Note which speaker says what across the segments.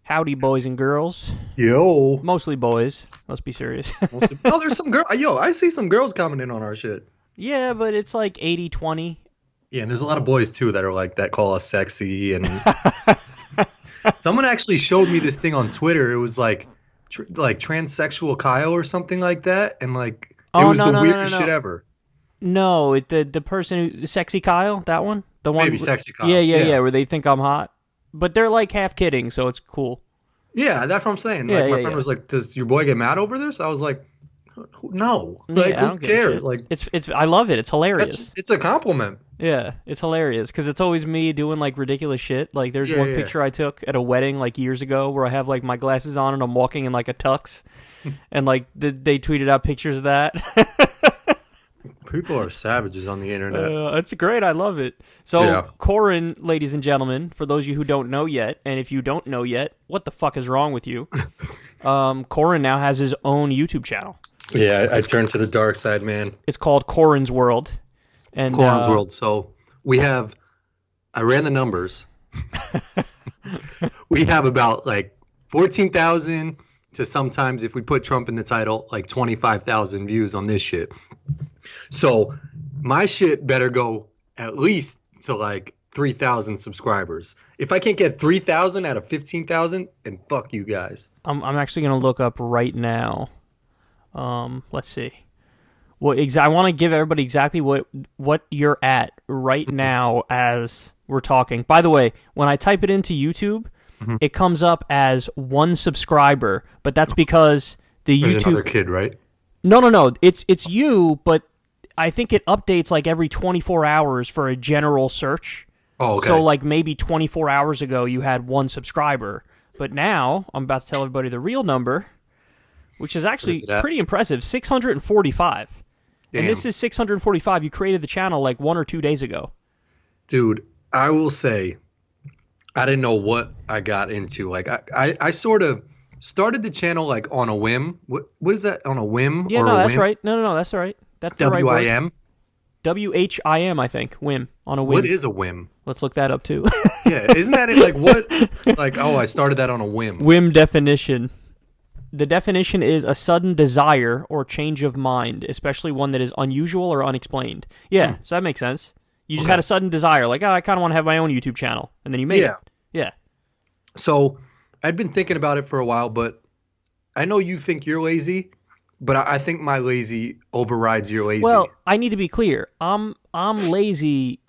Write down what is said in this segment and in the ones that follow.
Speaker 1: Howdy, boys and girls.
Speaker 2: Yo.
Speaker 1: Mostly boys. Let's be serious.
Speaker 2: No, there's some girl. Yo, I see some girls commenting on our shit.
Speaker 1: Yeah, but it's like 80-20.
Speaker 2: Yeah, and there's a lot of boys too that are like that call us sexy, and someone actually showed me this thing on Twitter. It was like transsexual Kyle or something like that, and like it was the weirdest shit ever.
Speaker 1: No, the person who sexy Kyle, that one, the one.
Speaker 2: Maybe sexy Kyle.
Speaker 1: Yeah, where they think I'm hot, but they're like half kidding, so it's cool.
Speaker 2: Yeah, that's what I'm saying. Like my friend was like, "Does your boy get mad over this?" I was like, "No, like who cares?" Like
Speaker 1: it's I love it. It's hilarious.
Speaker 2: It's a compliment.
Speaker 1: Yeah, it's hilarious because it's always me doing like ridiculous shit. Like there's one picture I took at a wedding like years ago where I have like my glasses on and I'm walking in like a tux, and like they tweeted out pictures of that.
Speaker 2: People are savages on the internet.
Speaker 1: It's great. I love it. So, Corin, ladies and gentlemen, for those of you who don't know yet, and if you don't know yet, what the fuck is wrong with you? Corin now has his own YouTube channel.
Speaker 2: Yeah, I turned to the dark side, man.
Speaker 1: It's called Corin's World. And
Speaker 2: Corin's World. So we have, I ran the numbers. We have about like 14,000 to sometimes, if we put Trump in the title, like 25,000 views on this shit. So my shit better go at least to like 3,000 subscribers. If I can't get 3,000 out of 15,000, then fuck you guys.
Speaker 1: I'm actually going to look up right now. Let's see. I want to give everybody exactly what you're at right now as we're talking. By the way, when I type it into YouTube, it comes up as 1 subscriber, but that's because
Speaker 2: There's
Speaker 1: YouTube.
Speaker 2: another kid, right?
Speaker 1: No. It's you, but I think it updates like every 24 hours for a general search.
Speaker 2: Oh, okay.
Speaker 1: So like maybe 24 hours ago you had 1 subscriber, but now I'm about to tell everybody the real number, which is actually pretty impressive, 645. Damn. And this is 645. You created the channel like 1 or 2 days ago.
Speaker 2: Dude, I will say, I didn't know what I got into. Like I sort of started the channel like on a whim. What is that, on a whim?
Speaker 1: Yeah,
Speaker 2: or
Speaker 1: no,
Speaker 2: a
Speaker 1: that's
Speaker 2: whim?
Speaker 1: right. No, that's all right. That's the right word.
Speaker 2: WIM?
Speaker 1: WHIM, I think. Whim. On a whim.
Speaker 2: What is a whim?
Speaker 1: Let's look that up too.
Speaker 2: Yeah, isn't that it? Like what? Like, oh, I started that on a whim.
Speaker 1: Whim definition. The definition is a sudden desire or change of mind, especially one that is unusual or unexplained. Yeah, so that makes sense. You just had a sudden desire, like, oh, I kind of want to have my own YouTube channel, and then you made it. Yeah.
Speaker 2: So I'd been thinking about it for a while, but I know you think you're lazy, but I think my lazy overrides your lazy.
Speaker 1: Well, I need to be clear. I'm lazy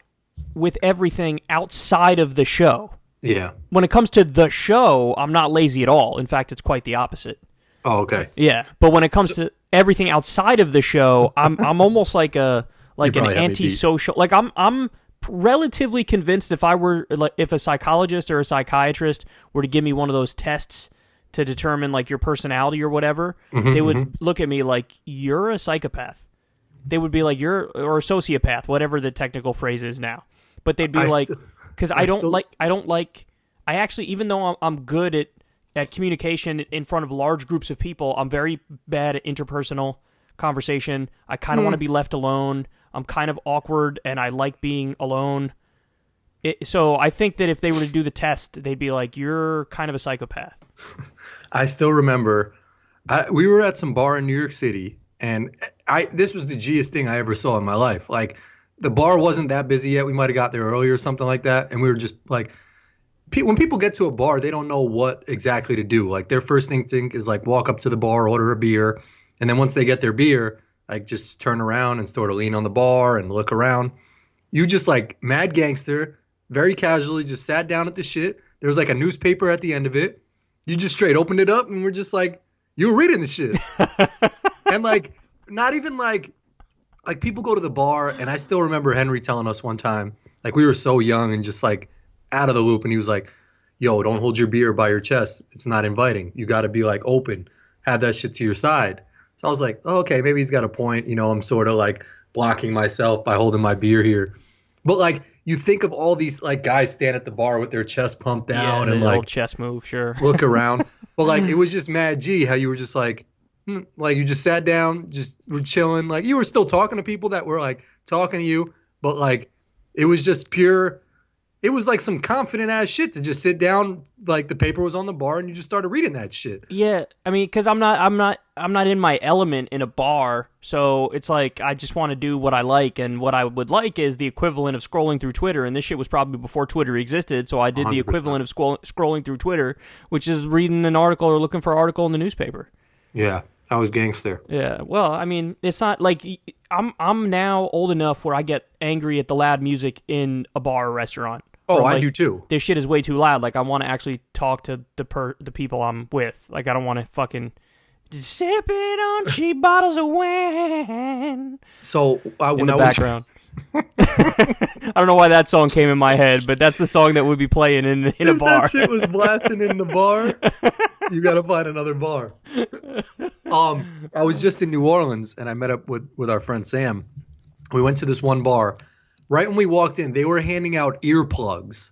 Speaker 1: with everything outside of the show.
Speaker 2: Yeah.
Speaker 1: When it comes to the show, I'm not lazy at all. In fact, it's quite the opposite.
Speaker 2: Oh, okay.
Speaker 1: Yeah, but when it comes to everything outside of the show, I'm almost like an antisocial. Like I'm relatively convinced if a psychologist or a psychiatrist were to give me one of those tests to determine like your personality or whatever, they would look at me like you're a psychopath. They would be like or a sociopath, whatever the technical phrase is now. But they'd be because I actually, even though I'm good at communication in front of large groups of people, I'm very bad at interpersonal conversation. I kind of want to be left alone. I'm kind of awkward, and I like being alone. So I think that if they were to do the test, they'd be like, you're kind of a psychopath.
Speaker 2: I still remember we were at some bar in New York City, and this was the G'est thing I ever saw in my life. Like, the bar wasn't that busy yet. We might have got there early or something like that, and we were just like, when people get to a bar, they don't know what exactly to do. Like, their first instinct is like walk up to the bar, order a beer, and then once they get their beer, like just turn around and sort of lean on the bar and look around. You just like mad gangster, very casually just sat down at the shit. There was like a newspaper at the end of it. You just straight opened it up and we're just like, you were reading the shit. And like, not even like people go to the bar, and I still remember Henry telling us one time, like we were so young and just like out of the loop, and he was like, yo, don't hold your beer by your chest. It's not inviting. You got to be like open. Have that shit to your side. So I was like, oh, okay, maybe he's got a point. You know, I'm sort of like blocking myself by holding my beer here. But like, you think of all these like guys stand at the bar with their chest pumped out and like
Speaker 1: old chest move, sure.
Speaker 2: Look around. But like, it was just mad G how you were just like you just sat down, just were chilling. Like, you were still talking to people that were like talking to you, but like, it was just pure It was like some confident ass shit to just sit down, like the paper was on the bar and you just started reading that shit.
Speaker 1: Yeah, I mean, because I'm not in my element in a bar, so it's like I just want to do what I like, and what I would like is the equivalent of scrolling through Twitter, and this shit was probably before Twitter existed, so I did 100%. The equivalent of scrolling through Twitter, which is reading an article or looking for an article in the newspaper.
Speaker 2: Yeah, I was gangster.
Speaker 1: Yeah, well, I mean, it's not like I'm now old enough where I get angry at the loud music in a bar or restaurant.
Speaker 2: Oh, I do too.
Speaker 1: This shit is way too loud. Like, I want to actually talk to the people I'm with. Like, I don't want to fucking sipping on cheap bottles of wine.
Speaker 2: So
Speaker 1: in the background. I don't know why that song came in my head, but that's the song that would be playing in a bar.
Speaker 2: That shit was blasting in the bar. You gotta find another bar. I was just in New Orleans and I met up with our friend Sam. We went to this one bar. Right when we walked in, they were handing out earplugs.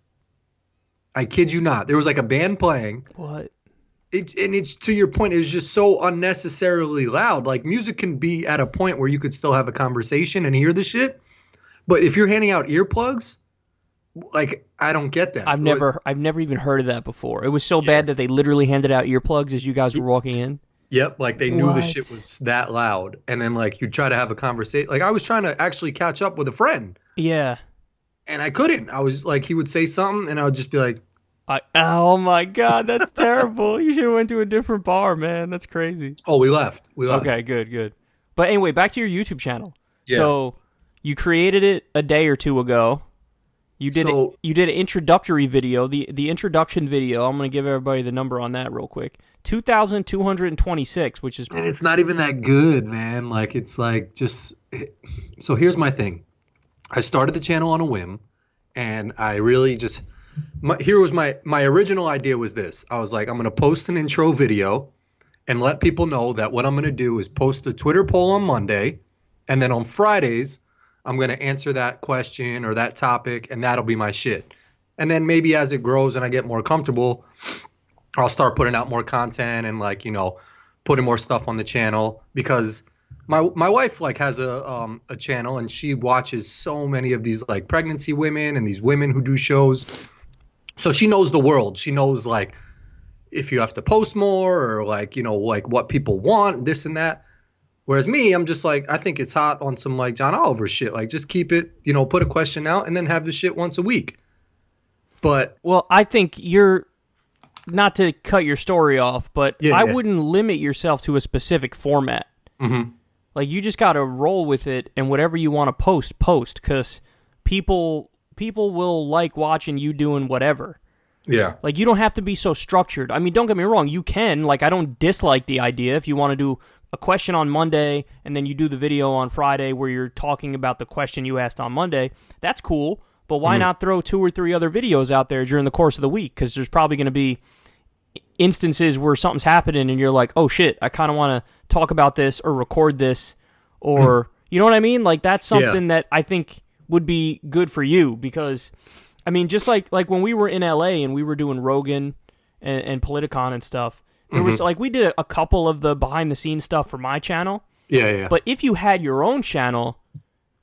Speaker 2: I kid you not. There was like a band playing.
Speaker 1: What?
Speaker 2: It's to your point, it's just so unnecessarily loud. Like, music can be at a point where you could still have a conversation and hear the shit. But if you're handing out earplugs, like, I don't get that.
Speaker 1: I've never even heard of that before. It was so bad that they literally handed out earplugs as you guys were walking in.
Speaker 2: Yep, like they knew the shit was that loud. And then like you try to have a conversation. Like, I was trying to actually catch up with a friend.
Speaker 1: Yeah.
Speaker 2: And I couldn't. I was like, he would say something and I would just be like,
Speaker 1: oh my God, that's terrible. You should have went to a different bar, man. That's crazy.
Speaker 2: Oh, we left.
Speaker 1: Okay, good. But anyway, back to your YouTube channel.
Speaker 2: Yeah.
Speaker 1: So you created it a day or two ago. You did an introductory video, the introduction video. I'm going to give everybody the number on that real quick. 2,226, which is...
Speaker 2: And it's not even that good, man. Like, it's like just... So here's my thing. I started the channel on a whim, and I really just... Here was my original idea was this. I was like, I'm going to post an intro video and let people know that what I'm going to do is post a Twitter poll on Monday, and then on Fridays, I'm going to answer that question or that topic, and that'll be my shit. And then maybe as it grows and I get more comfortable, I'll start putting out more content and, like, you know, putting more stuff on the channel, because my wife like has a channel and she watches so many of these like pregnancy women and these women who do shows. So she knows the world. She knows like if you have to post more or like, you know, like what people want, this and that. Whereas me, I'm just like, I think it's hot on some like John Oliver shit. Like, just keep it, you know, put a question out and then have the shit once a week. But
Speaker 1: well, I think you're not to cut your story off, but I wouldn't limit yourself to a specific format.
Speaker 2: Mm-hmm.
Speaker 1: Like, you just got to roll with it, and whatever you want to post, because people will like watching you doing whatever.
Speaker 2: Yeah.
Speaker 1: Like, you don't have to be so structured. I mean, don't get me wrong, you can. Like, I don't dislike the idea if you want to do a question on Monday and then you do the video on Friday where you're talking about the question you asked on Monday. That's cool, but why not throw 2 or 3 other videos out there during the course of the week? Because there's probably going to be instances where something's happening and you're like, oh shit, I kind of want to talk about this or record this, or you know what I mean? Like, that's something that I think would be good for you, because I mean, just like when we were in LA and we were doing Rogan and Politicon and stuff, there was like, we did a couple of the behind the scenes stuff for my channel.
Speaker 2: Yeah.
Speaker 1: But if you had your own channel,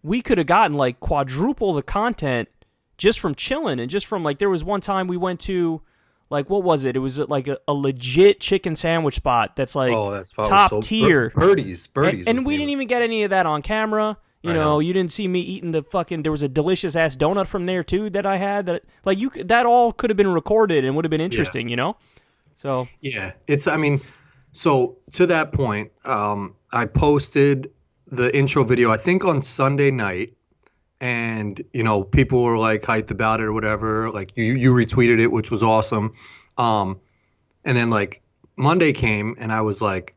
Speaker 1: we could have gotten like quadruple the content just from chilling, and just from like, there was one time we went to, like, what was it? It was like a legit chicken sandwich spot that's like top tier.
Speaker 2: Birdies.
Speaker 1: And we didn't even get any of that on camera. You know, you didn't see me eating the fucking. There was a delicious ass donut from there too that I had. That like that all could have been recorded and would have been interesting. You know, so
Speaker 2: yeah, it's. I mean, so to that point, I posted the intro video I think on Sunday night, and you know, people were like hyped about it or whatever. Like you retweeted it, which was awesome. And then like Monday came, and I was like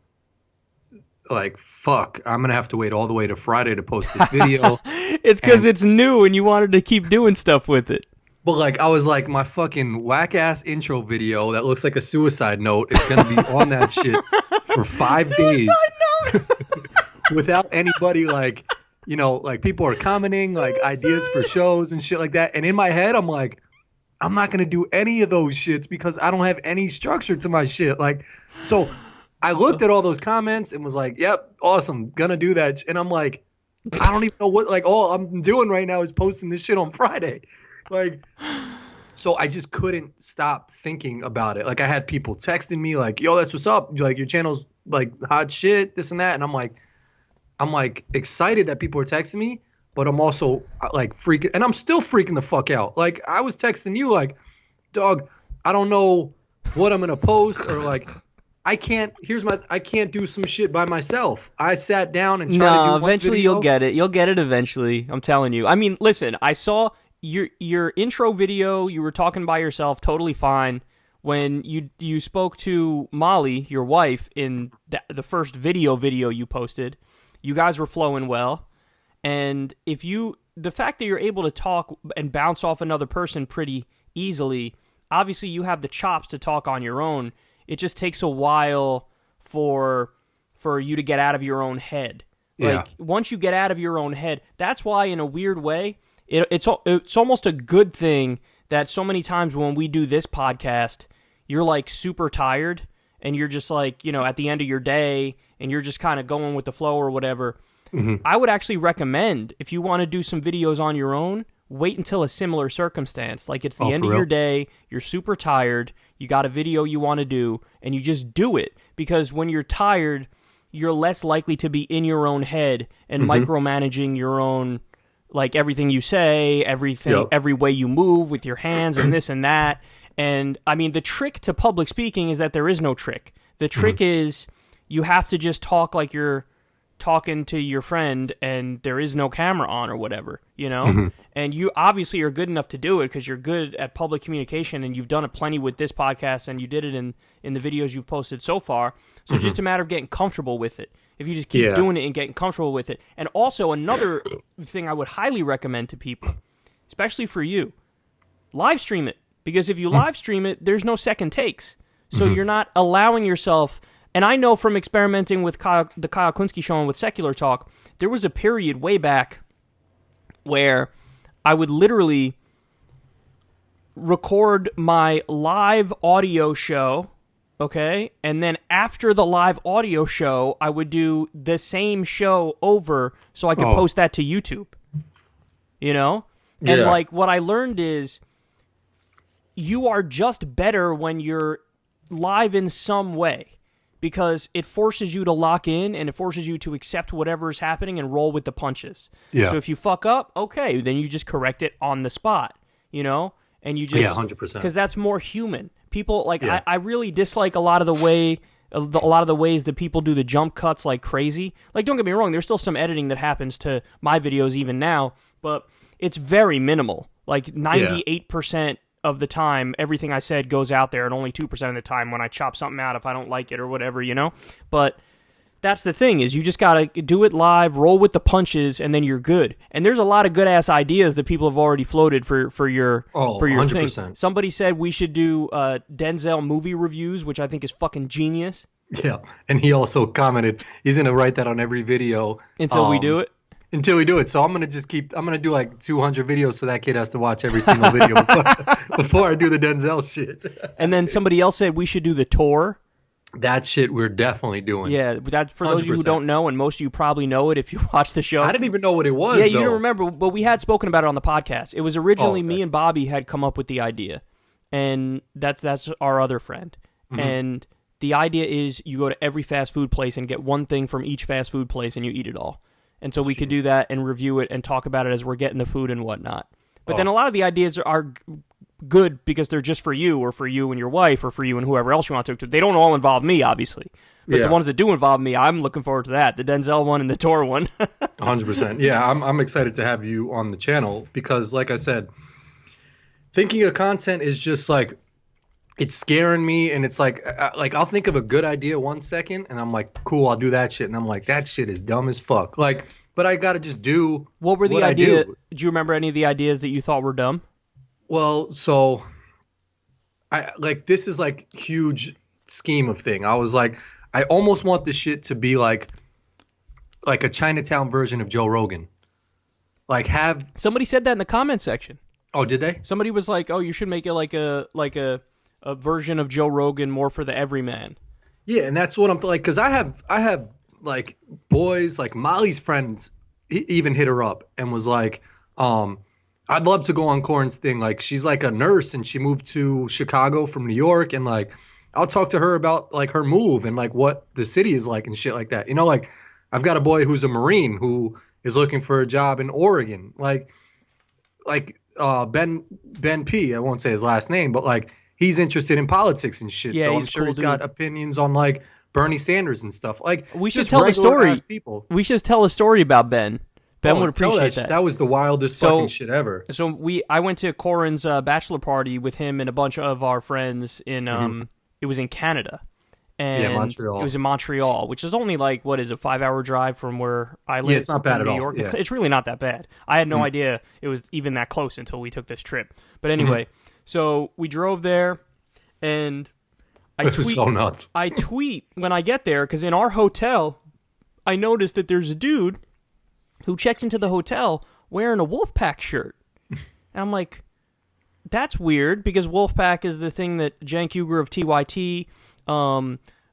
Speaker 2: fuck, I'm gonna have to wait all the way to Friday to post this video.
Speaker 1: It's because it's new and you wanted to keep doing stuff with it.
Speaker 2: But like, I was like, my fucking whack ass intro video that looks like a suicide note is gonna be on that shit for 5 days without anybody, like, you know, like people are commenting like ideas for shows and shit like that. And in my head, I'm like, I'm not gonna do any of those shits because I don't have any structure to my shit. Like, so I looked at all those comments and was like, yep, awesome, gonna do that. And I'm like, I don't even know what, like, all I'm doing right now is posting this shit on Friday. Like, So I just couldn't stop thinking about it. Like I had people texting me like, yo, that's what's up. Like your channel's like hot shit, this and that. And I'm like excited that people are texting me, but I'm also like freaking, and I'm still freaking the fuck out. Like I was texting you like, dog, I don't know what I'm going to post, or like, I can't do some shit by myself. I sat down and tried to do one
Speaker 1: eventually
Speaker 2: video.
Speaker 1: you'll get it. You'll get it eventually. I'm telling you. I mean, listen, I saw your intro video. You were talking by yourself, totally fine. When you spoke to Molly, your wife, in the first video you posted, you guys were flowing well. And the fact that you're able to talk and bounce off another person pretty easily, obviously you have the chops to talk on your own. It just takes a while for you to get out of your own head. Like once you get out of your own head, that's why in a weird way, it's almost a good thing that so many times when we do this podcast, you're like super tired and you're just like, at the end of your day and you're just kind of going with the flow or whatever. Mm-hmm. I would actually recommend, if you want to do some videos on your own, wait until a similar circumstance. Like it's the end of your day, you're super tired, you got a video you want to do, and you just do it. Because when you're tired, you're less likely to be in your own head and micromanaging your own, like everything you say, every way you move with your hands and this and that. And I mean, the trick to public speaking is that there is no trick. The trick is you have to just talk like you're talking to your friend and there is no camera on or whatever, and you obviously are good enough to do it because you're good at public communication and you've done it plenty with this podcast and you did it in the videos you've posted so far. So it's just a matter of getting comfortable with it. If you just keep doing it and getting comfortable with it. And also another thing I would highly recommend to people, especially for you, live stream it. Because if you live stream it, there's no second takes. So you're not allowing yourself. And I know from experimenting with the Kyle Klinsky show and with Secular Talk, there was a period way back where I would literally record my live audio show, okay? And then after the live audio show, I would do the same show over so I could post that to YouTube, And like what I learned is you are just better when you're live in some way. Because it forces you to lock in and it forces you to accept whatever is happening and roll with the punches. Yeah. So if you fuck up, okay, then you just correct it on the spot, and you just
Speaker 2: 100%,
Speaker 1: because that's more human. People like I really dislike a lot of the ways that people do the jump cuts like crazy. Like don't get me wrong, there's still some editing that happens to my videos even now, but it's very minimal. Like 98%. Of the time, everything I said goes out there, and only 2% of the time when I chop something out if I don't like it or whatever, But that's the thing is you just gotta do it live, roll with the punches, and then you're good. And there's a lot of good ass ideas that people have already floated for your
Speaker 2: 100%.
Speaker 1: thing. Somebody said we should do Denzel movie reviews, which I think is fucking genius.
Speaker 2: Yeah, and he also commented he's gonna write that on every video
Speaker 1: until we do it.
Speaker 2: Until we do it. So I'm going to do like 200 videos so that kid has to watch every single video before I do the Denzel shit.
Speaker 1: And then somebody else said we should do the tour.
Speaker 2: That shit we're definitely doing.
Speaker 1: Yeah, that for those of you who don't know, and most of you probably know it if you watch the show.
Speaker 2: I didn't even know what it was,
Speaker 1: Yeah, you don't remember, but we had spoken about it on the podcast. It was originally
Speaker 2: okay.
Speaker 1: Me and Bobby had come up with the idea. And that's our other friend. And the idea is you go to every fast food place and get one thing from each fast food place and you eat it all. And so we could do that and review it and talk about it as we're getting the food and whatnot. But then a lot of the ideas are good because they're just for you or for you and your wife or for you and whoever else you want to. They don't all involve me, obviously. But the ones that do involve me, I'm looking forward to that. The Denzel one and the tour one.
Speaker 2: 100%. Yeah, I'm excited to have you on the channel because, like I said, thinking of content is just like, it's scaring me, and it's like I'll think of a good idea 1 second, and I'm like, cool, I'll do that shit, and I'm like, that shit is dumb as fuck. Like, but I gotta just do.
Speaker 1: What were the ideas? Do you remember any of the ideas that you thought were dumb?
Speaker 2: Well, so I like this is like huge scheme of thing. I was like, I almost want this shit to be like a Chinatown version of Joe Rogan. Like have
Speaker 1: somebody said that in the comment section.
Speaker 2: Oh, did they?
Speaker 1: Somebody was like, oh, you should make it like a version of Joe Rogan more for the everyman.
Speaker 2: Yeah, and that's what I'm like, because I have like boys, like Molly's friends even hit her up and was like, I'd love to go on Corin's thing. Like, she's like a nurse and she moved to Chicago from New York, and like I'll talk to her about like her move and like what the city is like and shit like that. You know, like I've got a boy who's a Marine who is looking for a job in Oregon. Ben P. I won't say his last name, but like he's interested in politics and shit.
Speaker 1: Yeah,
Speaker 2: so I'm
Speaker 1: he's
Speaker 2: sure
Speaker 1: cool,
Speaker 2: he's got opinions on like Bernie Sanders and stuff. Like
Speaker 1: we should
Speaker 2: just
Speaker 1: tell the story.
Speaker 2: People.
Speaker 1: We should tell a story about Ben. Ben would appreciate that.
Speaker 2: That was the wildest fucking shit ever.
Speaker 1: So I went to Corin's bachelor party with him and a bunch of our friends in it was in Canada. And
Speaker 2: Montreal.
Speaker 1: It was in Montreal, which is only like, what is a 5-hour drive from where I live?
Speaker 2: Yeah, it's not bad at
Speaker 1: New
Speaker 2: all.
Speaker 1: York.
Speaker 2: Yeah.
Speaker 1: It's really not that bad. I had no idea it was even that close until we took this trip. But anyway, so we drove there, and
Speaker 2: It was so nuts.
Speaker 1: I tweet when I get there, because in our hotel, I noticed that there's a dude who checks into the hotel wearing a Wolfpack shirt. And I'm like, that's weird, because Wolfpack is the thing that Cenk Uygur of TYT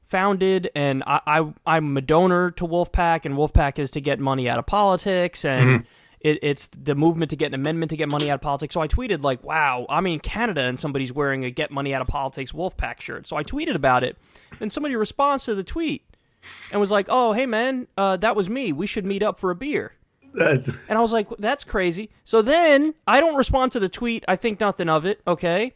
Speaker 1: founded, and I'm a donor to Wolfpack, and Wolfpack is to get money out of politics, and it's the movement to get an amendment to get money out of politics. So I tweeted like, wow, I'm in Canada and somebody's wearing a get money out of politics Wolfpack shirt. So I tweeted about it, and somebody responds to the tweet and was like, oh, hey man, that was me. We should meet up for a beer. And I was like, that's crazy. So then I don't respond to the tweet. I think nothing of it. Okay.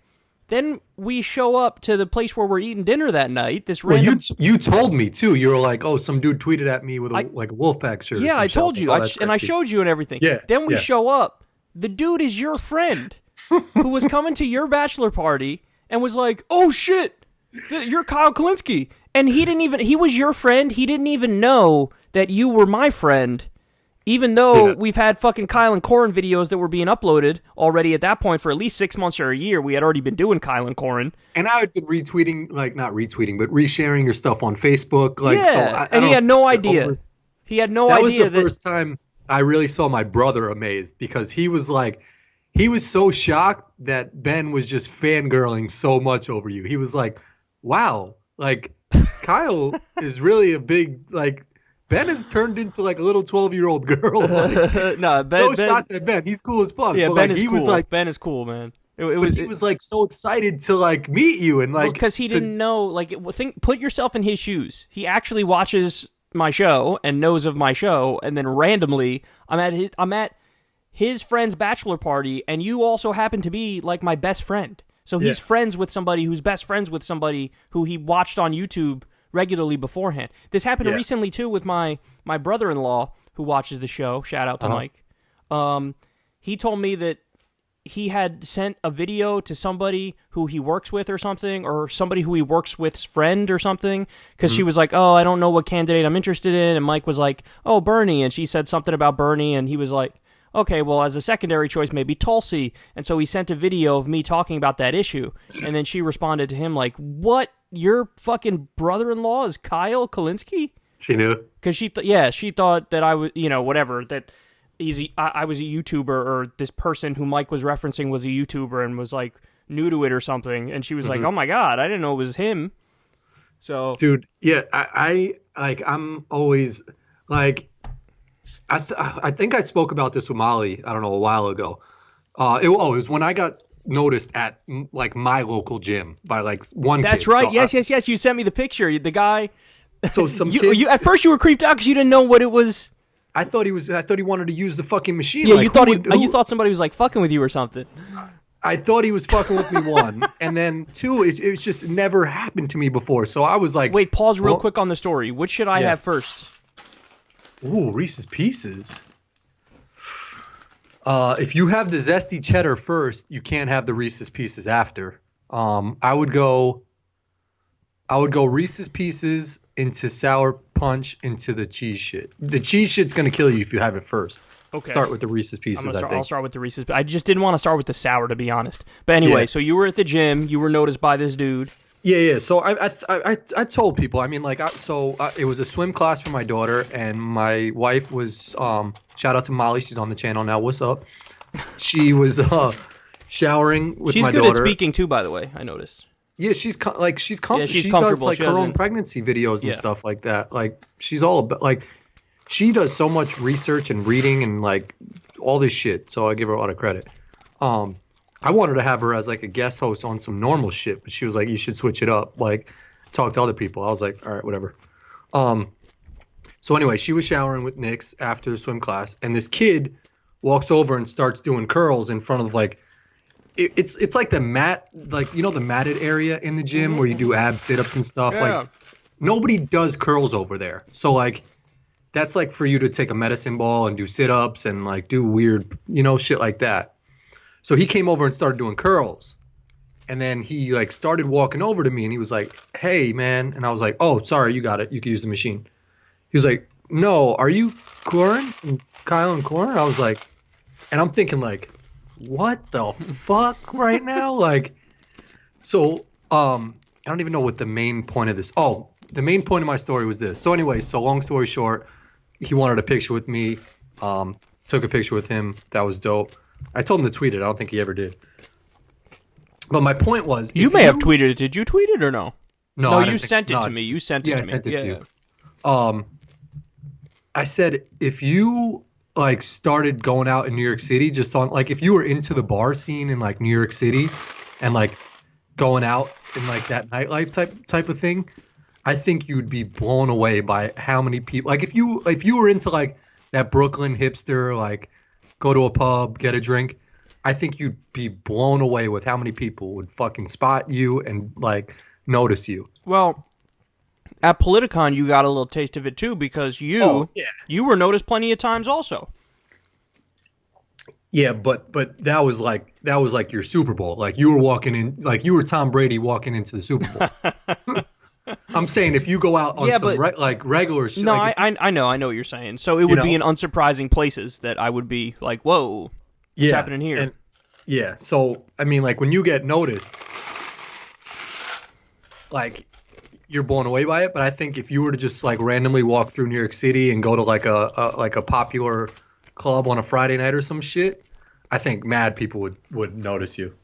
Speaker 1: Then we show up to the place where we're eating dinner that night. This random...
Speaker 2: you told me too. You were like, "Oh, some dude tweeted at me with a Wolfpack shirt."
Speaker 1: Yeah, I told you, and I showed you and everything.
Speaker 2: Yeah.
Speaker 1: Then we show up. The dude is your friend, who was coming to your bachelor party and was like, "Oh shit, you're Kyle Kalinske," and he was your friend. He didn't even know that you were my friend. Even though we've had fucking Kyle and Corin videos that were being uploaded already at that point for at least 6 months or a year, we had already been doing Kyle and Corin.
Speaker 2: And I had been retweeting, like not retweeting, but resharing your stuff on Facebook. Like,
Speaker 1: yeah, and he had no idea. He had no idea.
Speaker 2: That was the first time I really saw my brother amazed, because he was so shocked that Ben was just fangirling so much over you. He was like, wow, like Kyle is really a big, like, Ben has turned into like a little 12-year-old girl. Like, no shots at Ben. He's cool as fuck.
Speaker 1: Yeah,
Speaker 2: but,
Speaker 1: Ben
Speaker 2: like,
Speaker 1: is
Speaker 2: he
Speaker 1: cool.
Speaker 2: was like,
Speaker 1: Ben is cool, man.
Speaker 2: He was like so excited to like meet you and like
Speaker 1: because he didn't know. Like, put yourself in his shoes. He actually watches my show and knows of my show, and then randomly I'm at his friend's bachelor party, and you also happen to be like my best friend. So he's friends with somebody who's best friends with somebody who he watched on YouTube regularly beforehand. This happened recently too with my brother-in-law who watches the show. Shout out to Mike. He told me that he had sent a video to somebody who he works with or something, or somebody who he works with's friend or something, because she was like, oh, I don't know what candidate I'm interested in, and Mike was like, oh, Bernie, and she said something about Bernie, and he was like, okay, well, as a secondary choice, maybe Tulsi. And so he sent a video of me talking about that issue, and then she responded to him like, what? Your fucking brother-in-law is Kyle Kalinske?
Speaker 2: She knew.
Speaker 1: Because she thought that I was, whatever, that I was a YouTuber, or this person who Mike was referencing was a YouTuber and was like new to it or something. And she was like, oh my God, I didn't know it was him. So,
Speaker 2: dude, yeah, I'm always like, I think I spoke about this with Molly, I don't know, a while ago. It was when I got noticed at like my local gym by like one
Speaker 1: That's
Speaker 2: kid.
Speaker 1: right. So yes. You sent me the picture. The guy.
Speaker 2: So some kid.
Speaker 1: At first you were creeped out because you didn't know what it was.
Speaker 2: I thought he wanted to use the fucking machine.
Speaker 1: Yeah,
Speaker 2: like,
Speaker 1: you thought somebody was like fucking with you or something.
Speaker 2: I thought he was fucking with me, one, and then two, it just never happened to me before. So I was like,
Speaker 1: wait, pause real quick on the story. Which should I have first?
Speaker 2: Ooh, Reese's Pieces. If you have the zesty cheddar first, you can't have the Reese's Pieces after. I would go Reese's Pieces into Sour Punch into the cheese shit. The cheese shit's gonna kill you if you have it first.
Speaker 1: Okay.
Speaker 2: Start with the Reese's Pieces.
Speaker 1: I'll start with the Reese's. I just didn't want to start with the sour, to be honest. But anyway, so you were at the gym. You were noticed by this dude.
Speaker 2: Yeah. So I told people. I mean, like, it was a swim class for my daughter, and my wife was shout out to Molly. She's on the channel now. What's up? She was showering with my daughter.
Speaker 1: She's good at speaking too, by the way. I noticed.
Speaker 2: Yeah, she's comfortable.
Speaker 1: She
Speaker 2: does like her own pregnancy videos and stuff like that. Like, she's all about, like, she does so much research and reading and like all this shit. So I give her a lot of credit. I wanted to have her as like a guest host on some normal shit, but she was like, you should switch it up, like talk to other people. I was like, all right, whatever. So anyway, she was showering with Nyx after swim class, and this kid walks over and starts doing curls in front of like, it's like the mat, like, you know, the matted area in the gym where you do ab sit-ups and stuff.
Speaker 1: Yeah.
Speaker 2: Like, nobody does curls over there. So like, that's like for you to take a medicine ball and do sit-ups and like do weird, you know, shit like that. So he came over and started doing curls. And then he like started walking over to me and he was like, hey, man. And I was like, oh, sorry, you got it. You can use the machine. He was like, no, are you Corin from Kyle and Corin? I was like, and I'm thinking like, what the fuck right now? Like, so I don't even know what the main point of this. Oh, the main point of my story was this. So anyway, so long story short, he wanted a picture with me. Took a picture with him. That was dope. I told him to tweet it. I don't think he ever did. But my point was,
Speaker 1: you may have tweeted it. Did you tweet it or no?
Speaker 2: No,
Speaker 1: you sent it to me. You sent it to me.
Speaker 2: I sent it to you. I said, if you like started going out in New York City, just on like if you were into the bar scene in like New York City and like going out in like that nightlife type of thing, I think you'd be blown away by how many people. Like if you were into like that Brooklyn hipster, like go to a pub, get a drink, I think you'd be blown away with how many people would fucking spot you and like notice you.
Speaker 1: Well, at Politicon, you got a little taste of it too because you were noticed plenty of times also.
Speaker 2: Yeah, but that was like your Super Bowl. Like you were walking in, like you were Tom Brady walking into the Super Bowl. I'm saying if you go out on like regular shit.
Speaker 1: No,
Speaker 2: like
Speaker 1: I know what you're saying. So it would be in unsurprising places that I would be like, whoa, what's happening here?
Speaker 2: And, so I mean, like when you get noticed, like you're blown away by it. But I think if you were to just like randomly walk through New York City and go to like a popular club on a Friday night or some shit, I think mad people would notice you.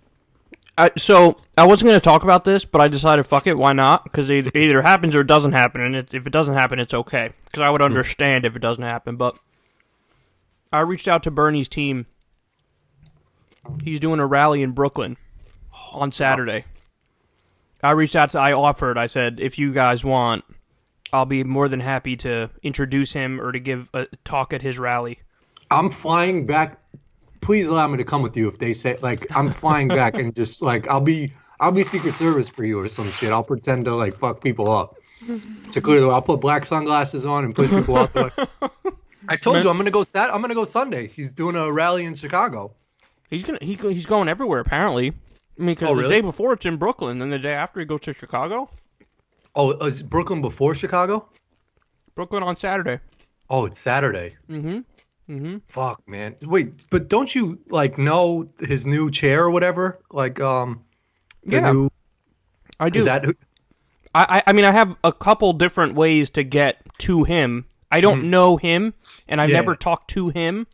Speaker 1: So I wasn't going to talk about this, but I decided, fuck it, why not? Because it either happens or it doesn't happen, and if it doesn't happen, it's okay. Because I would understand if it doesn't happen. But I reached out to Bernie's team. He's doing a rally in Brooklyn on Saturday. I offered, I said, if you guys want, I'll be more than happy to introduce him or to give a talk at his rally.
Speaker 2: I'm flying back. Please allow me to come with you if they say, like, I'm flying back and just, like, I'll be Secret Service for you or some shit. I'll pretend to, like, fuck people up. To clearly, I'll put black sunglasses on and push people out the way. I told you I'm gonna go Sunday. He's doing a rally in Chicago.
Speaker 1: He's going everywhere apparently. I mean, because the day before it's in Brooklyn, and the day after he goes to Chicago.
Speaker 2: Oh, is Brooklyn before Chicago?
Speaker 1: Brooklyn on Saturday.
Speaker 2: Oh, it's Saturday.
Speaker 1: Mm-hmm. Mm-hmm.
Speaker 2: Fuck, man. Wait, but don't you like know his new chair or whatever? Like, I do. Is that who?
Speaker 1: I mean, I have a couple different ways to get to him. I don't know him, and I've never talked to him,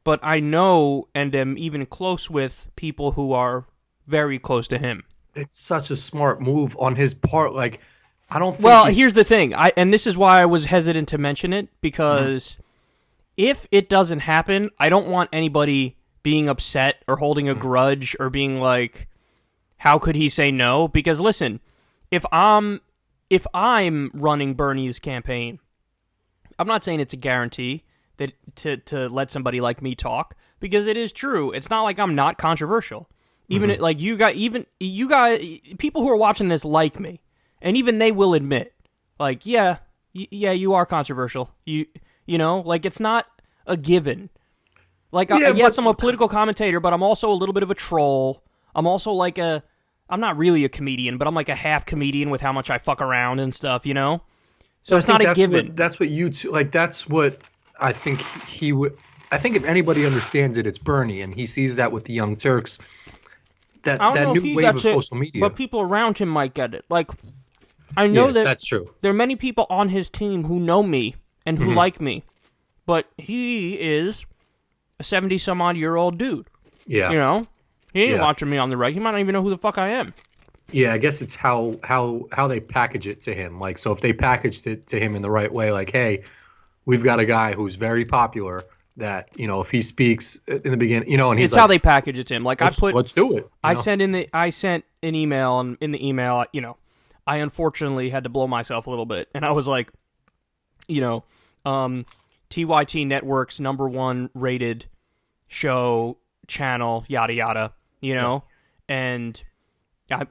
Speaker 1: but I know and am even close with people who are very close to him.
Speaker 2: It's such a smart move on his part. Like, I don't think.
Speaker 1: Well, here's the thing, and this is why I was hesitant to mention it, because if it doesn't happen, I don't want anybody being upset or holding a grudge or being like, how could he say no? Because listen, if I'm running Bernie's campaign, I'm not saying it's a guarantee that to let somebody like me talk, because it is true. It's not like I'm not controversial. Even like you guys, people who are watching this like me, and even they will admit, like, yeah, you are controversial. You know, like it's not a given. Like, yes, I'm a political commentator, but I'm also a little bit of a troll. I'm also like I'm not really a comedian, but I'm like a half comedian with how much I fuck around and stuff, you know? So it's not a given.
Speaker 2: That's what you two, like, that's what I think he would. I think if anybody understands it, it's Bernie, and he sees that with the Young Turks. That new wave of social media.
Speaker 1: But people around him might get it. Like, I know that
Speaker 2: that's true.
Speaker 1: There are many people on his team who know me and who like me, but he is a 70-some-odd-year-old dude. Yeah. You know? He ain't watching me on the reg. He might not even know who the fuck I am.
Speaker 2: Yeah, I guess it's how they package it to him. Like, so if they packaged it to him in the right way, like, hey, we've got a guy who's very popular, that, you know, if he speaks in the beginning, you know, and he's
Speaker 1: it's
Speaker 2: like,
Speaker 1: how they package it to him. Like
Speaker 2: let's do it.
Speaker 1: I sent an email, and in the email, you know, I unfortunately had to blow myself a little bit, and I was like, you know, TYT Network's #1 rated show channel, yada yada, you know, and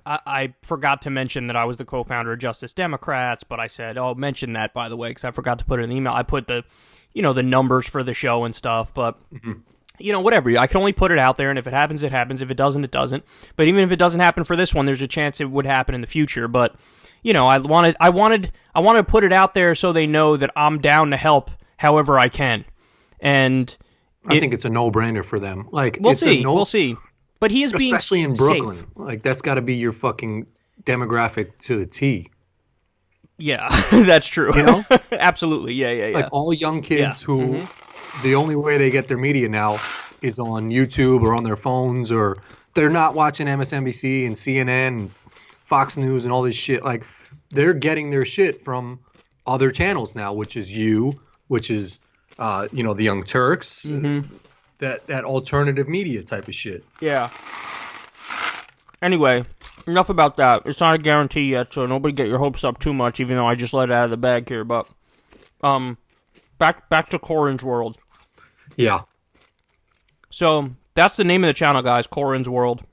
Speaker 1: I forgot to mention that I was the co-founder of Justice Democrats, but I said, oh, mention that, by the way, because I forgot to put it in the email. I put the, you know, the numbers for the show and stuff, but, you know, whatever. I can only put it out there, and if it happens, it happens. If it doesn't, it doesn't. But even if it doesn't happen for this one, there's a chance it would happen in the future. But, you know, I wanted to put it out there so they know that I'm down to help however I can. And
Speaker 2: I think it's a no-brainer for them. Like,
Speaker 1: we'll see. But he is being
Speaker 2: especially in Brooklyn.
Speaker 1: Safe.
Speaker 2: Like, that's got to be your fucking demographic to the T.
Speaker 1: Yeah, that's true.
Speaker 2: You know?
Speaker 1: Absolutely. Yeah.
Speaker 2: Like, all young kids who the only way they get their media now is on YouTube or on their phones, or they're not watching MSNBC and CNN and Fox News and all this shit. Like, they're getting their shit from other channels now, which is which is, you know, the Young Turks. That alternative media type of shit. Yeah.
Speaker 1: Anyway, enough about that. It's not a guarantee yet, so nobody get your hopes up too much, even though I just let it out of the bag here. But back to Corin's World.
Speaker 2: Yeah.
Speaker 1: So that's the name of the channel, guys. Corin's World.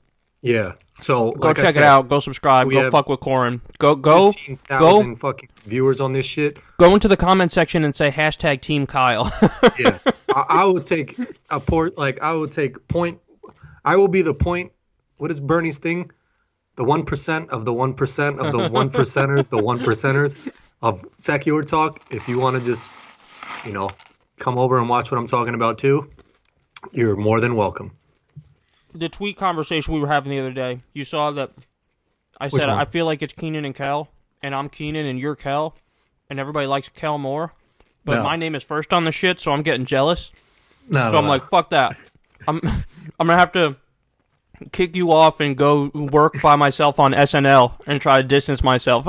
Speaker 2: Yeah. So
Speaker 1: go check it out. Go subscribe. Go fuck with Corin. Go.
Speaker 2: 15,000 fucking viewers on this shit.
Speaker 1: Go into the comment section and say hashtag Team Kyle.
Speaker 2: Yeah. I would take a port. Like, I would take point. I will be the point. What is Bernie's thing? The 1% of the 1% of the 1 percenters, the 1 percenters of secular talk. If you want to just, you know, come over and watch what I'm talking about too, you're more than welcome.
Speaker 1: The tweet conversation we were having the other day, you saw that I said, I feel like it's Keenan and Kel, and I'm Keenan and you're Kel, and everybody likes Kel more, but my name is first on the shit, so I'm getting jealous. I'm like, fuck that. I'm gonna have to kick you off and go work by myself on SNL and try to distance myself.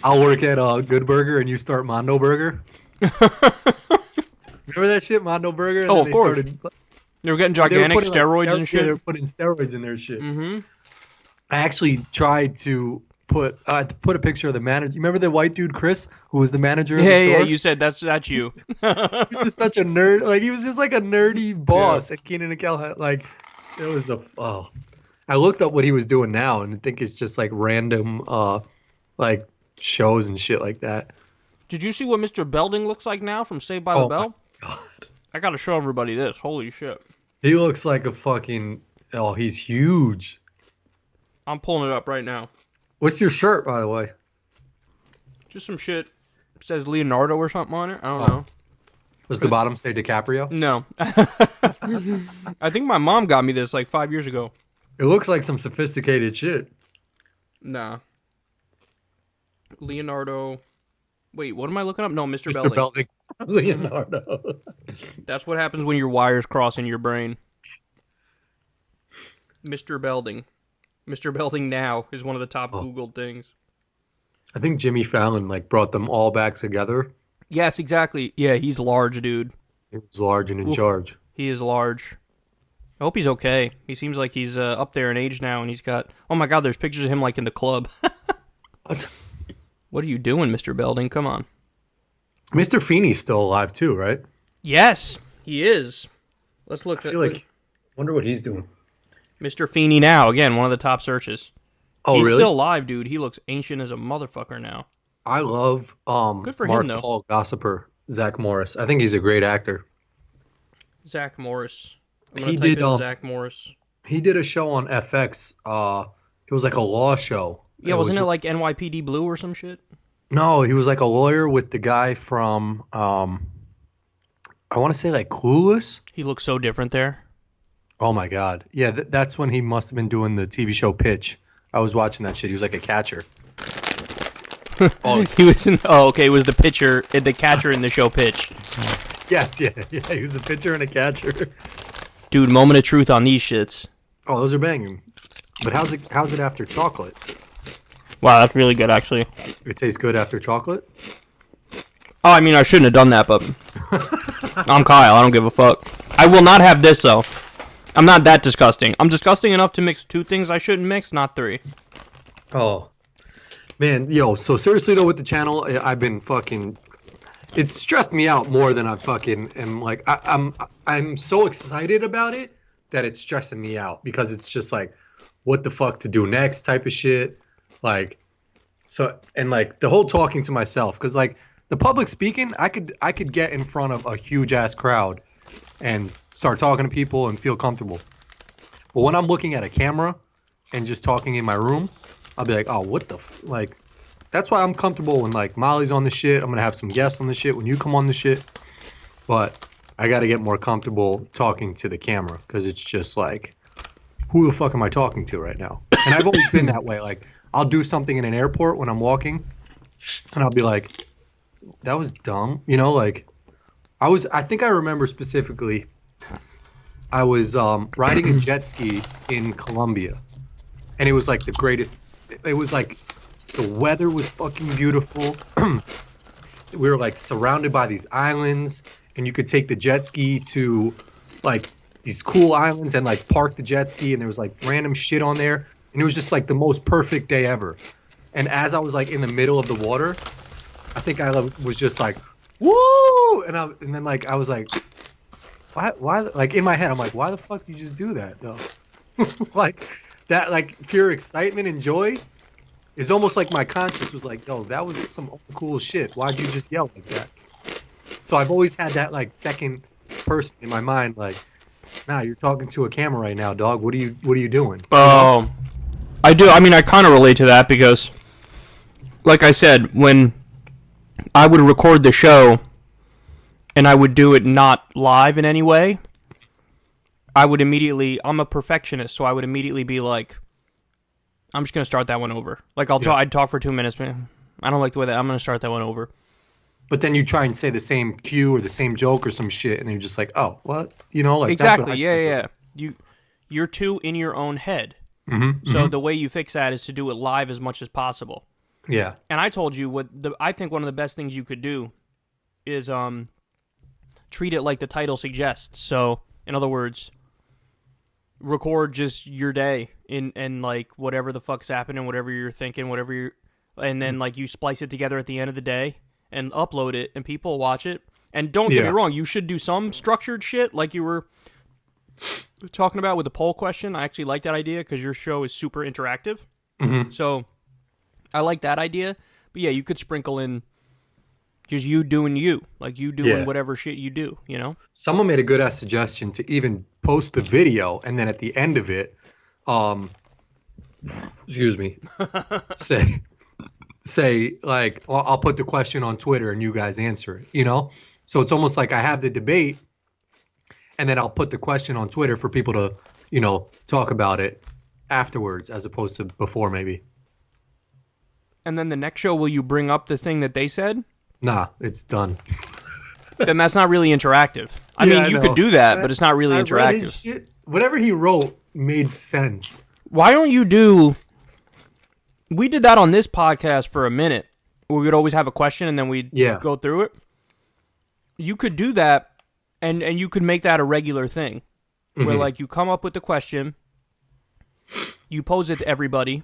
Speaker 2: I'll work at Good Burger and you start Mondo Burger. Remember that shit, Mondo Burger? And
Speaker 1: of course. They were getting gigantic steroids and shit.
Speaker 2: Yeah, they were putting steroids in their shit. I actually tried to put a picture of the manager. You remember the white dude, Chris, who was the manager of the store?
Speaker 1: Yeah, you said that's you.
Speaker 2: He was just such a nerd. Like, he was just like a nerdy boss. And Keenan and Kel had, like, it was I looked up what he was doing now, and I think it's just like random, like, shows and shit like that.
Speaker 1: Did you see what Mr. Belding looks like now from Saved by the Bell?
Speaker 2: My God.
Speaker 1: I gotta show everybody this. Holy shit.
Speaker 2: He looks like a fucking... Oh, he's huge.
Speaker 1: I'm pulling it up right now.
Speaker 2: What's your shirt, by the way?
Speaker 1: Just some shit. It says Leonardo or something on it. I don't know.
Speaker 2: Does the bottom say DiCaprio?
Speaker 1: No. I think my mom got me this like 5 years ago.
Speaker 2: It looks like some sophisticated shit.
Speaker 1: Nah. Leonardo... Wait, what am I looking up? No, Mr. Belding.
Speaker 2: Leonardo.
Speaker 1: That's what happens when your wires cross in your brain. Mr. Belding. Mr. Belding now is one of the top Googled things.
Speaker 2: I think Jimmy Fallon brought them all back together.
Speaker 1: Yes, exactly. Yeah, he's large, dude.
Speaker 2: He's large and in charge.
Speaker 1: He is large. I hope he's okay. He seems like he's up there in age now, and he's got... Oh my God, there's pictures of him in the club. What are you doing, Mr. Belding? Come on.
Speaker 2: Mr. Feeney's still alive too, right?
Speaker 1: Yes, he is. Let's look.
Speaker 2: Wonder what he's doing.
Speaker 1: Mr. Feeney now, again, one of the top searches.
Speaker 2: Oh,
Speaker 1: he's
Speaker 2: really?
Speaker 1: Still alive, dude. He looks ancient as a motherfucker now.
Speaker 2: I love
Speaker 1: Good for
Speaker 2: Mark
Speaker 1: him, though.
Speaker 2: Paul Gossiper, Zach Morris. I think he's a great actor.
Speaker 1: Zach Morris. I'm gonna type in Zach Morris.
Speaker 2: He did a show on FX. It was like a law show.
Speaker 1: Yeah, wasn't it like NYPD Blue or some shit?
Speaker 2: No, he was like a lawyer with the guy from, I want to say like Clueless.
Speaker 1: He looks so different there.
Speaker 2: Oh my God. Yeah, that's when he must have been doing the TV show Pitch. I was watching that shit. He was like a catcher.
Speaker 1: He was in, okay, it was the pitcher, the catcher in the show Pitch.
Speaker 2: Yes, yeah, he was a pitcher and a catcher.
Speaker 1: Dude, moment of truth on these shits.
Speaker 2: Oh, those are banging. But how's it after chocolate?
Speaker 1: Wow, that's really good, actually.
Speaker 2: It tastes good after chocolate?
Speaker 1: Oh, I mean, I shouldn't have done that, but... I'm Kyle. I don't give a fuck. I will not have this, though. I'm not that disgusting. I'm disgusting enough to mix 2 things I shouldn't mix, not 3.
Speaker 2: Oh. Man, yo, so seriously, though, with the channel, I've been fucking... It's stressed me out more than I fucking am, like... I'm so excited about it that it's stressing me out. Because it's just like, what the fuck to do next type of shit. Like... So, and like, the whole talking to myself. Because, like, the public speaking, I could get in front of a huge-ass crowd and start talking to people and feel comfortable. But when I'm looking at a camera and just talking in my room, I'll be like, oh, what the like, that's why I'm comfortable when like Molly's on the shit. I'm gonna have some guests on the shit when you come on the shit. But I gotta get more comfortable talking to the camera because it's just like, who the fuck am I talking to right now? And I've always been that way. Like, I'll do something in an airport when I'm walking, and I'll be like, that was dumb, you know, like. I think I remember specifically, I was riding a jet ski in Colombia, and it was like the greatest. It was like the weather was fucking beautiful. We were like surrounded by these islands, and you could take the jet ski to like these cool islands and like park the jet ski, and there was like random shit on there, and it was just like the most perfect day ever. And as I was like in the middle of the water, I think I was just like, woo! And then like I was like, why? Like in my head, I'm like, why the fuck do you just do that though? Like that, like pure excitement and joy is almost like my conscience was like, yo, that was some cool shit. Why'd you just yell like that? So I've always had that like second person in my mind, like, nah, you're talking to a camera right now, dog. What are you doing?
Speaker 1: Oh, I do. I mean, I kind of relate to that because, like I said, when I would record the show and I would do it not live in any way, I would immediately, I'm a perfectionist, so I would immediately be like, I'm just going to start that one over. Like, I'd talk for 2 minutes, man. I don't like the way that, I'm going to start that one over.
Speaker 2: But then you try and say the same cue or the same joke or some shit, and then you're just like, oh, what? You know, like,
Speaker 1: exactly, yeah. You're too in your own head.
Speaker 2: Mm-hmm,
Speaker 1: so the way you fix that is to do it live as much as possible.
Speaker 2: Yeah.
Speaker 1: And I told you I think one of the best things you could do is treat it like the title suggests. So, in other words, record just your day and like whatever the fuck's happening, whatever you're thinking, and then like you splice it together at the end of the day and upload it and people watch it. And don't get me wrong, you should do some structured shit like you were talking about with the poll question. I actually like that idea because your show is super interactive.
Speaker 2: Mm-hmm.
Speaker 1: So I like that idea. But yeah, you could sprinkle in just you doing you. Like you doing whatever shit you do, you know?
Speaker 2: Someone made a good ass suggestion to even post the video and then at the end of it, excuse me, say like, I'll put the question on Twitter and you guys answer it, you know? So it's almost like I have the debate and then I'll put the question on Twitter for people to, you know, talk about it afterwards as opposed to before maybe.
Speaker 1: And then the next show, will you bring up the thing that they said?
Speaker 2: Nah, it's done.
Speaker 1: Then that's not really interactive. I mean, you could do that, but it's not really interactive.
Speaker 2: Whatever he wrote made sense.
Speaker 1: Why don't you do... We did that on this podcast for a minute. We would always have a question and then we'd go through it. You could do that and you could make that a regular thing. Mm-hmm. Where like you come up with the question, you pose it to everybody,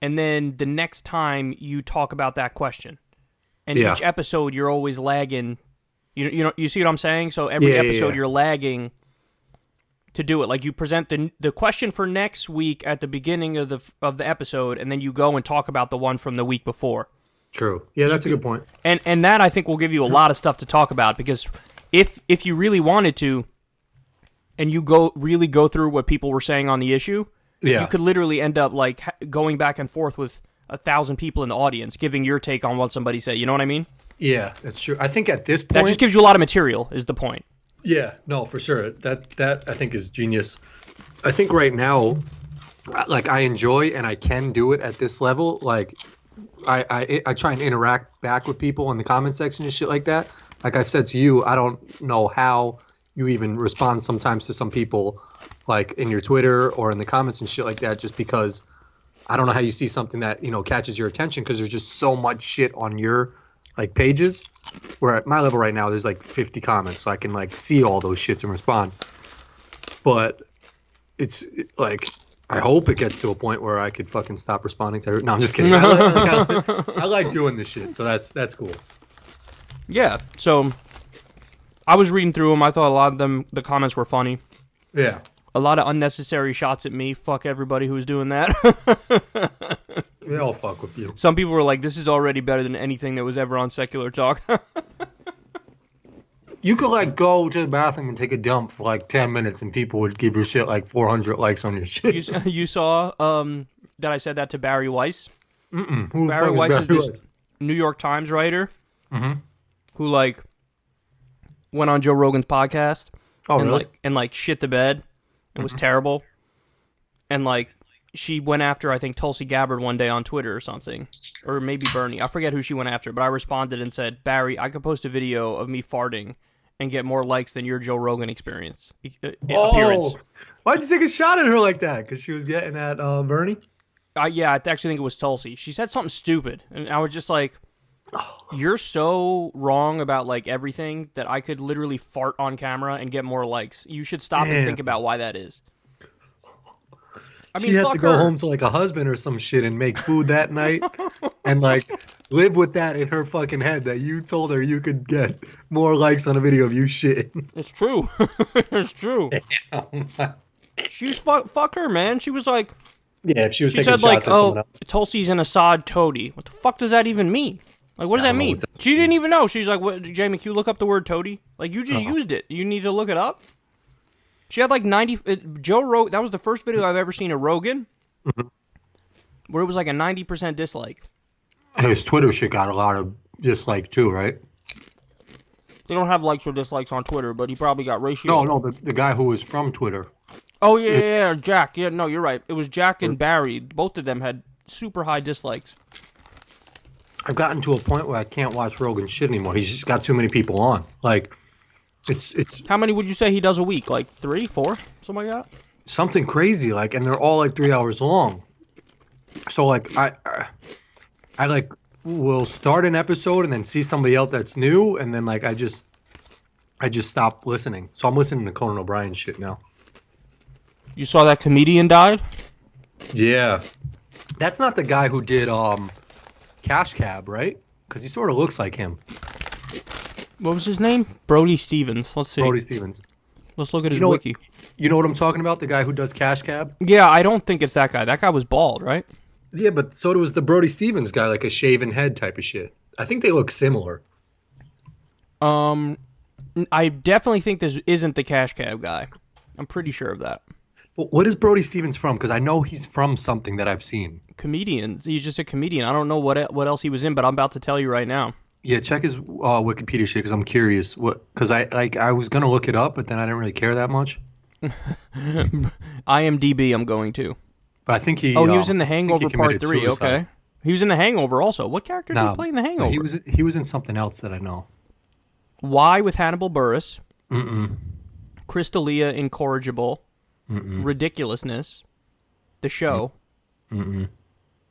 Speaker 1: and then the next time you talk about that question. And each episode you're always lagging. You know, you see what I'm saying? So every episode you're lagging to do it. Like you present the question for next week at the beginning of the episode, and then you go and talk about the one from the week before.
Speaker 2: True. Yeah, that's a good point.
Speaker 1: And that I think will give you a lot of stuff to talk about, because if you really wanted to, and you really go through what people were saying on the issue, you could literally end up like going back and forth with 1,000 people in the audience, giving your take on what somebody said. You know what I mean? Yeah,
Speaker 2: that's true. I think at this point,
Speaker 1: that just gives you a lot of material. Is the point?
Speaker 2: Yeah, no, for sure. That I think is genius. I think right now, like I enjoy and I can do it at this level. Like I try and interact back with people in the comment section and shit like that. Like I've said to you, I don't know how you even respond sometimes to some people, like in your Twitter or in the comments and shit like that, just because I don't know how you see something that, you know, catches your attention, because there's just so much shit on your like pages, where at my level right now there's like 50 comments, so I can like see all those shits and respond. But it's like I hope it gets to a point where I could fucking stop responding to her. No, I'm just kidding. I like doing this shit, so that's cool.
Speaker 1: Yeah. So I was reading through them. I thought a lot of them, the comments were funny.
Speaker 2: Yeah.
Speaker 1: A lot of unnecessary shots at me. Fuck everybody who was doing that.
Speaker 2: They all fuck with you.
Speaker 1: Some people were like, this is already better than anything that was ever on Secular Talk.
Speaker 2: You could like go to the bathroom and take a dump for like 10 minutes and people would give your shit like 400 likes on your shit.
Speaker 1: You saw that I said that to Barry Weiss?
Speaker 2: Mm-mm.
Speaker 1: Barry Weiss is this New York Times writer who like went on Joe Rogan's podcast and like shit the bed. It was terrible. And like she went after, I think, Tulsi Gabbard one day on Twitter or something. Or maybe Bernie. I forget who she went after, but I responded and said, Barry, I could post a video of me farting and get more likes than your Joe Rogan appearance.
Speaker 2: Why'd you take a shot at her like that? Because she was getting at Bernie?
Speaker 1: Yeah, I actually think it was Tulsi. She said something stupid, and I was just like, you're so wrong about like everything that I could literally fart on camera and get more likes. You should stop and think about why that is. I mean,
Speaker 2: she had to go home to like a husband or some shit and make food that night and like live with that in her fucking head that you told her you could get more likes on a video of you shitting.
Speaker 1: It's true. It's true. She's fuck her, man. She was like,
Speaker 2: yeah, she said
Speaker 1: like,
Speaker 2: shots at someone else.
Speaker 1: Tulsi's an Assad toady. What the fuck does that even mean? Like, what does that mean? She didn't even know. She's like, what, Jay McHugh, look up the word toady. Like, you just used it. You need to look it up. She had like 90. Joe Rogan. That was the first video I've ever seen of Rogan, where it was like a 90% dislike.
Speaker 2: His Twitter shit got a lot of dislike too, right?
Speaker 1: They don't have likes or dislikes on Twitter, but he probably got ratio.
Speaker 2: No, the guy who was from Twitter.
Speaker 1: Oh yeah, Jack. Yeah, no, you're right. It was Jack and Barry. Both of them had super high dislikes.
Speaker 2: I've gotten to a point where I can't watch Rogan shit anymore. He's just got too many people on. Like. It's
Speaker 1: how many would you say he does a week? Like 3, 4, something like that?
Speaker 2: Something crazy, like, and they're all like 3 hours long. So like I like will start an episode and then see somebody else that's new, and then like I just stop listening. So I'm listening to Conan O'Brien shit now.
Speaker 1: You saw that comedian died?
Speaker 2: Yeah, that's not the guy who did Cash Cab, right? Because he sort of looks like him.
Speaker 1: What was his name? Brody Stevens. Let's see.
Speaker 2: Brody Stevens.
Speaker 1: Let's look at his wiki.
Speaker 2: You know what I'm talking about? The guy who does Cash Cab?
Speaker 1: Yeah, I don't think it's that guy. That guy was bald, right?
Speaker 2: Yeah, but so was the Brody Stevens guy, like a shaven head type of shit. I think they look similar.
Speaker 1: I definitely think this isn't the Cash Cab guy. I'm pretty sure of that.
Speaker 2: Well, what is Brody Stevens from? Because I know he's from something that I've seen.
Speaker 1: Comedian. He's just a comedian. I don't know what else he was in, but I'm about to tell you right now.
Speaker 2: Yeah, check his Wikipedia shit because I'm curious. Because I was gonna look it up, but then I didn't really care that much.
Speaker 1: IMDb, I'm going to.
Speaker 2: But I think he.
Speaker 1: He was in The Hangover Part 3. Suicide. Okay, he was in The Hangover also. What character did he play in The Hangover?
Speaker 2: He was in something else that I know.
Speaker 1: Why with Hannibal Buress.
Speaker 2: Mm-mm.
Speaker 1: Crystalia Incorrigible.
Speaker 2: Mm-mm.
Speaker 1: Ridiculousness. The Show.
Speaker 2: Mm-mm.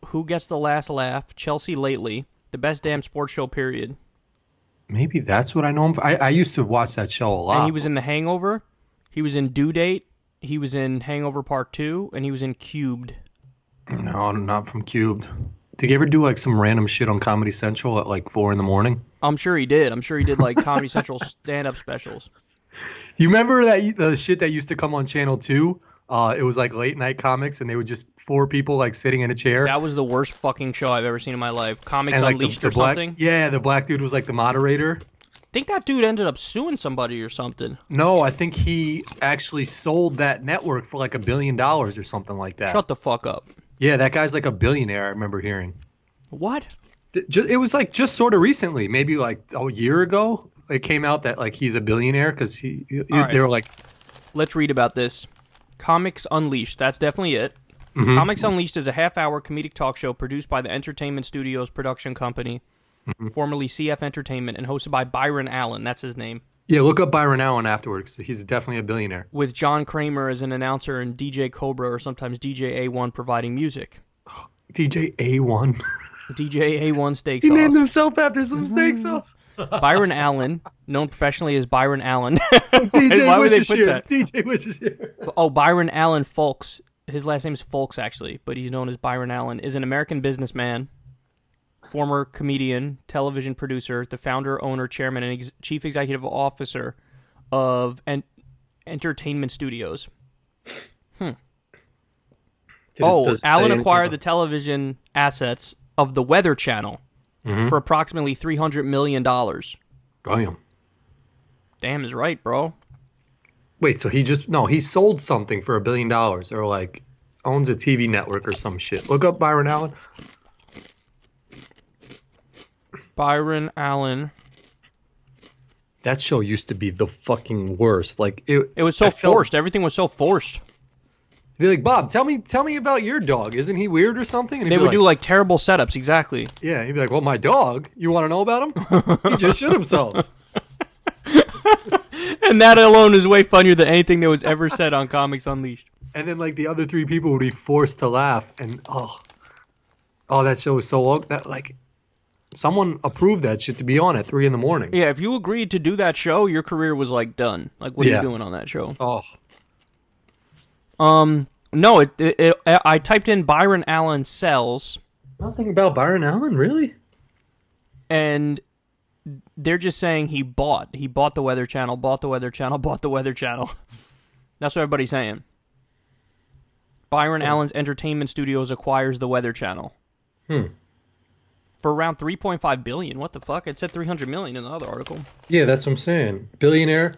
Speaker 1: Who Gets the Last Laugh? Chelsea Lately. The Best Damn Sports Show, period.
Speaker 2: Maybe that's what I know him for. I used to watch that show a lot.
Speaker 1: And he was in The Hangover. He was in Due Date. He was in Hangover Part 2. And he was in Cubed.
Speaker 2: No, not from Cubed. Did he ever do like some random shit on Comedy Central at like 4 a.m?
Speaker 1: I'm sure he did. I'm sure he did like Comedy Central stand-up specials.
Speaker 2: You remember that the shit that used to come on Channel 2? It was like late night comics, and they were just 4 people like sitting in a chair.
Speaker 1: That was the worst fucking show I've ever seen in my life. Comics and, like, Unleashed or something.
Speaker 2: Yeah, the black dude was like the moderator.
Speaker 1: I think that dude ended up suing somebody or something.
Speaker 2: No, I think he actually sold that network for like $1 billion or something like that.
Speaker 1: Shut the fuck up.
Speaker 2: Yeah, that guy's like a billionaire. I remember hearing.
Speaker 1: What?
Speaker 2: It was like just sort of recently, maybe like a year ago. It came out that like he's a billionaire because they were like.
Speaker 1: Let's read about this. Comics Unleashed. That's definitely it.
Speaker 2: Mm-hmm.
Speaker 1: Comics Unleashed is a half-hour comedic talk show produced by the Entertainment Studios production company, formerly CF Entertainment, and hosted by Byron Allen. That's his name. Yeah,
Speaker 2: look up Byron Allen afterwards. He's definitely a billionaire.
Speaker 1: With John Kramer as an announcer and DJ Cobra or sometimes DJ A1 providing music.
Speaker 2: DJ A1?
Speaker 1: DJ A1 steak
Speaker 2: He
Speaker 1: sauce.
Speaker 2: named himself after some steak sauce.
Speaker 1: Byron Allen, known professionally as Byron Allen.
Speaker 2: DJ
Speaker 1: Why would they put that?
Speaker 2: DJ Wishes.
Speaker 1: Oh, Byron Allen Folks. His last name is Folks, actually, but he's known as Byron Allen. Is an American businessman, former comedian, television producer, the founder, owner, chairman, and chief executive officer of Entertainment Studios. Allen acquired the television assets of the Weather Channel for approximately $300 million. Damn is right, bro.
Speaker 2: Wait, so he sold something for $1 billion, or like owns a TV network or some shit. Look up Byron Allen.
Speaker 1: Byron Allen.
Speaker 2: That show used to be the fucking worst. Like
Speaker 1: it was so forced. Everything was so forced.
Speaker 2: Be like, Bob, tell me about your dog. Isn't he weird or something? And
Speaker 1: they would do like terrible setups, exactly.
Speaker 2: Yeah, he'd be like, well, my dog, you want to know about him? He just shit himself.
Speaker 1: And that alone is way funnier than anything that was ever said on Comics Unleashed.
Speaker 2: And then like the other three people would be forced to laugh, and that show was so that like someone approved that shit to be on at 3 a.m.
Speaker 1: Yeah, if you agreed to do that show, your career was like done. Like, what are you doing on that show? No, I typed in Byron Allen sells.
Speaker 2: Nothing about Byron Allen, really?
Speaker 1: And they're just saying he bought the Weather Channel, bought the Weather Channel, bought the Weather Channel. That's what everybody's saying. Byron Allen's Entertainment Studios acquires the Weather Channel. For around $3.5 billion. What the fuck? It said $300 million in the other article.
Speaker 2: Yeah, that's what I'm saying. Billionaire.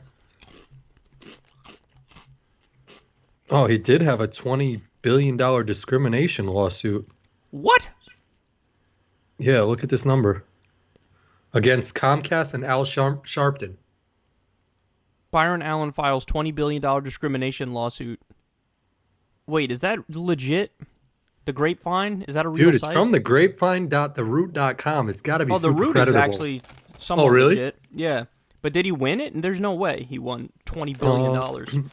Speaker 2: Oh, he did have a $20 billion discrimination lawsuit.
Speaker 1: What?
Speaker 2: Yeah, look at this number. Against Comcast and Al Sharpton.
Speaker 1: Byron Allen files $20 billion discrimination lawsuit. Wait, is that legit? The Grapevine? Is that a real site?
Speaker 2: Dude, it's from the grapevine.theroot.com. It's got to be super credible.
Speaker 1: The Root is actually somewhat legit. Yeah. But did he win it? And there's no way he won $20 billion.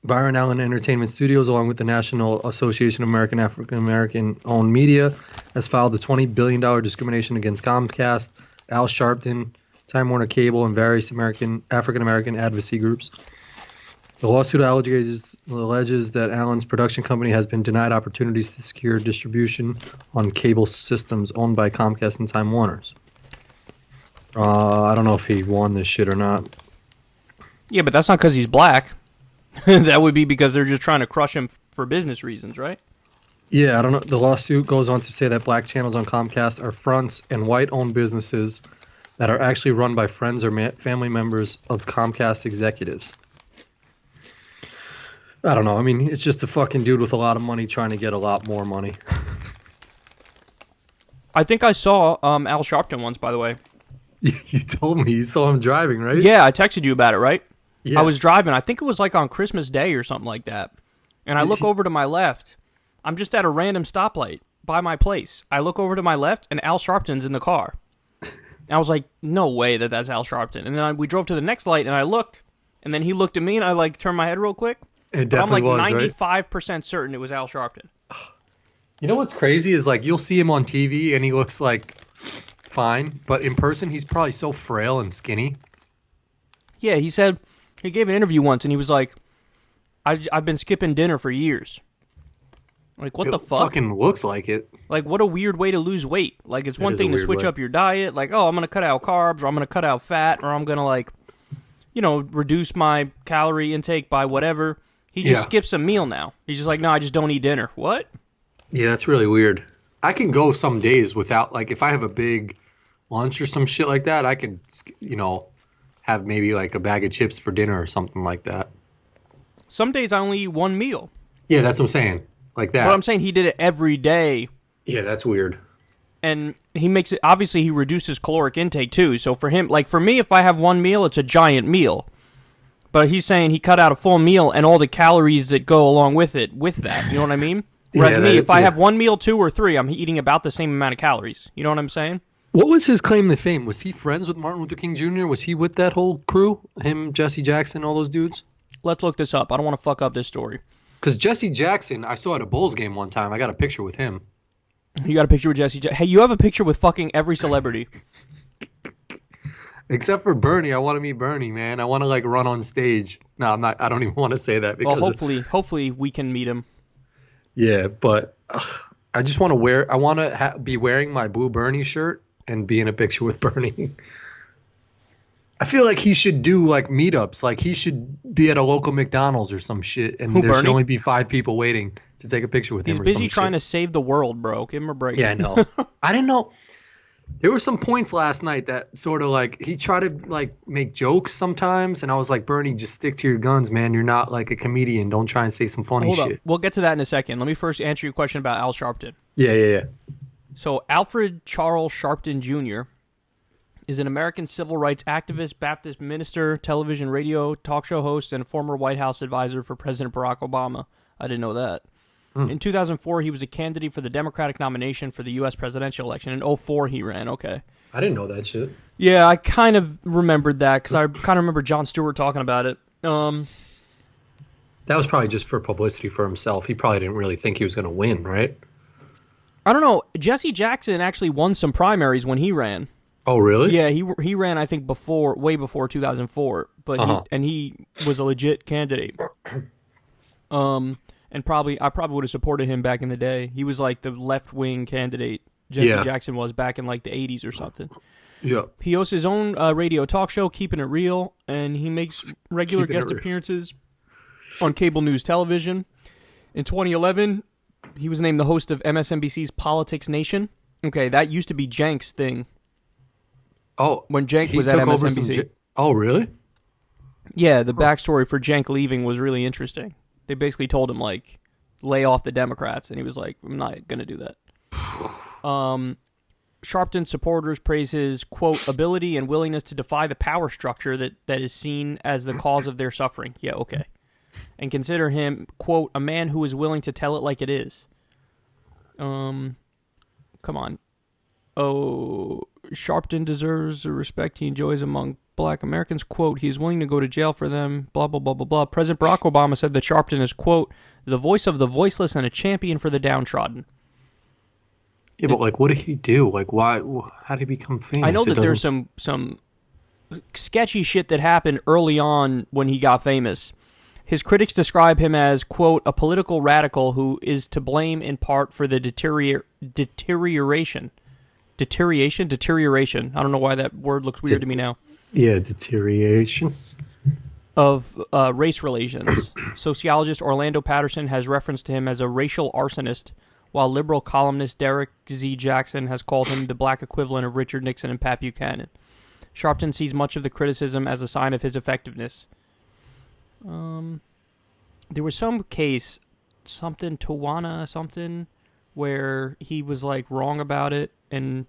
Speaker 2: Byron Allen Entertainment Studios, along with the National Association of African American owned media, has filed a $20 billion discrimination against Comcast, Al Sharpton, Time Warner Cable, and various African American advocacy groups. The lawsuit alleges that Allen's production company has been denied opportunities to secure distribution on cable systems owned by Comcast and Time Warners. I don't know if he won this shit or not.
Speaker 1: Yeah, but that's not because he's black. That would be because they're just trying to crush him for business reasons, right?
Speaker 2: Yeah, I don't know. The lawsuit goes on to say that black channels on Comcast are fronts and white-owned businesses that are actually run by friends or family members of Comcast executives. I don't know. I mean, it's just a fucking dude with a lot of money trying to get a lot more money.
Speaker 1: I think I saw Al Sharpton once, by the way.
Speaker 2: You told me. You saw him driving, right?
Speaker 1: Yeah, I texted you about it, right?
Speaker 2: Yeah.
Speaker 1: I was driving. I think it was like on Christmas Day or something like that. And I look over to my left. I'm just at a random stoplight by my place. I look over to my left, and Al Sharpton's in the car. And I was like, no way that's Al Sharpton. And then we drove to the next light, and I looked. And then he looked at me, and I like turned my head real quick.
Speaker 2: It definitely was,
Speaker 1: I'm like 95% certain it was Al Sharpton.
Speaker 2: You know what's crazy is like you'll see him on TV, and he looks like fine. But in person, he's probably so frail and skinny.
Speaker 1: Yeah, he said... He gave an interview once, and he was like, I've been skipping dinner for years. Like, what the fuck?
Speaker 2: Fucking looks like it.
Speaker 1: Like, what a weird way to lose weight. Like, it's one thing to switch up your diet. Like, oh, I'm going to cut out carbs, or I'm going to cut out fat, or I'm going to, like, reduce my calorie intake by whatever. He just skips a meal now. He's just like, no, I just don't eat dinner. What?
Speaker 2: Yeah, that's really weird. I can go some days without, like, if I have a big lunch or some shit like that, I can, have maybe like a bag of chips for dinner or something like that.
Speaker 1: Some days I only eat one meal.
Speaker 2: Yeah, that's what I'm saying. Like that.
Speaker 1: But I'm saying he did it every day.
Speaker 2: Yeah, that's weird.
Speaker 1: And he makes it, obviously he reduces caloric intake too. So for him, like for me, if I have one meal, it's a giant meal. But he's saying he cut out a full meal and all the calories that go along with it, with that. You know what I mean? Whereas me, if I have one meal, 2 or 3, I'm eating about the same amount of calories. You know what I'm saying?
Speaker 2: What was his claim to fame? Was he friends with Martin Luther King Jr.? Was he with that whole crew? Him, Jesse Jackson, all those dudes?
Speaker 1: Let's look this up. I don't want to fuck up this story.
Speaker 2: Because Jesse Jackson, I saw at a Bulls game one time. I got a picture with him.
Speaker 1: You got a picture with Jesse Jackson. Hey, you have a picture with fucking every celebrity.
Speaker 2: Except for Bernie. I want to meet Bernie, man. I want to like run on stage. No, I'm not. I don't even want to say that because
Speaker 1: hopefully we can meet him.
Speaker 2: Yeah, but I just want to wear. I want to be wearing my blue Bernie shirt and be in a picture with Bernie. I feel like he should do like meetups. Like he should be at a local McDonald's or some shit, and there should only be 5 people waiting to take a picture with him.
Speaker 1: He's busy trying to save the world, bro. Give him a break.
Speaker 2: Yeah, I know. I didn't know. There were some points last night that sort of like he tried to like make jokes sometimes, and I was like, Bernie, just stick to your guns, man. You're not like a comedian. Don't try and say some funny shit.
Speaker 1: Hold up. We'll get to that in a second. Let me first answer your question about Al Sharpton.
Speaker 2: Yeah.
Speaker 1: So Alfred Charles Sharpton Jr. is an American civil rights activist, Baptist minister, television, radio, talk show host, and former White House advisor for President Barack Obama. I didn't know that. In 2004, he was a candidate for the Democratic nomination for the U.S. presidential election. In 2004, he ran. Okay.
Speaker 2: I didn't know that shit.
Speaker 1: Yeah, I kind of remembered that because I kind of remember Jon Stewart talking about it. That
Speaker 2: was probably just for publicity for himself. He probably didn't really think he was going to win, right?
Speaker 1: I don't know. Jesse Jackson actually won some primaries when he ran.
Speaker 2: Oh, really?
Speaker 1: Yeah, he ran, I think, way before 2004, but he was a legit candidate. And I probably would have supported him back in the day. He was like the left-wing candidate. Jesse Jackson was back in like the 80s or something.
Speaker 2: Yeah.
Speaker 1: He hosts his own radio talk show, Keeping It Real, and he makes regular guest appearances on cable news television. In 2011, he was named the host of MSNBC's Politics Nation. Okay, that used to be Cenk's thing.
Speaker 2: Oh,
Speaker 1: when Cenk was at MSNBC.
Speaker 2: Oh, really?
Speaker 1: Yeah, the backstory for Cenk leaving was really interesting. They basically told him, like, lay off the Democrats, and he was like, I'm not going to do that. Sharpton's supporters praise his, quote, ability and willingness to defy the power structure that is seen as the cause of their suffering. Yeah, okay. And consider him, quote, a man who is willing to tell it like it is. Come on. Oh, Sharpton deserves the respect he enjoys among Black Americans. Quote, he is willing to go to jail for them, blah, blah, blah, blah, blah. President Barack Obama said that Sharpton is, quote, the voice of the voiceless and a champion for the downtrodden.
Speaker 2: Yeah, but like, what did he do? Like, why? How did he become famous?
Speaker 1: I know that there's some sketchy shit that happened early on when he got famous. His critics describe him as, quote, a political radical who is to blame in part for the deterioration. Deterioration. I don't know why that word looks weird to me now.
Speaker 2: Yeah, deterioration.
Speaker 1: Of race relations. Sociologist Orlando Patterson has referenced him as a racial arsonist, while liberal columnist Derek Z. Jackson has called him the black equivalent of Richard Nixon and Pat Buchanan. Sharpton sees much of the criticism as a sign of his effectiveness. There was some case, Tawana, where he was like wrong about it, and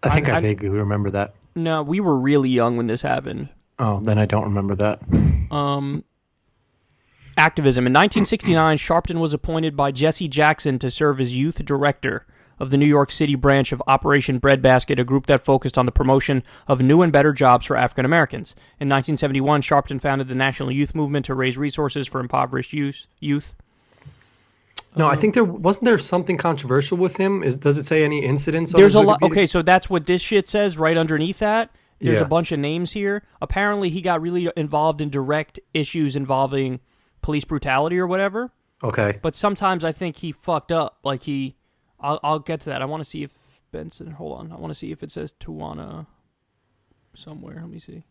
Speaker 2: I think I vaguely remember that.
Speaker 1: No, we were really young when this happened.
Speaker 2: Oh, then I don't remember that.
Speaker 1: Activism. In 1969, Sharpton was appointed by Jesse Jackson to serve as youth director of the New York City branch of Operation Breadbasket, a group that focused on the promotion of new and better jobs for African Americans. In 1971, Sharpton founded the National Youth Movement to raise resources for impoverished youth.
Speaker 2: No, I think wasn't there something controversial with him? Does it say any incidents?
Speaker 1: There's a lot. Okay, so that's what this shit says right underneath that. There's a bunch of names here. Apparently, he got really involved in direct issues involving police brutality or whatever.
Speaker 2: Okay.
Speaker 1: But sometimes I think he fucked up. Like I'll get to that. I want to see if Benson. Hold on. I want to see if it says Tawana somewhere. Let me see.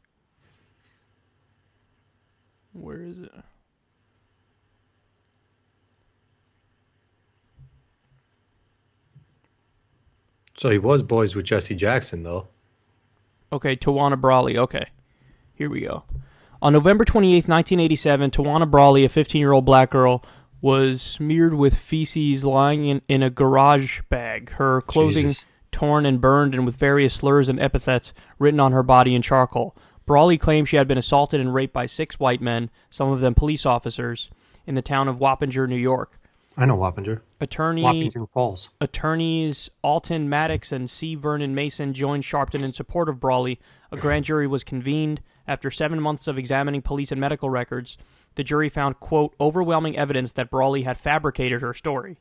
Speaker 1: Where is it?
Speaker 2: So he was boys with Jesse Jackson, though.
Speaker 1: Okay, Tawana Brawley. Okay, here we go. On November 28th, 1987, Tawana Brawley, a 15-year-old black girl, was smeared with feces lying in a garage bag. Her clothing torn and burned, and with various slurs and epithets written on her body in charcoal. Brawley claimed she had been assaulted and raped by 6 white men, some of them police officers, in the town of Wappinger, New York.
Speaker 2: I know Wappinger. Wappinger Falls.
Speaker 1: Attorneys Alton Maddox and C. Vernon Mason joined Sharpton in support of Brawley. A grand jury was convened. After 7 months of examining police and medical records, the jury found, quote, overwhelming evidence that Brawley had fabricated her story.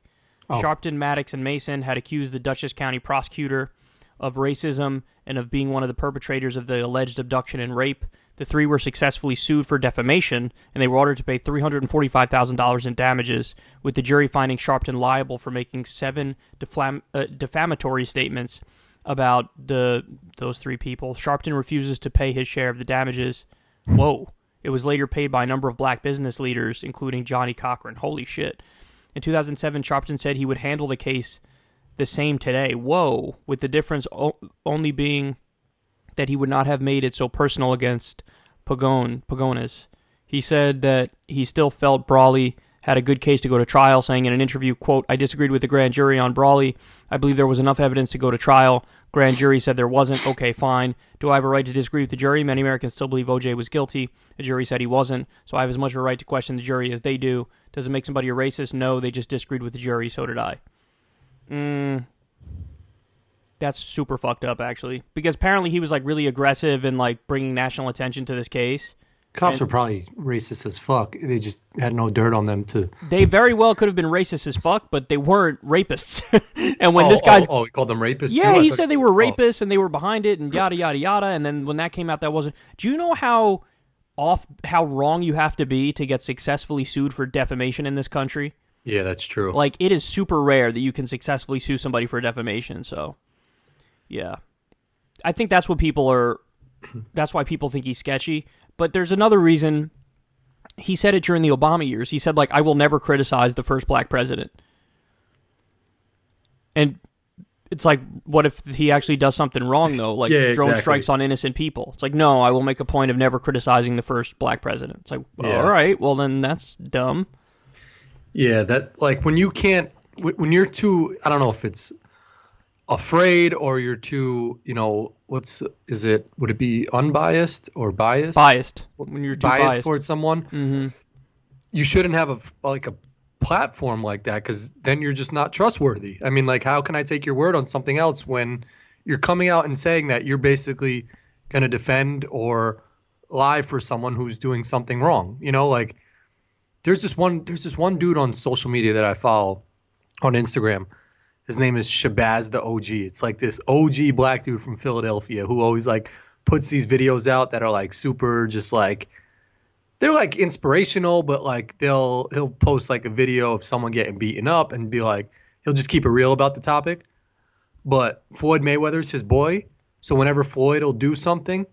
Speaker 1: Sharpton, Maddox, and Mason had accused the Dutchess County prosecutor of racism and of being one of the perpetrators of the alleged abduction and rape. The three were successfully sued for defamation, and they were ordered to pay $345,000 in damages, with the jury finding Sharpton liable for making 7 defamatory statements about those 3 people. Sharpton refuses to pay his share of the damages. Whoa. It was later paid by a number of black business leaders, including Johnny Cochran. Holy shit. In 2007, Sharpton said he would handle the case the same today. Whoa. With the difference only being that he would not have made it so personal against Pagones. He said that he still felt Brawley had a good case to go to trial, saying in an interview, quote, "I disagreed with the grand jury on Brawley. I believe there was enough evidence to go to trial. Grand jury said there wasn't. Okay, fine. Do I have a right to disagree with the jury? Many Americans still believe OJ was guilty. The jury said he wasn't, so I have as much of a right to question the jury as they do. Does it make somebody a racist? No, they just disagreed with the jury. So did I." That's super fucked up, actually, because apparently he was like really aggressive and like bringing national attention to this case.
Speaker 2: Cops are probably racist as fuck. They just had no dirt on them to.
Speaker 1: They very well could have been racist as fuck, but they weren't rapists. And when this guy's
Speaker 2: he called them rapists.
Speaker 1: Yeah,
Speaker 2: too?
Speaker 1: he said they were rapists and they were behind it and yada yada yada. And then when that came out, that wasn't. Do you know how wrong you have to be to get successfully sued for defamation in this country?
Speaker 2: Yeah, that's true.
Speaker 1: Like, it is super rare that you can successfully sue somebody for defamation. So, yeah, I think that's what people are. That's why people think he's sketchy. But there's another reason. He said it during the Obama years. He said, like, I will never criticize the first black president. And it's like, what if he actually does something wrong, though? Like, drone strikes on innocent people. It's like, no, I will make a point of never criticizing the first black president. It's like, all right, well, then that's dumb.
Speaker 2: Yeah, that, like, when you can't, when you're too, I don't know if it's afraid or you're too, you know, would it be unbiased or biased?
Speaker 1: Biased. When you're too biased
Speaker 2: towards someone, you shouldn't have a platform like that, because then you're just not trustworthy. I mean, like, how can I take your word on something else when you're coming out and saying that you're basically going to defend or lie for someone who's doing something wrong? You know, like, there's this one dude on social media that I follow on Instagram. His name is Shabazz the OG. It's like this OG black dude from Philadelphia who always like puts these videos out that are like super, just like, they're like inspirational, but like he'll post like a video of someone getting beaten up and be like, he'll just keep it real about the topic. But Floyd Mayweather's his boy, so whenever Floyd will do something,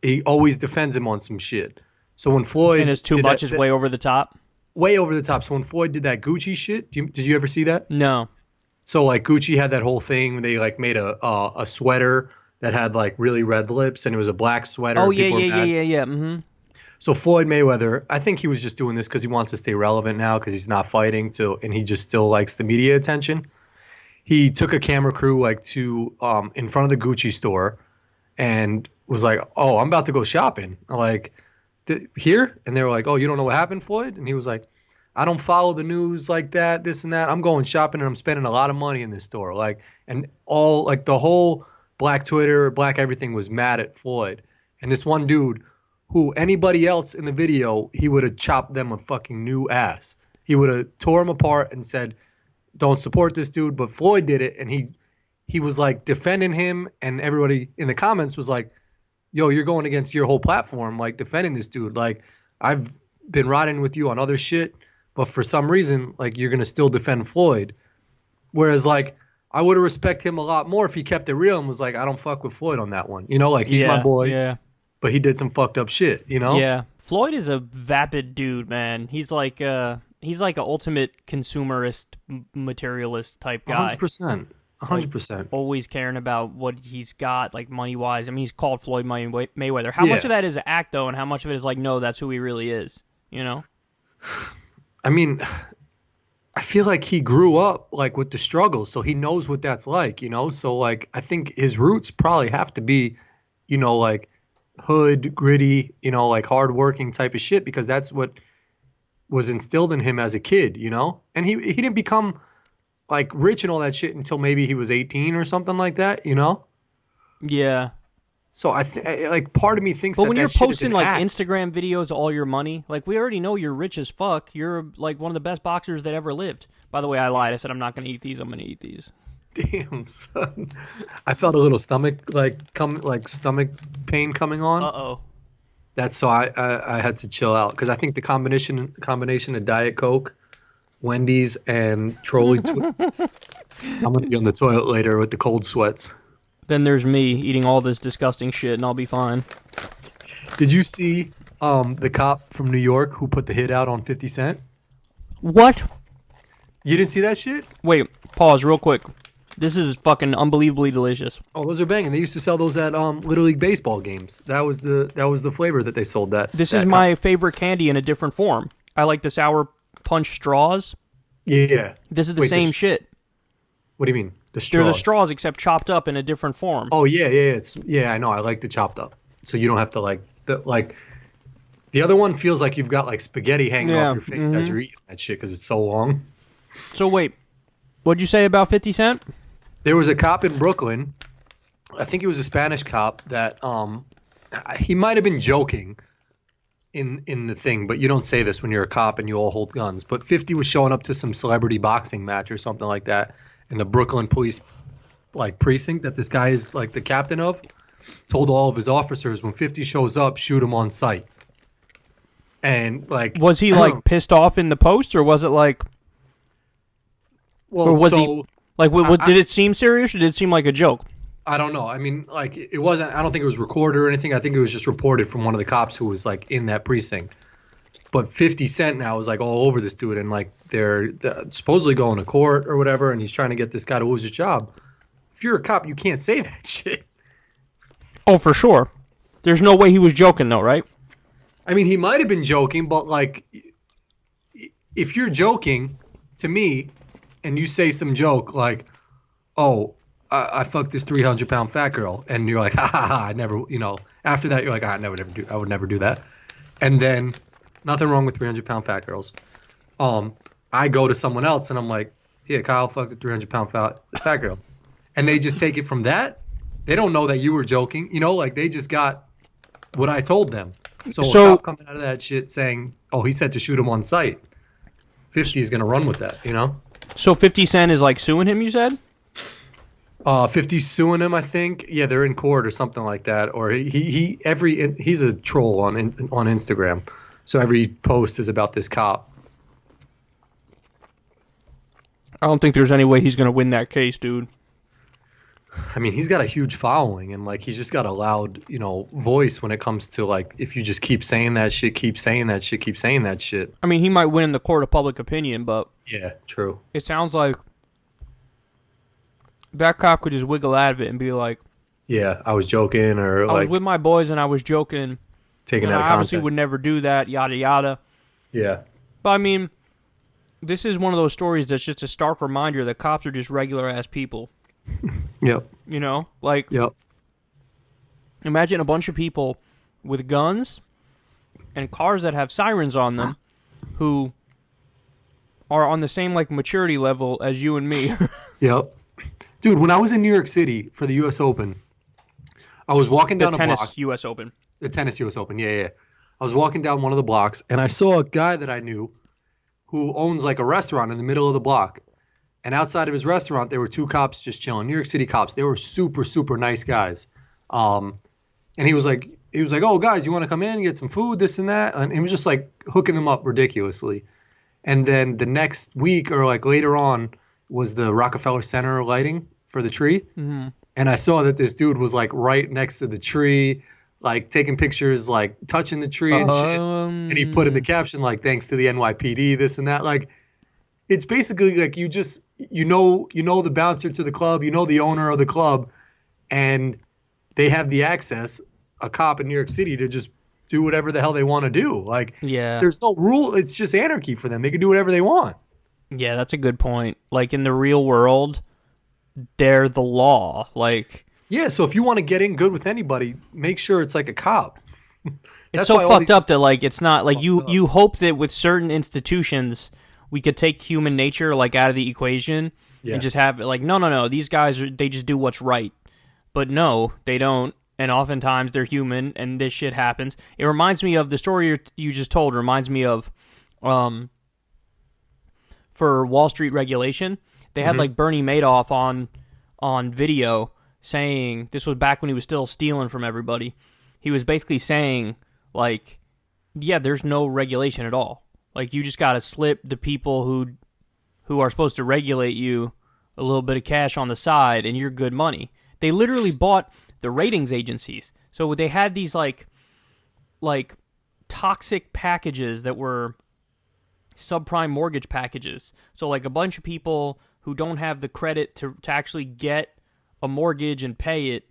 Speaker 2: he always defends him on some shit. So when Floyd
Speaker 1: and his too much is way over the top.
Speaker 2: Way over the top. So when Floyd did that Gucci shit, did you ever see that?
Speaker 1: No.
Speaker 2: So like Gucci had that whole thing. They like made a sweater that had like really red lips, and it was a black sweater.
Speaker 1: Oh yeah. Mm-hmm.
Speaker 2: So Floyd Mayweather, I think he was just doing this because he wants to stay relevant now because he's not fighting and he just still likes the media attention. He took a camera crew like to in front of the Gucci store, and was like, "Oh, I'm about to go shopping." Like, here, and they were like, "Oh, you don't know what happened, Floyd?" And he was like, "I don't follow the news like that, this and that. I'm going shopping and I'm spending a lot of money in this store." Like, and all like the whole black Twitter, black everything was mad at Floyd. And this one dude, who anybody else in the video, he would have chopped them a fucking new ass. He would have tore him apart and said, "Don't support this dude." But Floyd did it, and he was like defending him, and everybody in the comments was like, "Yo, you're going against your whole platform, like defending this dude. Like, I've been riding with you on other shit, but for some reason, like, you're going to still defend Floyd." Whereas, like, I would have respected him a lot more if he kept it real and was like, "I don't fuck with Floyd on that one." You know, like, he's my boy, but he did some fucked up shit, you know?
Speaker 1: Yeah. Floyd is a vapid dude, man. He's like an ultimate consumerist, materialist type guy.
Speaker 2: 100%. 100%.
Speaker 1: Like, always caring about what he's got, like, money-wise. I mean, he's called Floyd Mayweather. How much of that is an act, though, and how much of it is like, no, that's who he really is, you know?
Speaker 2: I mean, I feel like he grew up like with the struggle, so he knows what that's like, you know? So like, I think his roots probably have to be, you know, like hood, gritty, you know, like hardworking type of shit, because that's what was instilled in him as a kid, you know? And he didn't become like rich and all that shit until maybe he was 18 or something like that, you know?
Speaker 1: Yeah.
Speaker 2: So like part of me thinks.
Speaker 1: But when you're posting like
Speaker 2: act.
Speaker 1: Instagram videos, all your money, like we already know you're rich as fuck. You're like one of the best boxers that ever lived. By the way, I lied. I said I'm not going to eat these. I'm going to eat these.
Speaker 2: Damn, son. I felt a little stomach stomach pain coming on.
Speaker 1: Uh-oh.
Speaker 2: That's so I had to chill out because I think the combination of Diet Coke, Wendy's, and Trolley. I'm gonna be on the toilet later with the cold sweats.
Speaker 1: Then there's me eating all this disgusting shit, and I'll be fine.
Speaker 2: Did you see the cop from New York who put the hit out on 50 Cent?
Speaker 1: What?
Speaker 2: You didn't see that shit?
Speaker 1: Wait, pause real quick. This is fucking unbelievably delicious.
Speaker 2: Oh, those are banging. They used to sell those at Little League baseball games. That was the flavor that they sold.
Speaker 1: This is my favorite candy in a different form. I like the sour punch straws.
Speaker 2: Yeah.
Speaker 1: This is the same shit.
Speaker 2: What do you mean? The straws?
Speaker 1: They're the straws except chopped up in a different form.
Speaker 2: Oh yeah. I know. I like the chopped up, so you don't have to the other one feels like you've got like spaghetti hanging off your face as you're eating that shit because it's so long.
Speaker 1: So wait, what'd you say about 50 Cent?
Speaker 2: There was a cop in Brooklyn. I think he was a Spanish cop that he might have been joking in the thing, but you don't say this when you're a cop and you all hold guns. But 50 was showing up to some celebrity boxing match or something like that in the Brooklyn police precinct that this guy is like the captain of. Told all of his officers when 50 shows up, shoot him on sight. And
Speaker 1: was he like pissed off in the post, or was it like?
Speaker 2: Well,
Speaker 1: or was he like? Did it seem serious, or did it seem like a joke?
Speaker 2: I don't know. I mean, it wasn't. I don't think it was recorded or anything. I think it was just reported from one of the cops who was like in that precinct. But 50 Cent now is like all over this dude, and like they're supposedly going to court or whatever, and he's trying to get this guy to lose his job. If you're a cop, you can't say that shit.
Speaker 1: Oh, for sure. There's no way he was joking, though, right?
Speaker 2: I mean, he might have been joking, but like, if you're joking to me, and you say some joke like, "Oh, I fucked this 300-pound fat girl," and you're like, "Ha ha ha!" I never, After that, you're like, "I would never do that." And then, nothing wrong with 300-pound fat girls. I go to someone else and I'm like, "Yeah, Kyle fucked a 300-pound fat girl," and they just take it from that. They don't know that you were joking, like they just got what I told them. So a cop coming out of that shit saying, "Oh, he said to shoot him on sight." 50 is gonna run with that,
Speaker 1: So 50 Cent is like suing him, you said?
Speaker 2: 50's suing him, I think. Yeah, they're in court or something like that. Or he's a troll on Instagram, so every post is about this cop.
Speaker 1: I don't think there's any way he's gonna win that case, dude.
Speaker 2: I mean, he's got a huge following, and like he's just got a loud, voice when it comes to like if you just keep saying that shit, keep saying that shit, keep saying that shit.
Speaker 1: I mean, he might win in the court of public opinion, but
Speaker 2: yeah, true.
Speaker 1: It sounds like that cop could just wiggle out of it and be like,
Speaker 2: "Yeah, I was joking," or
Speaker 1: I was with my boys and I was joking.
Speaker 2: Taking out of
Speaker 1: context. I obviously would never do that. Yada yada.
Speaker 2: Yeah.
Speaker 1: But I mean, this is one of those stories that's just a stark reminder that cops are just regular ass people.
Speaker 2: Yep.
Speaker 1: Yep. Imagine a bunch of people with guns and cars that have sirens on them who are on the same maturity level as you and me.
Speaker 2: Yep. Dude, when I was in New York City for the U.S. Open, I was walking down
Speaker 1: the
Speaker 2: a block.
Speaker 1: tennis U.S. Open.
Speaker 2: The tennis U.S. Open, yeah. I was walking down one of the blocks, and I saw a guy that I knew who owns a restaurant in the middle of the block. And outside of his restaurant, there were two cops just chilling. New York City cops. They were super, super nice guys. And he was like, "Oh, guys, you want to come in and get some food, this and that?" And he was just hooking them up ridiculously. And then the next week or later on was the Rockefeller Center lighting for the tree.
Speaker 1: Mm-hmm.
Speaker 2: And I saw that this dude was right next to the tree, taking pictures, touching the tree and shit. And he put in the caption, "Thanks to the NYPD, this and that." It's basically you just you know the bouncer to the club, the owner of the club, and they have the access, a cop in New York City, to just do whatever the hell they want to do.
Speaker 1: Yeah.
Speaker 2: There's no rule. It's just anarchy for them. They can do whatever they want.
Speaker 1: Yeah, that's a good point. In the real world, they're the law.
Speaker 2: Yeah, so if you want to get in good with anybody, make sure it's like a cop.
Speaker 1: It's so fucked up that it's not you hope that with certain institutions we could take human nature out of the equation and just have it no, these guys they just do what's right. But no, they don't. and oftentimes they're human, and this shit happens. It reminds me of the story you just told. Reminds me of, for Wall Street regulation, they had like Bernie Madoff on video saying, this was back when he was still stealing from everybody. He was basically saying, like, yeah, there's no regulation at all. Like, you just got to slip the people who are supposed to regulate you a little bit of cash on the side, and you're good money. They literally bought the ratings agencies. So they had these, like toxic packages that were subprime mortgage packages. So, like, a bunch of people who don't have the credit to actually get a mortgage and pay it,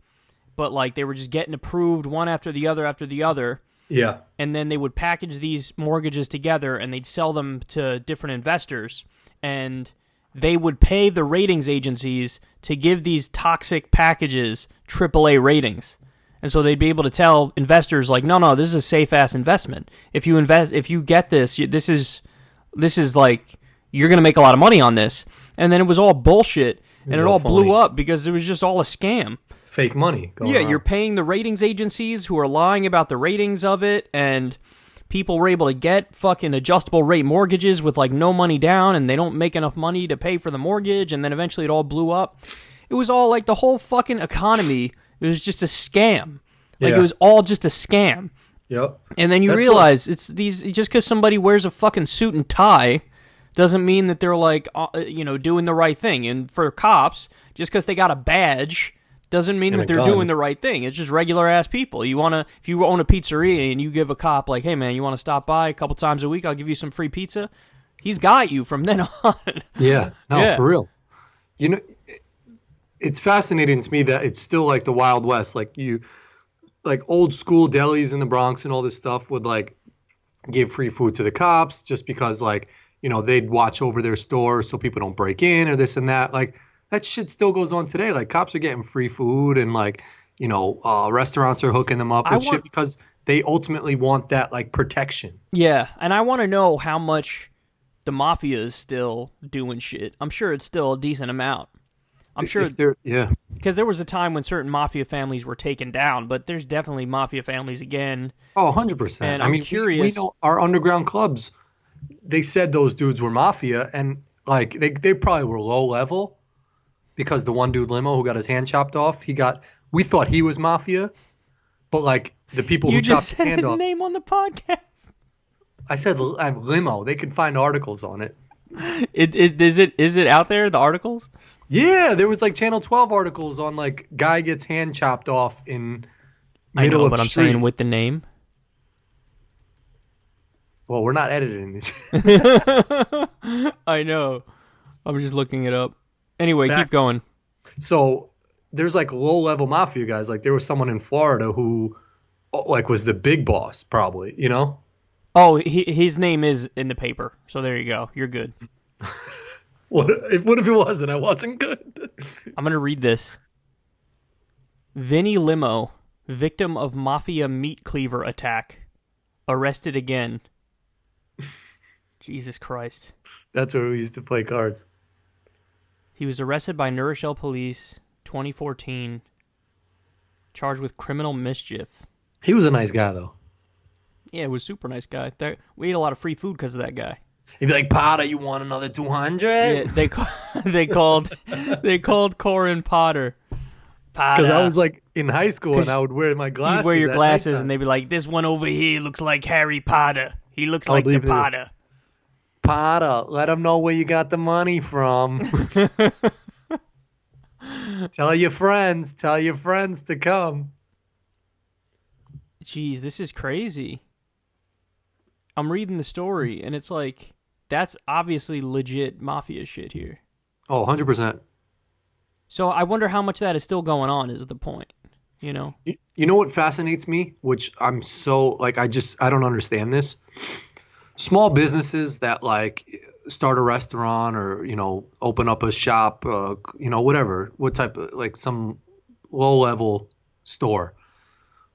Speaker 1: but, like, they were just getting approved one after the other.
Speaker 2: Yeah.
Speaker 1: And then they would package these mortgages together, and they'd sell them to different investors. And they would pay the ratings agencies to give these toxic packages AAA ratings. And so they'd be able to tell investors, like, no, this is a safe-ass investment. If you get this, this is like, you're going to make a lot of money on this. And then it was all bullshit, and it all blew up because it was just all a scam.
Speaker 2: Fake money going on.
Speaker 1: You're paying the ratings agencies who are lying about the ratings of it, and people were able to get fucking adjustable rate mortgages with, like, no money down, and they don't make enough money to pay for the mortgage, and then eventually it all blew up. It was all, like, the whole fucking economy, it was just a scam. Like, It was all just a scam.
Speaker 2: Yep.
Speaker 1: And then you realize it's these, just because somebody wears a fucking suit and tie doesn't mean that they're, like, doing the right thing. And for cops, just because they got a badge doesn't mean that they're doing the right thing. It's just regular ass people. If you own a pizzeria and you give a cop, like, hey man, you want to stop by a couple times a week? I'll give you some free pizza. He's got you from then on.
Speaker 2: Yeah, for real. It's fascinating to me that it's still like the Wild West. Like old school delis in the Bronx and all this stuff would, like, give free food to the cops just because, like, they'd watch over their store so people don't break in or this and that. Like, that shit still goes on today. Like, cops are getting free food, and, like, restaurants are hooking them up with shit because they ultimately want that, like, protection.
Speaker 1: Yeah, and I want to know how much the Mafia is still doing shit. I'm sure it's still a decent amount. I'm sure. Because there was a time when certain Mafia families were taken down, but there's definitely Mafia families again.
Speaker 2: Oh, 100%.
Speaker 1: And I'm curious.
Speaker 2: We know our underground clubs, they said those dudes were Mafia, and, like, they probably were low level. Because the one dude, Limo, who got his hand chopped off, we thought he was Mafia, but, like, the people who chopped his hand off. You just said his
Speaker 1: name on the podcast.
Speaker 2: I said I'm Limo. They can find articles on it.
Speaker 1: Is it out there, the articles?
Speaker 2: Yeah, there was, like, Channel 12 articles on, like, guy gets hand chopped off in middle of
Speaker 1: but I'm saying with the name.
Speaker 2: Well, we're not editing this.
Speaker 1: I know. I'm just looking it up. Anyway, keep going.
Speaker 2: So there's, like, low-level Mafia guys. Like, there was someone in Florida who, like, was the big boss, probably,
Speaker 1: Oh, his name is in the paper. So there you go. You're good.
Speaker 2: What if it wasn't? I wasn't good.
Speaker 1: I'm going to read this. Vinny Limo, victim of Mafia meat cleaver attack. Arrested again. Jesus Christ.
Speaker 2: That's where we used to play cards.
Speaker 1: He was arrested by New Rochelle police, 2014, charged with criminal mischief.
Speaker 2: He was a nice guy, though.
Speaker 1: Yeah, he was a super nice guy. We ate a lot of free food because of that guy.
Speaker 2: He'd be like, Potter, you want another 200?
Speaker 1: Yeah, they called Corin Potter.
Speaker 2: Because I was, like, in high school and I would wear my glasses.
Speaker 1: You'd wear your glasses and they'd be like, this one over here looks like Harry Potter. He looks like the Potter.
Speaker 2: Potter, let them know where you got the money from. Tell your friends to come.
Speaker 1: Jeez, this is crazy. I'm reading the story, and it's like, that's obviously legit Mafia shit here.
Speaker 2: Oh, 100%.
Speaker 1: So I wonder how much that is still going on is the point, You know
Speaker 2: what fascinates me, which I'm so, like, I don't understand this. Small businesses that, like, start a restaurant or, open up a shop, whatever, what type of, like, some low-level store.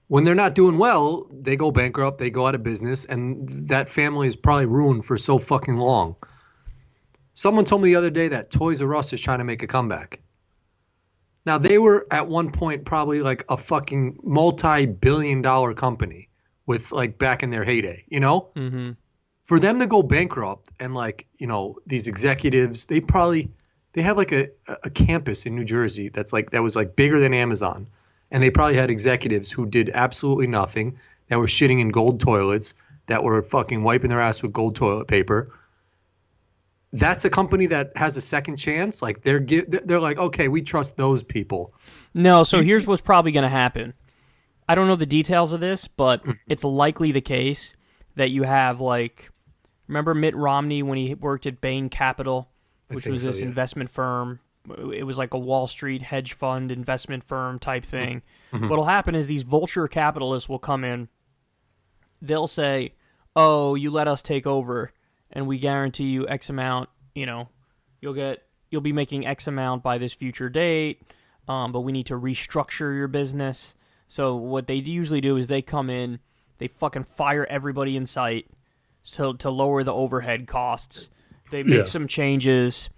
Speaker 2: When they're not doing well, they go bankrupt, they go out of business, and that family is probably ruined for so fucking long. Someone told me the other day that Toys R Us is trying to make a comeback. Now they were at one point probably like a fucking multi-billion-dollar company with like back in their heyday, you know?
Speaker 1: Mm-hmm.
Speaker 2: For them to go bankrupt and like, you know, these executives, they have like a campus in New Jersey that was like bigger than Amazon. And they probably had executives who did absolutely nothing, that were shitting in gold toilets, that were fucking wiping their ass with gold toilet paper. That's a company that has a second chance. Like they're like, okay, we trust those people.
Speaker 1: No, so here's what's probably going to happen. I don't know the details of this, but it's likely the case that you have like, remember Mitt Romney when he worked at Bain Capital, which was this investment firm. It was like a Wall Street hedge fund investment firm type thing. Mm-hmm. What'll happen is these vulture capitalists will come in. They'll say, "Oh, you let us take over, and we guarantee you X amount. You know, you'll be making X amount by this future date. But we need to restructure your business." So what they usually do is they come in, they fucking fire everybody in sight, so to lower the overhead costs. They make some changes.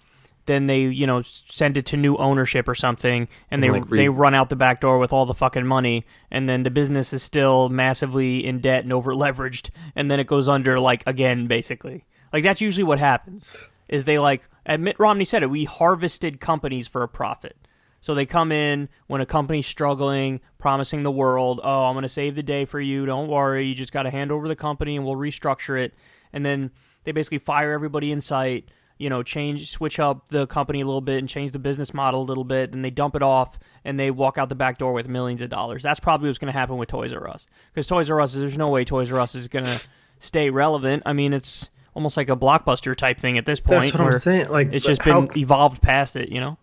Speaker 1: Then they, you know, send it to new ownership or something, and they run out the back door with all the fucking money, and then the business is still massively in debt and over-leveraged, and then it goes under, like, again, basically. Like, that's usually what happens, is they, like, Mitt Romney said it, we harvested companies for a profit. So they come in when a company's struggling, promising the world, oh, I'm going to save the day for you, don't worry, you just got to hand over the company and we'll restructure it, and then they basically fire everybody in sight, you know, switch up the company a little bit and change the business model a little bit, and they dump it off, and they walk out the back door with millions of dollars. That's probably what's going to happen with Toys R Us. Because Toys R Us, there's no way Toys R Us is going to stay relevant. I mean, it's almost like a Blockbuster type thing at this point.
Speaker 2: That's what I'm saying. Like,
Speaker 1: it's just been evolved past it, you know?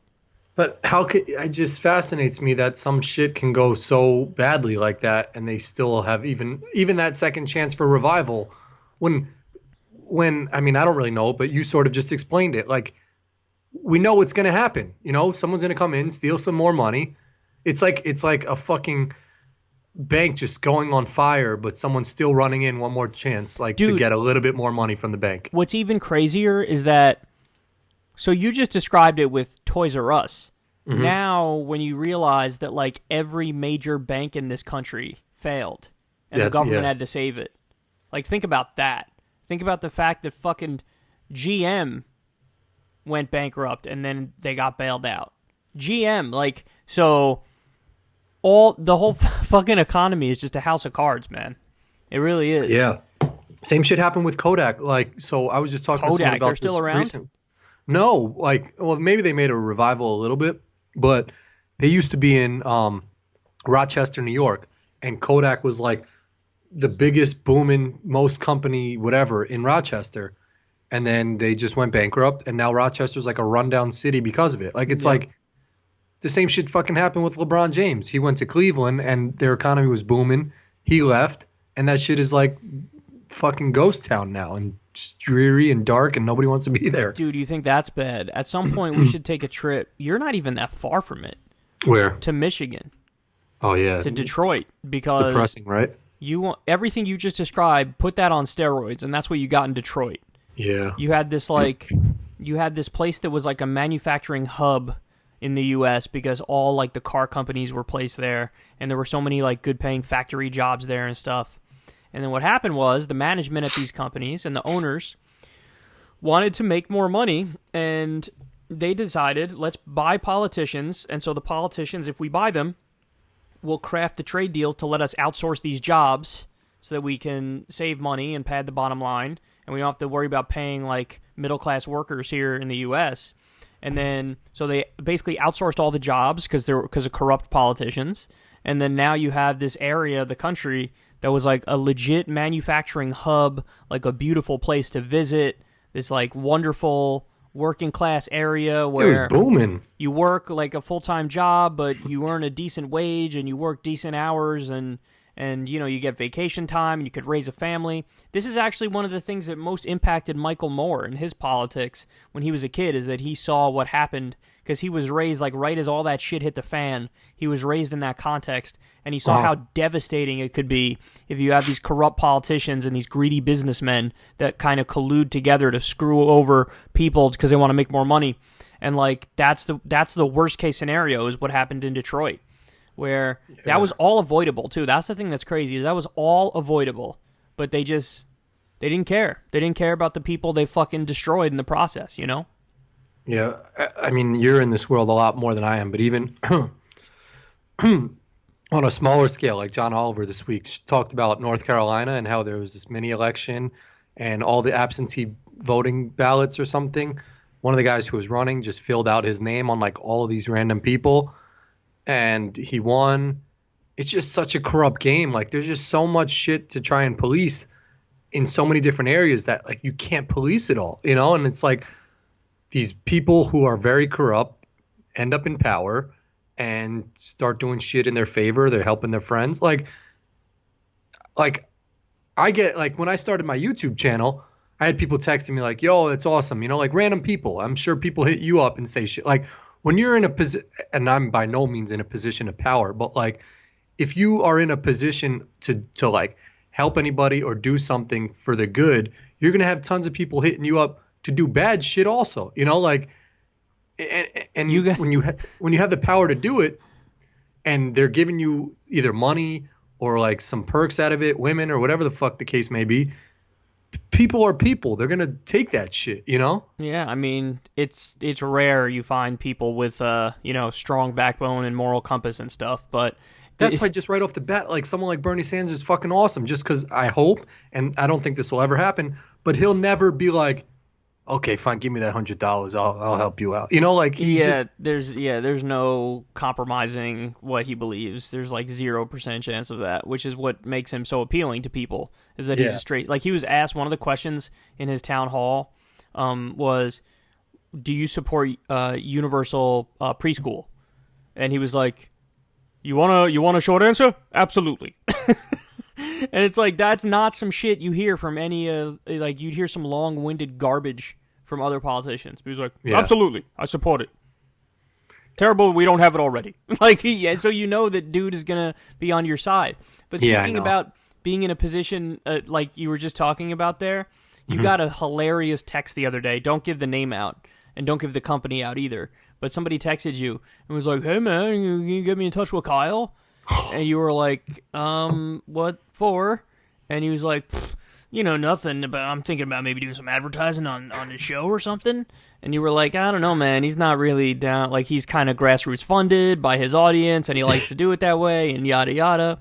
Speaker 2: But it just fascinates me that some shit can go so badly like that, and they still have even that second chance for revival when I mean, I don't really know, but you sort of just explained it. Like, we know what's going to happen. You know, someone's going to come in, steal some more money. It's like a fucking bank just going on fire, but someone's still running in one more chance, like, to get a little bit more money from the bank.
Speaker 1: What's even crazier is that, so you just described it with Toys R Us. Mm-hmm. Now, when you realize that, like, every major bank in this country failed, and the government had to save it. Like, think about that. Think about the fact that fucking GM went bankrupt and then they got bailed out. GM, like, so the whole fucking economy is just a house of cards, man. It really is.
Speaker 2: Yeah. Same shit happened with Kodak. Like, so I was just talking to someone about
Speaker 1: they're still around?
Speaker 2: Recent. No, like, well, maybe they made a revival a little bit, but they used to be in Rochester, New York, and Kodak was like the biggest booming, most company, whatever, in Rochester. And then they just went bankrupt, and now Rochester's like a rundown city because of it. Like, it's like the same shit fucking happened with LeBron James. He went to Cleveland, and their economy was booming. He left, and that shit is like fucking ghost town now, and just dreary and dark, and nobody wants to be there.
Speaker 1: Dude, you think that's bad? At some point, we should take a trip. You're not even that far from it.
Speaker 2: Where?
Speaker 1: To Michigan.
Speaker 2: Oh, yeah.
Speaker 1: To Detroit, because
Speaker 2: depressing, right?
Speaker 1: You want everything you just described, put that on steroids, and that's what you got in Detroit.
Speaker 2: Yeah.
Speaker 1: You had this place that was like a manufacturing hub in the U.S. because all like the car companies were placed there, and there were so many like good paying factory jobs there and stuff. And then what happened was the management at these companies and the owners wanted to make more money, and they decided, let's buy politicians, and so the politicians, if we buy them, will craft the trade deals to let us outsource these jobs so that we can save money and pad the bottom line, and we don't have to worry about paying like middle-class workers here in the U.S. And then, so they basically outsourced all the jobs because of corrupt politicians, and then now you have this area of the country that was like a legit manufacturing hub, like a beautiful place to visit, this like wonderful working class area where
Speaker 2: it was booming.
Speaker 1: You work like a full-time job, but you earn a decent wage and you work decent hours, and you know, you get vacation time and you could raise a family. This is actually one of the things that most impacted Michael Moore in his politics when he was a kid, is that he saw what happened because he was raised, like, right as all that shit hit the fan, he was raised in that context, and he saw how devastating it could be if you have these corrupt politicians and these greedy businessmen that kind of collude together to screw over people because they want to make more money. And, like, that's the worst-case scenario is what happened in Detroit, where that was all avoidable, too. That's the thing that's crazy. That was all avoidable, but they didn't care. They didn't care about the people they fucking destroyed in the process, you know?
Speaker 2: Yeah, I mean, you're in this world a lot more than I am, but even on a smaller scale, like John Oliver this week talked about North Carolina and how there was this mini election and all the absentee voting ballots or something. One of the guys who was running just filled out his name on like all of these random people and he won. It's just such a corrupt game. Like there's just so much shit to try and police in so many different areas that like you can't police it all, you know? And it's like these people who are very corrupt end up in power and start doing shit in their favor. They're helping their friends. Like I get like when I started my YouTube channel, I had people texting me like, yo, that's awesome. You know, like random people. I'm sure people hit you up and say shit. Like when you're in a position, and I'm by no means in a position of power, but like if you are in a position to like help anybody or do something for the good, you're going to have tons of people hitting you up to do bad shit also, you know, like, and when you have the power to do it and they're giving you either money or like some perks out of it, women or whatever the fuck the case may be, people are people. They're going to take that shit, you know?
Speaker 1: Yeah, I mean, it's rare you find people with, strong backbone and moral compass and stuff, but
Speaker 2: that's why just right off the bat, like someone like Bernie Sanders is fucking awesome just because I hope, and I don't think this will ever happen, but he'll never be like, okay, fine, give me that $100. I'll help you out. You know, like
Speaker 1: there's no compromising what he believes. There's like 0% chance of that, which is what makes him so appealing to people. Is that he's a straight, like he was asked one of the questions in his town hall was, do you support universal preschool? And he was like, You want a short answer? Absolutely. And it's like that's not some shit you hear from any like you'd hear some long-winded garbage from other politicians. He was like, absolutely, I support it. Terrible we don't have it already. Like so you know that dude is gonna be on your side. But speaking about being in a position like you were just talking about there, you got a hilarious text the other day. Don't give the name out and don't give the company out either. But somebody texted you and was like, hey, man, can you get me in touch with Kyle? And you were like, what for? And he was like, nothing, but I'm thinking about maybe doing some advertising on the show or something. And you were like, I don't know, man. He's not really down. Like, he's kind of grassroots funded by his audience, and he likes to do it that way, and yada, yada.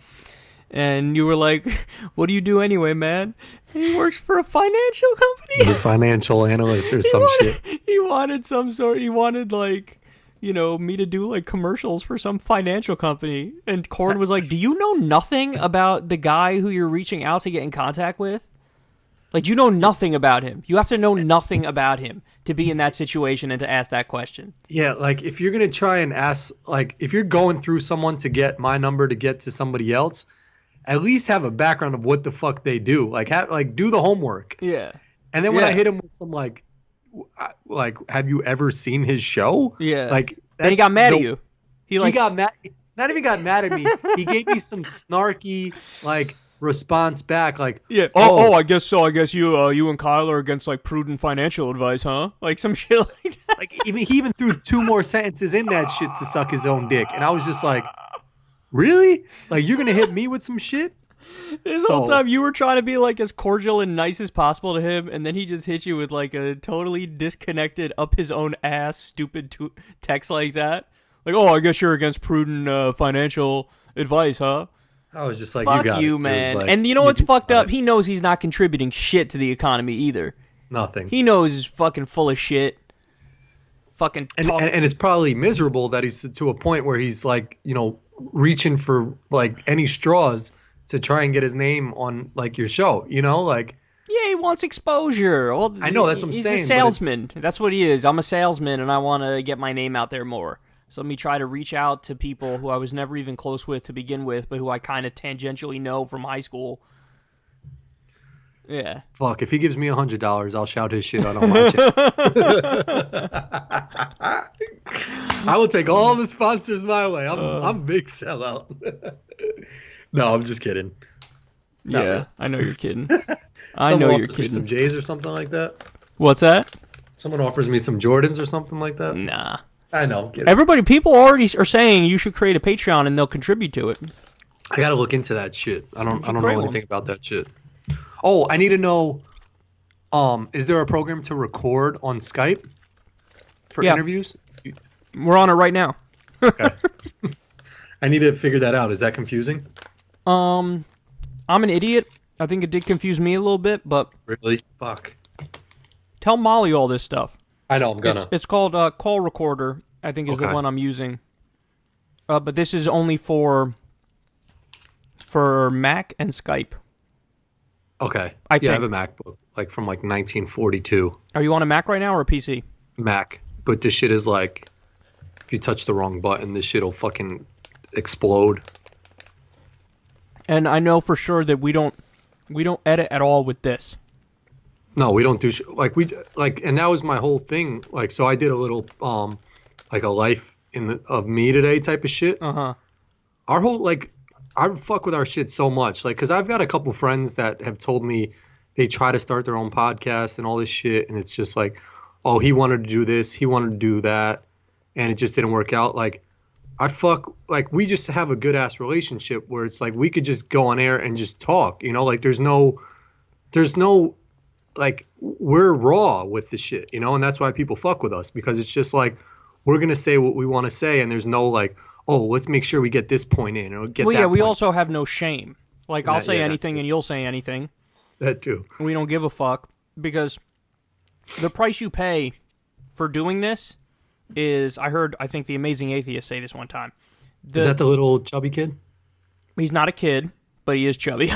Speaker 1: And you were like, what do you do anyway, man? And he works for a financial company.
Speaker 2: He's a financial analyst or some shit.
Speaker 1: He wanted like, me to do like commercials for some financial company. And Corin was like, do you know nothing about the guy who you're reaching out to get in contact with? Like, you know nothing about him. You have to know nothing about him to be in that situation and to ask that question.
Speaker 2: Yeah, like if you're going to try and ask, like if you're going through someone to get my number to get to somebody else, at least have a background of what the fuck they do. Like, do the homework.
Speaker 1: Yeah.
Speaker 2: And then when I hit him with some like, have you ever seen his show?
Speaker 1: Yeah.
Speaker 2: Like,
Speaker 1: then he got mad at you. He
Speaker 2: got mad. Not even got mad at me. He gave me some snarky like response back. Like,
Speaker 1: yeah. I guess so. I guess you and Kyle are against like prudent financial advice, huh? Like some shit like that.
Speaker 2: Like he even threw 2 more sentences in that shit to suck his own dick, and I was just like, really? Like you're gonna hit me with some shit?
Speaker 1: This whole time you were trying to be like as cordial and nice as possible to him, and then he just hit you with like a totally disconnected, up his own ass, stupid text like that. Like, I guess you're against prudent financial advice, huh?
Speaker 2: I was just like,
Speaker 1: fuck
Speaker 2: you got
Speaker 1: you,
Speaker 2: it,
Speaker 1: man.
Speaker 2: like,
Speaker 1: and you know what's fucked up? He knows he's not contributing shit to the economy either.
Speaker 2: Nothing.
Speaker 1: He knows he's fucking full of shit. Fucking
Speaker 2: and it's probably miserable that he's to a point where he's like, reaching for like any straws to try and get his name on like your show, like.
Speaker 1: Yeah, he wants exposure.
Speaker 2: I know, that's what I'm saying.
Speaker 1: He's a salesman. That's what he is. I'm a salesman, and I want to get my name out there more. So let me try to reach out to people who I was never even close with to begin with, but who I kind of tangentially know from high school. Yeah.
Speaker 2: Fuck, if he gives me $100, I'll shout his shit out on my channel. I will take all the sponsors my way. I'm big sellout. No, I'm just kidding.
Speaker 1: Yeah, really. I know you're kidding. I know you're kidding.
Speaker 2: Some J's or something like that.
Speaker 1: What's that?
Speaker 2: Someone offers me some Jordans or something like that.
Speaker 1: Nah.
Speaker 2: I know.
Speaker 1: People already are saying you should create a Patreon and they'll contribute to it.
Speaker 2: I gotta look into that shit. I don't know anything about that shit. Oh, I need to know. Is there a program to record on Skype for interviews?
Speaker 1: We're on it right now.
Speaker 2: Okay. I need to figure that out. Is that confusing?
Speaker 1: I'm an idiot. I think it did confuse me a little bit, but
Speaker 2: really, fuck.
Speaker 1: Tell Molly all this stuff.
Speaker 2: I know. I'm gonna.
Speaker 1: It's called Call Recorder. I think is the one I'm using. But this is only for Mac and Skype.
Speaker 2: Okay. I have a MacBook, like from 1942.
Speaker 1: Are you on a Mac right now or a PC?
Speaker 2: Mac, but this shit is like, if you touch the wrong button, this shit'll fucking explode.
Speaker 1: And I know for sure that we don't edit at all with this.
Speaker 2: No, we don't do and that was my whole thing. Like, so I did a little like a life of me today type of shit.
Speaker 1: Uh-huh.
Speaker 2: Our whole I fuck with our shit so much, because I've got a couple friends that have told me they try to start their own podcast and all this shit, and it's just like, oh, he wanted to do this, he wanted to do that, and it just didn't work out. We just have a good ass relationship where it's like we could just go on air and just talk, there's no we're raw with the shit, and that's why people fuck with us, because it's just like we're gonna say what we want to say, and there's no oh, let's make sure we get this point in or get that. Well, yeah,
Speaker 1: we also have no shame. I'll say anything and you'll say anything.
Speaker 2: That too.
Speaker 1: We don't give a fuck, because the price you pay for doing this is, I think the Amazing Atheist say this one time.
Speaker 2: Is that the little chubby kid?
Speaker 1: He's not a kid, but he is chubby.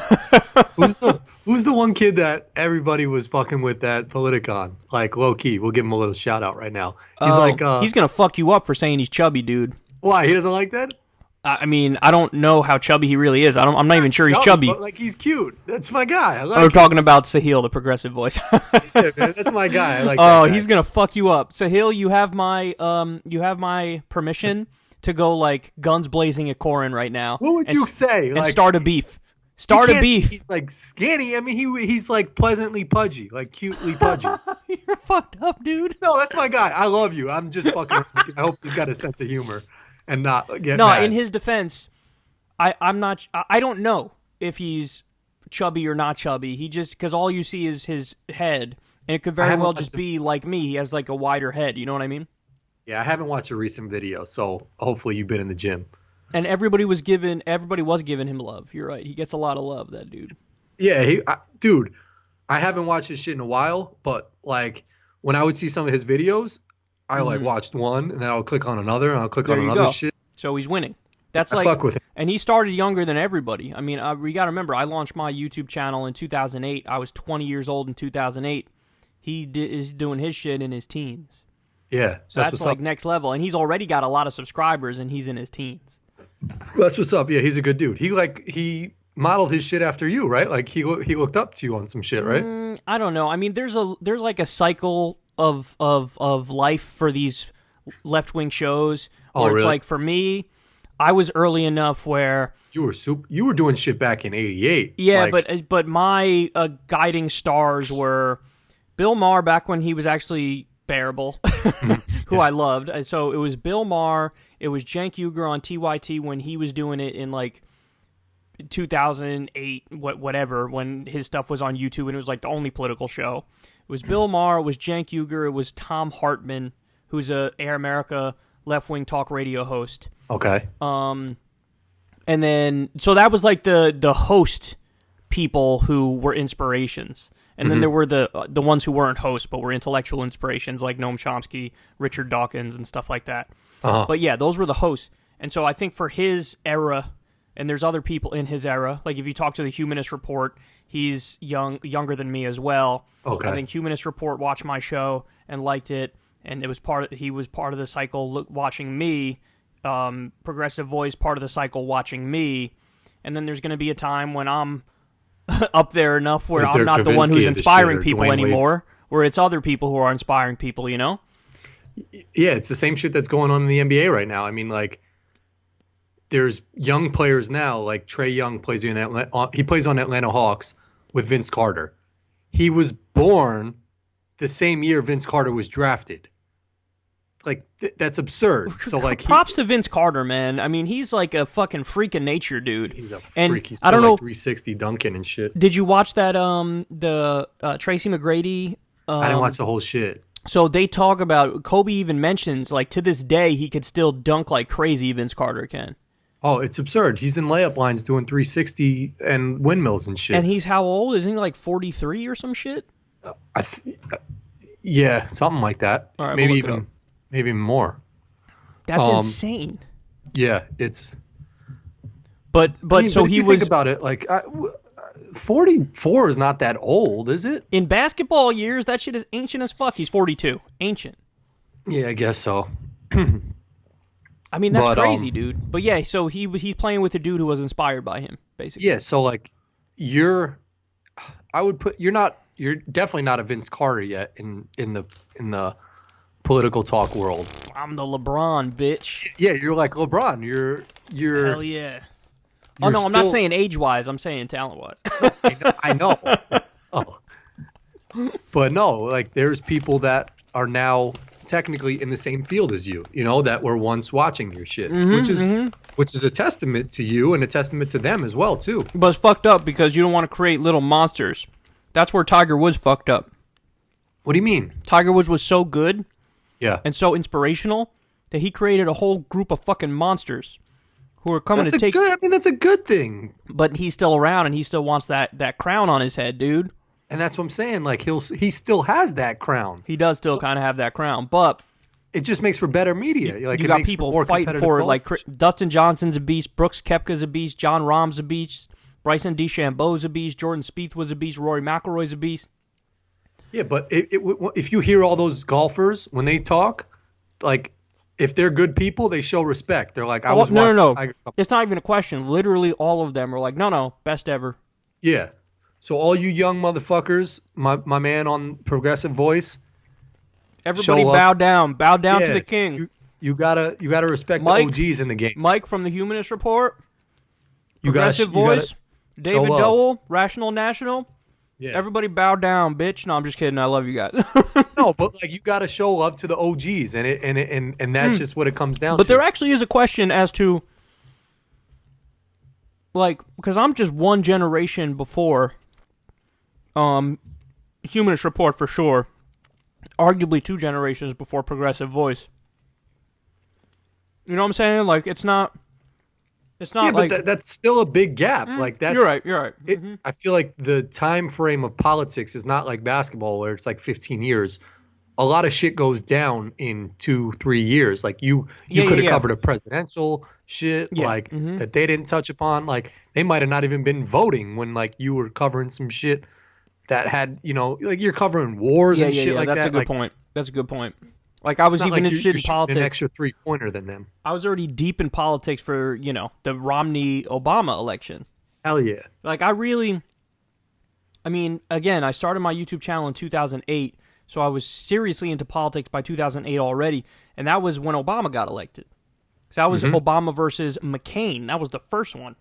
Speaker 2: Who's the one kid that everybody was fucking with at Politicon? Low key, we'll give him a little shout out right now. He's
Speaker 1: he's gonna fuck you up for saying he's chubby, dude.
Speaker 2: Why? He doesn't like that?
Speaker 1: I mean, I don't know how chubby he really is. I'm not even sure he's chubby.
Speaker 2: But he's cute. That's my guy.
Speaker 1: We're talking about Sahil, the progressive voice.
Speaker 2: Yeah, man, that's my guy. I like that guy.
Speaker 1: He's gonna fuck you up, Sahil. You have my permission to go guns blazing at Corin right now.
Speaker 2: What would you say?
Speaker 1: And start a beef. Start a beef.
Speaker 2: He's skinny. I mean, he's pleasantly pudgy, cutely pudgy.
Speaker 1: You're fucked up, dude.
Speaker 2: No, that's my guy. I love you. I'm just fucking. I hope he's got a sense of humor and not get mad.
Speaker 1: In his defense, I'm not. I don't know if he's chubby or not chubby. He just, because all you see is his head, and it could very well just be like me. He has a wider head. You know what I mean?
Speaker 2: Yeah, I haven't watched a recent video, so hopefully you've been in the gym.
Speaker 1: And everybody was giving him love. You're right. He gets a lot of love, that dude.
Speaker 2: Yeah, dude, I haven't watched his shit in a while, but when I would see some of his videos, I watched one, and then I'll click on another, and I'll click on another shit.
Speaker 1: So he's winning. That's
Speaker 2: I fuck with him.
Speaker 1: And he started younger than everybody. I mean, we got to remember, I launched my YouTube channel in 2008. I was 20 years old in 2008. He is doing his shit in his teens.
Speaker 2: Yeah.
Speaker 1: So that's next level. And he's already got a lot of subscribers, and he's in his teens.
Speaker 2: That's what's up. Yeah, he's a good dude. He modeled his shit after you, right? He looked up to you on some shit, right?
Speaker 1: I don't know. I mean, there's a cycle of life for these left-wing shows where it's really? For me, I was early enough where
Speaker 2: you were doing shit back in '88.
Speaker 1: Yeah, but my guiding stars were Bill Maher back when he was actually bearable, who I loved. And so it was Bill Maher. It was Cenk Uygur on TYT when he was doing it in 2008, whatever, when his stuff was on YouTube and it was the only political show. It was Bill Maher, it was Cenk Uygur, it was Tom Hartman, who's a Air America left-wing talk radio host.
Speaker 2: Okay.
Speaker 1: And then, so that was the host people who were inspirations. And then there were the ones who weren't hosts but were intellectual inspirations, like Noam Chomsky, Richard Dawkins, and stuff like that.
Speaker 2: Uh-huh.
Speaker 1: But yeah, those were the hosts. And so I think for his era, and there's other people in his era, if you talk to the Humanist Report, he's younger than me as well.
Speaker 2: Okay.
Speaker 1: I think Humanist Report watched my show and liked it, and he was part of the cycle watching me. Progressive Voice, part of the cycle watching me. And then there's going to be a time when I'm up there enough where
Speaker 2: Like
Speaker 1: I'm
Speaker 2: Dirk
Speaker 1: not the one
Speaker 2: Nowitzki
Speaker 1: who's
Speaker 2: of the
Speaker 1: inspiring
Speaker 2: shit, or
Speaker 1: people
Speaker 2: Dwayne Wade.
Speaker 1: anymore, where it's other people who are inspiring people, you know?
Speaker 2: Yeah, it's the same shit that's going on in the NBA right now. I mean, like, there's young players now, like Trae Young plays in he plays on Atlanta Hawks with Vince Carter. He was born the same year Vince Carter was drafted. Like, that's absurd. So, like,
Speaker 1: props to Vince Carter, man. I mean, he's like a fucking freak of nature, dude.
Speaker 2: He's a freak.
Speaker 1: And
Speaker 2: He's still
Speaker 1: I don't
Speaker 2: like
Speaker 1: know,
Speaker 2: 360 dunking and shit.
Speaker 1: did you watch that the Tracy McGrady?
Speaker 2: I didn't watch the whole shit.
Speaker 1: So they talk about, Kobe even mentions, like, to this day he could still dunk like crazy. Vince Carter can.
Speaker 2: Oh, it's absurd. He's in layup lines doing 360 and windmills and shit.
Speaker 1: And he's how old? Isn't he like 43 or some shit?
Speaker 2: Yeah, something like that.
Speaker 1: All right,
Speaker 2: maybe
Speaker 1: we'll look it up.
Speaker 2: maybe even more.
Speaker 1: That's insane.
Speaker 2: Yeah, it's.
Speaker 1: But
Speaker 2: I mean,
Speaker 1: so
Speaker 2: but if
Speaker 1: he
Speaker 2: you
Speaker 1: was
Speaker 2: think about it, like 44 is not that old, is it?
Speaker 1: in basketball years. That shit is ancient as fuck. He's 42, ancient.
Speaker 2: Yeah, I guess so.
Speaker 1: I mean, that's
Speaker 2: But,
Speaker 1: crazy, dude. But yeah, so he's playing with a dude who was inspired by him, basically.
Speaker 2: Yeah, so like you're definitely not a Vince Carter yet in the political talk world.
Speaker 1: I'm the LeBron, bitch.
Speaker 2: Yeah, you're like LeBron. You're
Speaker 1: Hell yeah. Oh no, I'm not saying age-wise. I'm saying talent-wise.
Speaker 2: I know. Oh. But no, like there's people that are now technically in the same field as you, that were once watching your shit, which is a testament to you and a testament to them as well too.
Speaker 1: But it's fucked up because you don't want to create little monsters. That's where Tiger Woods fucked up.
Speaker 2: What do you mean?
Speaker 1: Tiger Woods was so good,
Speaker 2: yeah,
Speaker 1: and so inspirational that he created a whole group of fucking monsters who are coming to take.
Speaker 2: That's a good thing.
Speaker 1: But he's still around, and he still wants that crown on his head, dude.
Speaker 2: And that's what I'm saying. Like he still has that crown.
Speaker 1: He does still kind of have that crown, but
Speaker 2: it just makes for better media.
Speaker 1: You got people fighting for it. Like Dustin Johnson's a beast, Brooks Koepka's a beast, John Rahm's a beast, Bryson DeChambeau's a beast, Jordan Spieth was a beast, Rory McIlroy's a beast.
Speaker 2: Yeah, but if you hear all those golfers when they talk, like if they're good people, they show respect. They're like,
Speaker 1: no. It's not even a question. Literally, all of them are like, no, best ever.
Speaker 2: Yeah. So all you young motherfuckers, my man on Progressive Voice,
Speaker 1: everybody bow down to the king.
Speaker 2: You gotta respect
Speaker 1: Mike,
Speaker 2: the OGs in the game.
Speaker 1: Mike from the Humanist Report, Progressive Voice, David Dowell, Rational National. Yeah. Everybody bow down, bitch. No, I'm just kidding. I love you guys.
Speaker 2: No, but like you gotta show love to the OGs, and that's just what it comes down to.
Speaker 1: But there actually is a question as to, like, because I'm just one generation before Humanist Report for sure. Arguably 2 generations before Progressive Voice. You know what I'm saying? Like, it's not like...
Speaker 2: but that's still a big gap. Like that's...
Speaker 1: You're right.
Speaker 2: I feel like the time frame of politics is not like basketball where it's like 15 years. A lot of shit goes down in 2-3 years. Like you could have covered a presidential shit that they didn't touch upon. Like they might have not even been voting when like you were covering some shit that had, like you're covering wars and shit like that.
Speaker 1: That's a good point. That's a good point. Like I was even interested in politics.
Speaker 2: An extra 3-pointer than them.
Speaker 1: I was already deep in politics for, the Romney-Obama election.
Speaker 2: Hell yeah.
Speaker 1: Like again, I started my YouTube channel in 2008, so I was seriously into politics by 2008 already, and that was when Obama got elected. So that was Obama versus McCain. That was the first one.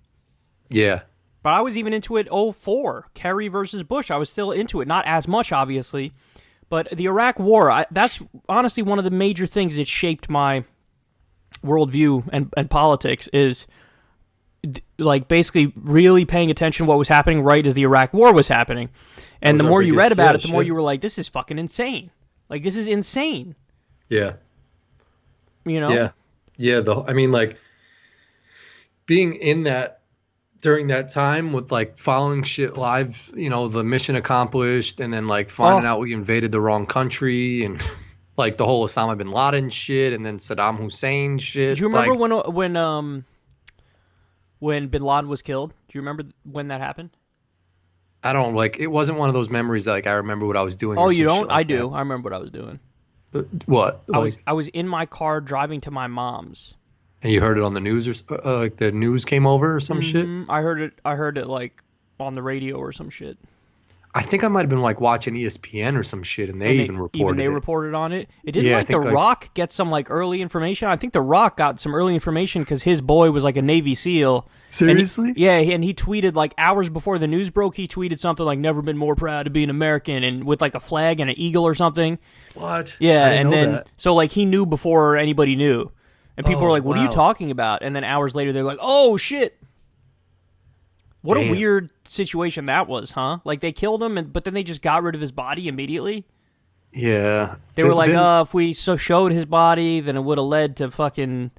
Speaker 2: Yeah.
Speaker 1: But I was even into it 2004, Kerry versus Bush. I was still into it. Not as much, obviously. But the Iraq War, that's honestly one of the major things that shaped my worldview and politics is like basically really paying attention to what was happening right as the Iraq War was happening. And the more you read about it, the more you were like, this is fucking insane. Like, this is insane.
Speaker 2: Yeah.
Speaker 1: Yeah.
Speaker 2: Yeah. Like being in that, during that time with like following shit live, the mission accomplished and then like finding out we invaded the wrong country and like the whole Osama bin Laden shit and then Saddam Hussein shit.
Speaker 1: Do you remember when bin Laden was killed? Do you remember when that happened?
Speaker 2: I don't it wasn't one of those memories that, like I remember what I was doing.
Speaker 1: Oh, you don't? I do. I remember what I was doing.
Speaker 2: What?
Speaker 1: I was in my car driving to my mom's. And
Speaker 2: you heard it on the news or like the news came over or some shit?
Speaker 1: I heard it like on the radio or some shit.
Speaker 2: I think I might have been like watching ESPN or some shit, and they even reported it.
Speaker 1: Reported on it. It didn't The Rock get some like early information. I think The Rock got some early information because his boy was like a Navy SEAL.
Speaker 2: Seriously?
Speaker 1: And he tweeted like hours before the news broke. He tweeted something like "Never been more proud to be an American," and with like a flag and an eagle or something.
Speaker 2: What?
Speaker 1: Yeah, and then so like he knew before anybody knew, and people were like, "What are you talking about?" And then hours later, they're like, "Oh shit." What a weird situation that was, huh? Like, they killed him, but then they just got rid of his body immediately?
Speaker 2: Yeah.
Speaker 1: They were like, if we showed his body, then it would have led to fucking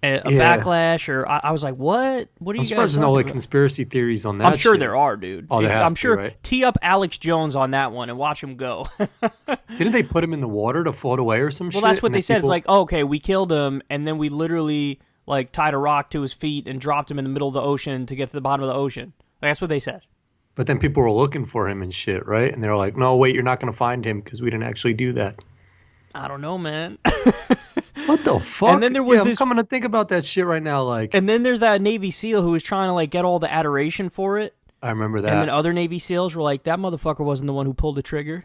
Speaker 1: a backlash, or I was like, what? What are you guys
Speaker 2: I'm surprised there's no, like, conspiracy theories on that
Speaker 1: I'm sure there are, dude.
Speaker 2: Oh, there has
Speaker 1: I'm sure.
Speaker 2: right?
Speaker 1: Tee up Alex Jones on that one and watch him go.
Speaker 2: Didn't they put him in the water to float away or some shit?
Speaker 1: Well, that's what they said. It's like, okay, we killed him, and then we literally... like tied a rock to his feet and dropped him in the middle of the ocean to get to the bottom of the ocean. Like, that's what they said.
Speaker 2: But then people were looking for him and shit, right? And they're like, no, wait, you're not going to find him because we didn't actually do that.
Speaker 1: I don't know, man.
Speaker 2: What the fuck?
Speaker 1: And then there was
Speaker 2: I'm coming to think about that shit right now. Like,
Speaker 1: and then there's that Navy SEAL who was trying to like get all the adoration for it.
Speaker 2: I remember that.
Speaker 1: And then other Navy SEALs were like, that motherfucker wasn't the one who pulled the trigger.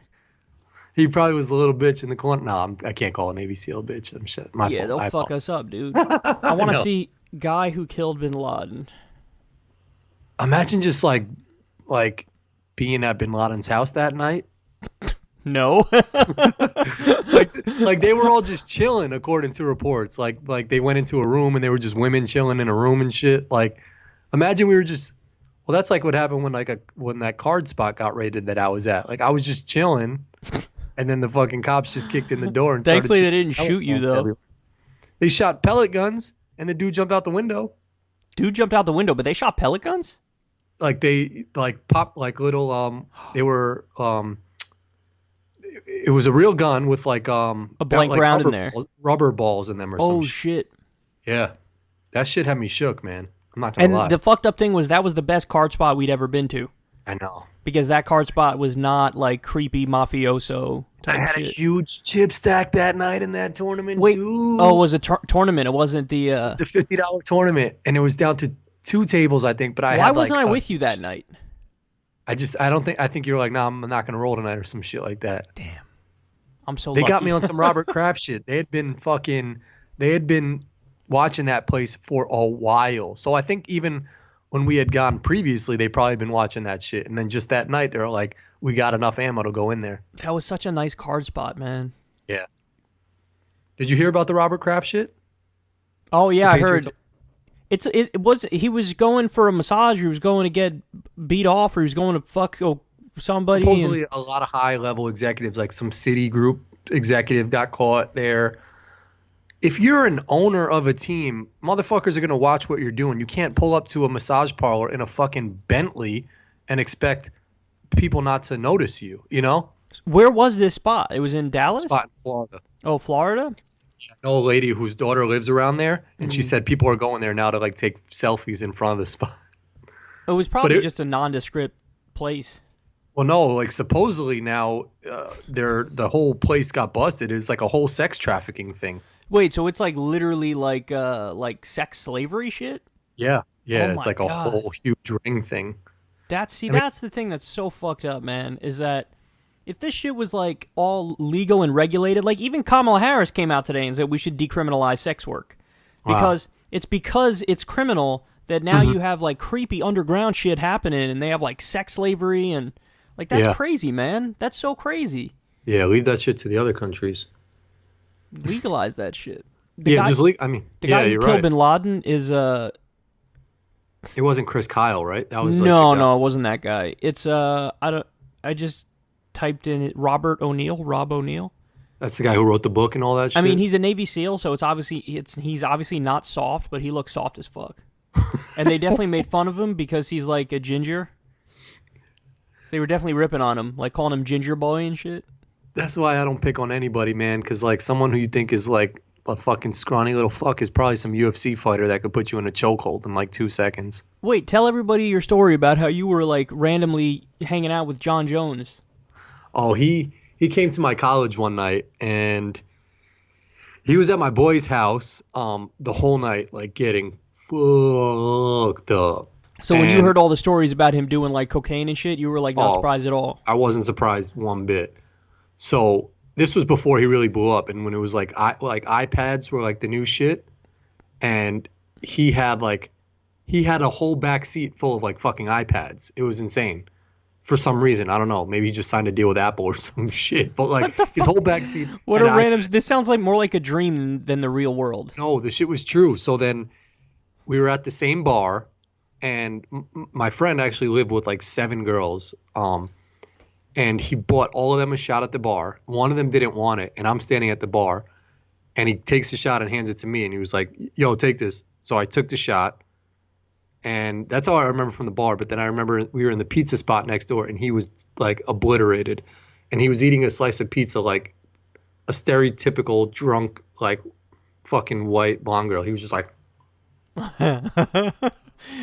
Speaker 2: He probably was the little bitch in the corner. No, I can't call a Navy SEAL a bitch. I'm shit. My fault.
Speaker 1: They'll fuck us up, dude. I want to see guy who killed bin Laden.
Speaker 2: Imagine just like being at bin Laden's house that night.
Speaker 1: No.
Speaker 2: like they were all just chilling according to reports. Like they went into a room and they were just women chilling in a room and shit. Like, imagine we were just. Well, that's like what happened when that card spot got raided that I was at. Like, I was just chilling, and then the fucking cops just kicked in the door and
Speaker 1: thankfully they didn't shoot you though.
Speaker 2: Everywhere. They shot pellet guns, and the dude jumped out the window.
Speaker 1: Dude jumped out the window, but they shot pellet guns?
Speaker 2: Like they popped like little they were it was a real gun with like
Speaker 1: a blank round in there.
Speaker 2: Rubber balls in them or something.
Speaker 1: Oh shit.
Speaker 2: Yeah. That shit had me shook, man. I'm not gonna lie.
Speaker 1: And the fucked up thing was that was the best card spot we'd ever been to.
Speaker 2: I know.
Speaker 1: Because that card spot was not like creepy mafioso type
Speaker 2: I had
Speaker 1: shit.
Speaker 2: a huge chip stack that night in that tournament too.
Speaker 1: Oh, it was a tournament. It wasn't the
Speaker 2: It's a $50 tournament, and it was down to 2 tables, I think. But
Speaker 1: why wasn't I with you that night?
Speaker 2: I think you were like, I'm not gonna roll tonight or some shit like that.
Speaker 1: Damn. I'm so
Speaker 2: They
Speaker 1: lucky.
Speaker 2: got me on some Robert Kraft shit. They had been watching that place for a while. So I think even when we had gone previously, they probably been watching that shit. And then just that night, they were like, we got enough ammo to go in there.
Speaker 1: That was such a nice card spot, man.
Speaker 2: Yeah. Did you hear about the Robert Kraft shit?
Speaker 1: Oh yeah, I heard. He was going for a massage. He was going to get beat off, or he was going to fuck somebody.
Speaker 2: Supposedly a lot of high level executives, like some Citigroup executive got caught there. If you're an owner of a team, motherfuckers are going to watch what you're doing. You can't pull up to a massage parlor in a fucking Bentley and expect people not to notice you, you know?
Speaker 1: Where was this spot? It was in Dallas?
Speaker 2: Spot in Florida.
Speaker 1: Oh, Florida?
Speaker 2: I know a lady whose daughter lives around there, and she said people are going there now to like take selfies in front of the spot.
Speaker 1: It was probably just a nondescript place.
Speaker 2: Well, no, like supposedly now the whole place got busted. It's like a whole sex trafficking thing.
Speaker 1: Wait, so it's like literally like sex slavery shit?
Speaker 2: Yeah,
Speaker 1: Oh
Speaker 2: it's like a whole huge ring thing.
Speaker 1: That's the thing that's so fucked up, man, is that if this shit was like all legal and regulated, like even Kamala Harris came out today and said we should decriminalize sex work. Because it's criminal that now you have like creepy underground shit happening and they have like sex slavery and like that's crazy, man. That's so crazy.
Speaker 2: Yeah, leave that shit to the other countries.
Speaker 1: Legalize that shit.
Speaker 2: The guy who
Speaker 1: killed bin Laden is
Speaker 2: It wasn't Chris Kyle, right? That was
Speaker 1: no, it wasn't that guy. It's I just typed in it, Rob O'Neill.
Speaker 2: That's the guy who wrote the book and all that shit.
Speaker 1: I mean, he's a Navy SEAL, so he's obviously not soft, but he looks soft as fuck. And they definitely made fun of him because he's like a ginger. They were definitely ripping on him, like calling him Ginger Boy and shit.
Speaker 2: That's why I don't pick on anybody, man, because like someone who you think is like a fucking scrawny little fuck is probably some UFC fighter that could put you in a chokehold in like 2 seconds.
Speaker 1: Wait, tell everybody your story about how you were like randomly hanging out with Jon Jones.
Speaker 2: Oh, he came to my college one night and he was at my boy's house the whole night, like getting fucked up.
Speaker 1: So when you heard all the stories about him doing like cocaine and shit, you were like not surprised at all?
Speaker 2: I wasn't surprised one bit. So this was before he really blew up, and when it was like iPads were like the new shit, and he had a whole back seat full of like fucking iPads. It was insane. For some reason, I don't know. Maybe he just signed a deal with Apple or some shit. But like his whole back seat.
Speaker 1: What a random. This sounds like more like a dream than the real world.
Speaker 2: No, the shit was true. So then we were at the same bar, and my friend actually lived with like 7 girls. And he bought all of them a shot at the bar. One of them didn't want it, and I'm standing at the bar, and he takes the shot and hands it to me, and he was like, "Yo, take this." So I took the shot, and that's all I remember from the bar. But then I remember we were in the pizza spot next door, and he was like obliterated, and he was eating a slice of pizza like a stereotypical drunk, like fucking white blonde girl. He was just like.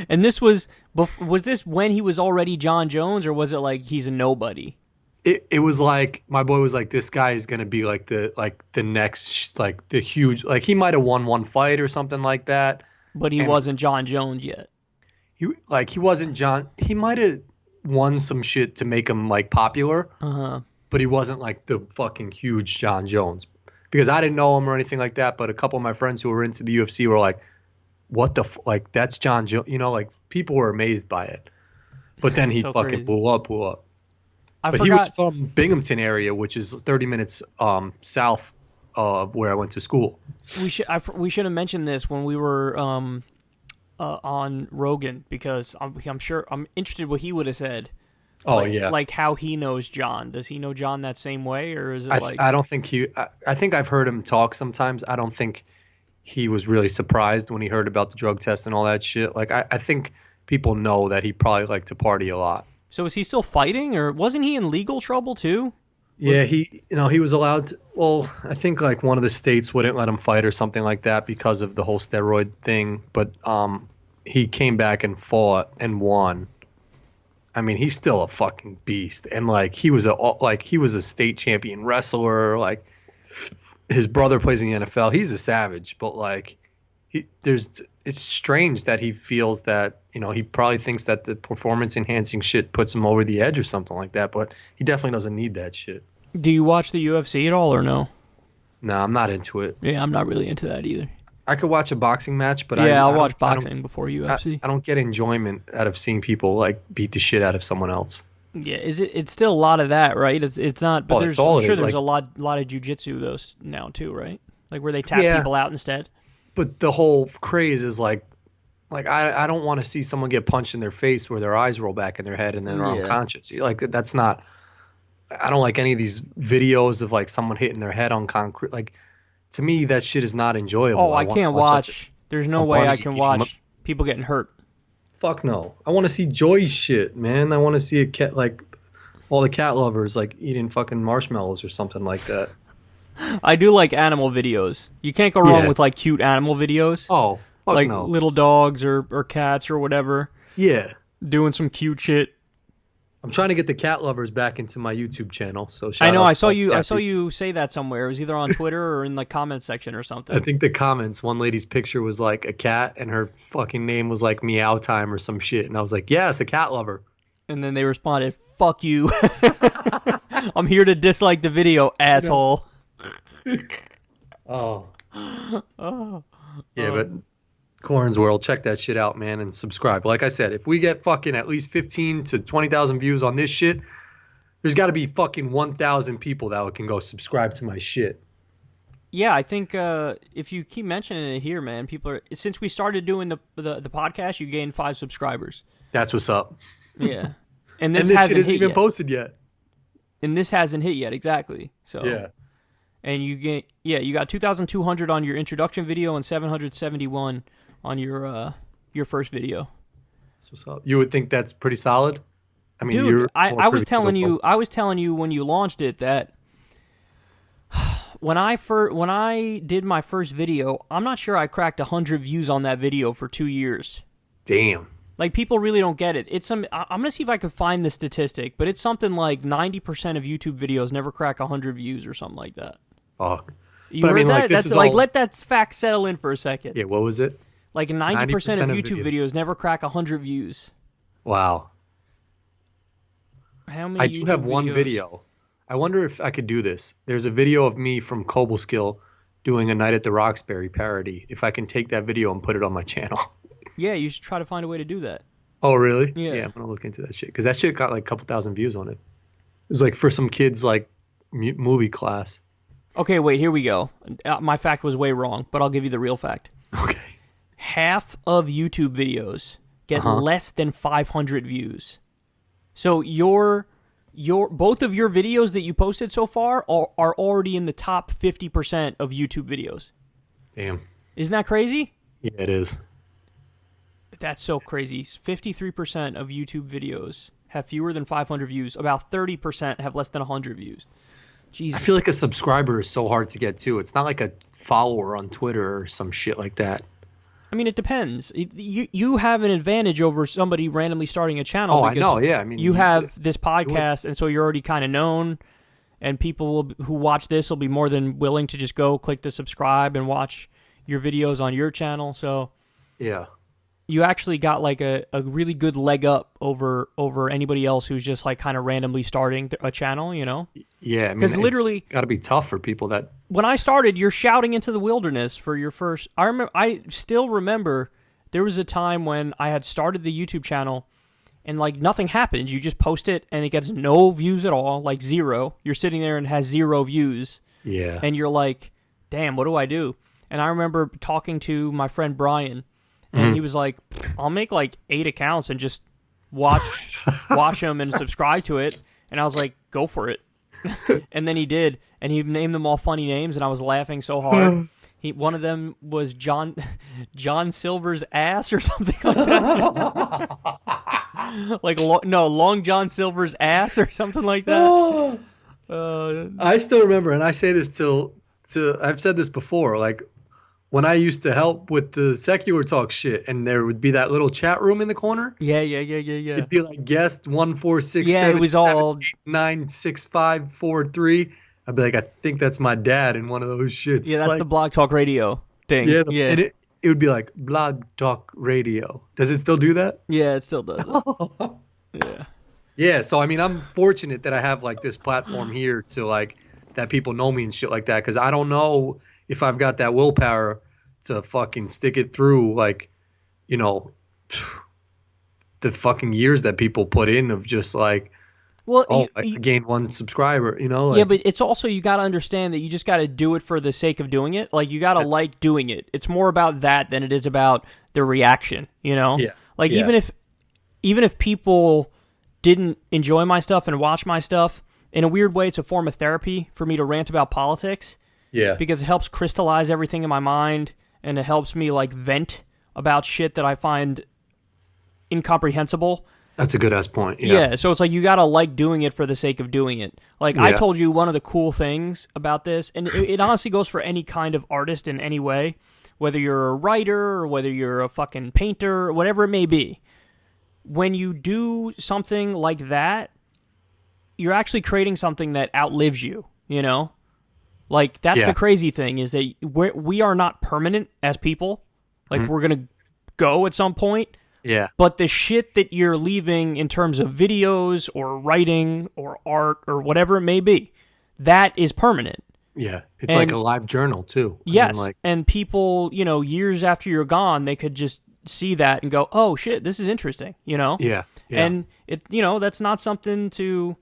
Speaker 1: And this was this when he was already Jon Jones, or was it like he's a nobody?
Speaker 2: It was like my boy was like, this guy is gonna be like the next like the huge, like he might have won one fight or something like that,
Speaker 1: but he wasn't Jon Jones yet.
Speaker 2: He wasn't John. He might have won some shit to make him like popular, but he wasn't like the fucking huge Jon Jones, because I didn't know him or anything like that. But a couple of my friends who were into the UFC were like, what the like that's Jon Jones, you know, like people were amazed by it. But then he so fucking crazy. blew up. But he was from Binghamton area, which is 30 minutes south of where I went to school. We
Speaker 1: should have mentioned this when we were on Rogan, because I'm sure I'm interested what he would have said.
Speaker 2: Oh,
Speaker 1: like,
Speaker 2: yeah.
Speaker 1: Like how he knows Jon. Does he know Jon that same way, or is it
Speaker 2: I don't think I think I've heard him talk sometimes. I don't think he was really surprised when he heard about the drug test and all that shit. Like, I think people know that he probably liked to party a lot.
Speaker 1: So is he still fighting, or wasn't he in legal trouble too?
Speaker 2: Yeah, he was allowed to, well, I think like one of the states wouldn't let him fight or something like that because of the whole steroid thing. But he came back and fought and won. I mean, he's still a fucking beast. And like he was a state champion wrestler. Like, his brother plays in the NFL. He's a savage, but like it's strange that he feels that, you know, he probably thinks that the performance enhancing shit puts him over the edge or something like that, but he definitely doesn't need that shit.
Speaker 1: Do you watch the UFC at all or no?
Speaker 2: No, I'm not into it.
Speaker 1: Yeah, I'm not really into that either.
Speaker 2: I could watch a boxing match, but
Speaker 1: I'll watch boxing before UFC.
Speaker 2: I don't get enjoyment out of seeing people like beat the shit out of someone else.
Speaker 1: Yeah, it's still a lot of that, right? It's not, but I'm sure there's a lot of jiu-jitsu those now too, right? Like where they tap people out instead. But
Speaker 2: the whole craze is like I don't want to see someone get punched in their face where their eyes roll back in their head and then they're unconscious. Like, that's not. I don't like any of these videos of like someone hitting their head on concrete. Like, to me, that shit is not enjoyable.
Speaker 1: Oh, I can't watch. There's no way I can watch people getting hurt.
Speaker 2: Fuck no. I want to see Joy's shit, man. I want to see a cat, like all the cat lovers like eating fucking marshmallows or something like that.
Speaker 1: I do like animal videos. You can't go wrong with like cute animal videos.
Speaker 2: Oh, fuck
Speaker 1: like
Speaker 2: no.
Speaker 1: Little dogs or cats or whatever.
Speaker 2: Yeah.
Speaker 1: Doing some cute shit.
Speaker 2: I'm trying to get the cat lovers back into my YouTube channel. So
Speaker 1: I know I saw you say that somewhere. It was either on Twitter or in the comments section or something.
Speaker 2: I think the comments, one lady's picture was like a cat and her fucking name was like Meow Time or some shit. And I was like, yeah, it's a cat lover.
Speaker 1: And then they responded, fuck you. I'm here to dislike the video, asshole.
Speaker 2: Oh. Yeah, but Corin's World, check that shit out, man, and subscribe. Like I said, if we get fucking at least 15 to 20,000 views on this shit, there's got to be fucking 1,000 people that can go subscribe to my shit.
Speaker 1: Yeah, I think if you keep mentioning it here, man, people are, since we started doing the podcast, you gained 5 subscribers.
Speaker 2: That's what's up.
Speaker 1: Yeah. And this
Speaker 2: shit
Speaker 1: hasn't
Speaker 2: isn't
Speaker 1: hit
Speaker 2: even
Speaker 1: yet.
Speaker 2: Posted yet.
Speaker 1: And this hasn't hit yet, exactly. So
Speaker 2: yeah.
Speaker 1: And you got 2,200 on your introduction video and 771 on your first video.
Speaker 2: That's what's up. You would think that's pretty solid? I mean,
Speaker 1: dude, I was telling you when you launched it that when I did my first video, I'm not sure I cracked 100 views on that video for 2 years.
Speaker 2: Damn.
Speaker 1: Like, people really don't get it. I'm gonna see if I can find the statistic, but it's something like 90% of YouTube videos never crack 100 views or something like that.
Speaker 2: Fuck.
Speaker 1: You heard that? Let that fact settle in for a second.
Speaker 2: Yeah, what was it?
Speaker 1: Like 90% of YouTube videos never crack 100 views.
Speaker 2: Wow.
Speaker 1: How many?
Speaker 2: I do have one video. I wonder if I could do this. There's a video of me from Cobleskill doing a Night at the Roxbury parody. If I can take that video and put it on my channel.
Speaker 1: Yeah, you should try to find a way to do that.
Speaker 2: Oh, really?
Speaker 1: Yeah,
Speaker 2: I'm gonna look into that shit because that shit got like a couple thousand views on it. It was like for some kids like movie class.
Speaker 1: Okay, wait, here we go. My fact was way wrong, but I'll give you the real fact.
Speaker 2: Okay.
Speaker 1: Half of YouTube videos get less than 500 views. So both of your videos that you posted so far are already in the top 50% of YouTube videos.
Speaker 2: Damn.
Speaker 1: Isn't that crazy?
Speaker 2: Yeah, it is.
Speaker 1: That's so crazy. 53% of YouTube videos have fewer than 500 views. About 30% have less than 100 views. Jesus.
Speaker 2: I feel like a subscriber is so hard to get to. It's not like a follower on Twitter or some shit like that.
Speaker 1: I mean, it depends. You have an advantage over somebody randomly starting a channel.
Speaker 2: Oh, I know. Yeah, I mean,
Speaker 1: you have this podcast, and so you're already kind of known, and people who watch this will be more than willing to just go click the subscribe and watch your videos on your channel. So,
Speaker 2: yeah,
Speaker 1: you actually got like a really good leg up over anybody else who's just like kind of randomly starting a channel, you know?
Speaker 2: Yeah, I mean,
Speaker 1: because literally
Speaker 2: got to be tough for people that.
Speaker 1: When I started, you're shouting into the wilderness for your first. I still remember there was a time when I had started the YouTube channel, and like nothing happened. You just post it, and it gets no views at all, like zero. You're sitting there and it has 0 views.
Speaker 2: Yeah, and
Speaker 1: you're like, damn, what do I do? And I remember talking to my friend Brian. And he was like, I'll make like 8 accounts and just watch them and subscribe to it. And I was like, go for it. And then he did. And he named them all funny names, and I was laughing so hard. One of them was John Silver's ass or something like that. Like, Long John Silver's ass or something like that.
Speaker 2: I still remember, and I say this I've said this before, like, when I used to help with the secular talk shit, and there would be that little chat room in the corner.
Speaker 1: Yeah.
Speaker 2: It'd be like guest 1467
Speaker 1: it was all
Speaker 2: 96543. I'd be like, I think that's my dad in one of those shits.
Speaker 1: Yeah, that's like, the Blog Talk Radio thing.
Speaker 2: Yeah, and it would be like Blog Talk Radio. Does it still do that?
Speaker 1: Yeah, it still does. Yeah.
Speaker 2: Yeah, so I mean, I'm fortunate that I have like this platform here to like that people know me and shit like that, because I don't know if I've got that willpower to fucking stick it through, like, you know, the fucking years that people put in of just like, I gained 1 subscriber, you know? Like,
Speaker 1: yeah, but it's also, you got to understand that you just got to do it for the sake of doing it. Like, you got to like doing it. It's more about that than it is about the reaction, you know?
Speaker 2: Yeah.
Speaker 1: Like, even if people didn't enjoy my stuff and watch my stuff, in a weird way, it's a form of therapy for me to rant about politics.
Speaker 2: Yeah.
Speaker 1: Because it helps crystallize everything in my mind, and it helps me like vent about shit that I find incomprehensible.
Speaker 2: That's a good ass point. Yeah.
Speaker 1: So it's like you gotta like doing it for the sake of doing it. Like I told you one of the cool things about this, and it honestly goes for any kind of artist in any way, whether you're a writer or whether you're a fucking painter or whatever it may be. When you do something like that, you're actually creating something that outlives you, you know? Like, that's the crazy thing, is that we are not permanent as people. Like, we're going to go at some point.
Speaker 2: Yeah.
Speaker 1: But the shit that you're leaving in terms of videos or writing or art or whatever it may be, that is permanent.
Speaker 2: Yeah. It's like a live journal, too.
Speaker 1: Yes. And people, you know, years after you're gone, they could just see that and go, oh, shit, this is interesting, you know?
Speaker 2: Yeah.
Speaker 1: And, that's not something to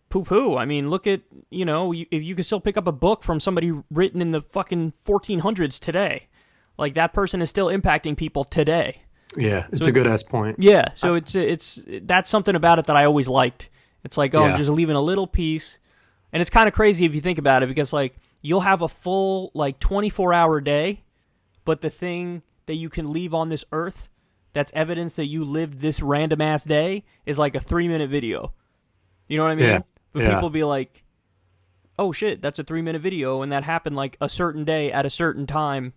Speaker 1: poo-poo. I mean, look at, if you can still pick up a book from somebody written in the fucking 1400s today, like that person is still impacting people today.
Speaker 2: Yeah, it's a good-ass point.
Speaker 1: Yeah, so that's something about it that I always liked. It's like, I'm just leaving a little piece. And it's kind of crazy if you think about it, because like you'll have a full like 24-hour day, but the thing that you can leave on this earth that's evidence that you lived this random-ass day is like a 3-minute video. You know what I mean?
Speaker 2: Yeah.
Speaker 1: But people be like, oh shit, that's a 3-minute video, and that happened like a certain day at a certain time.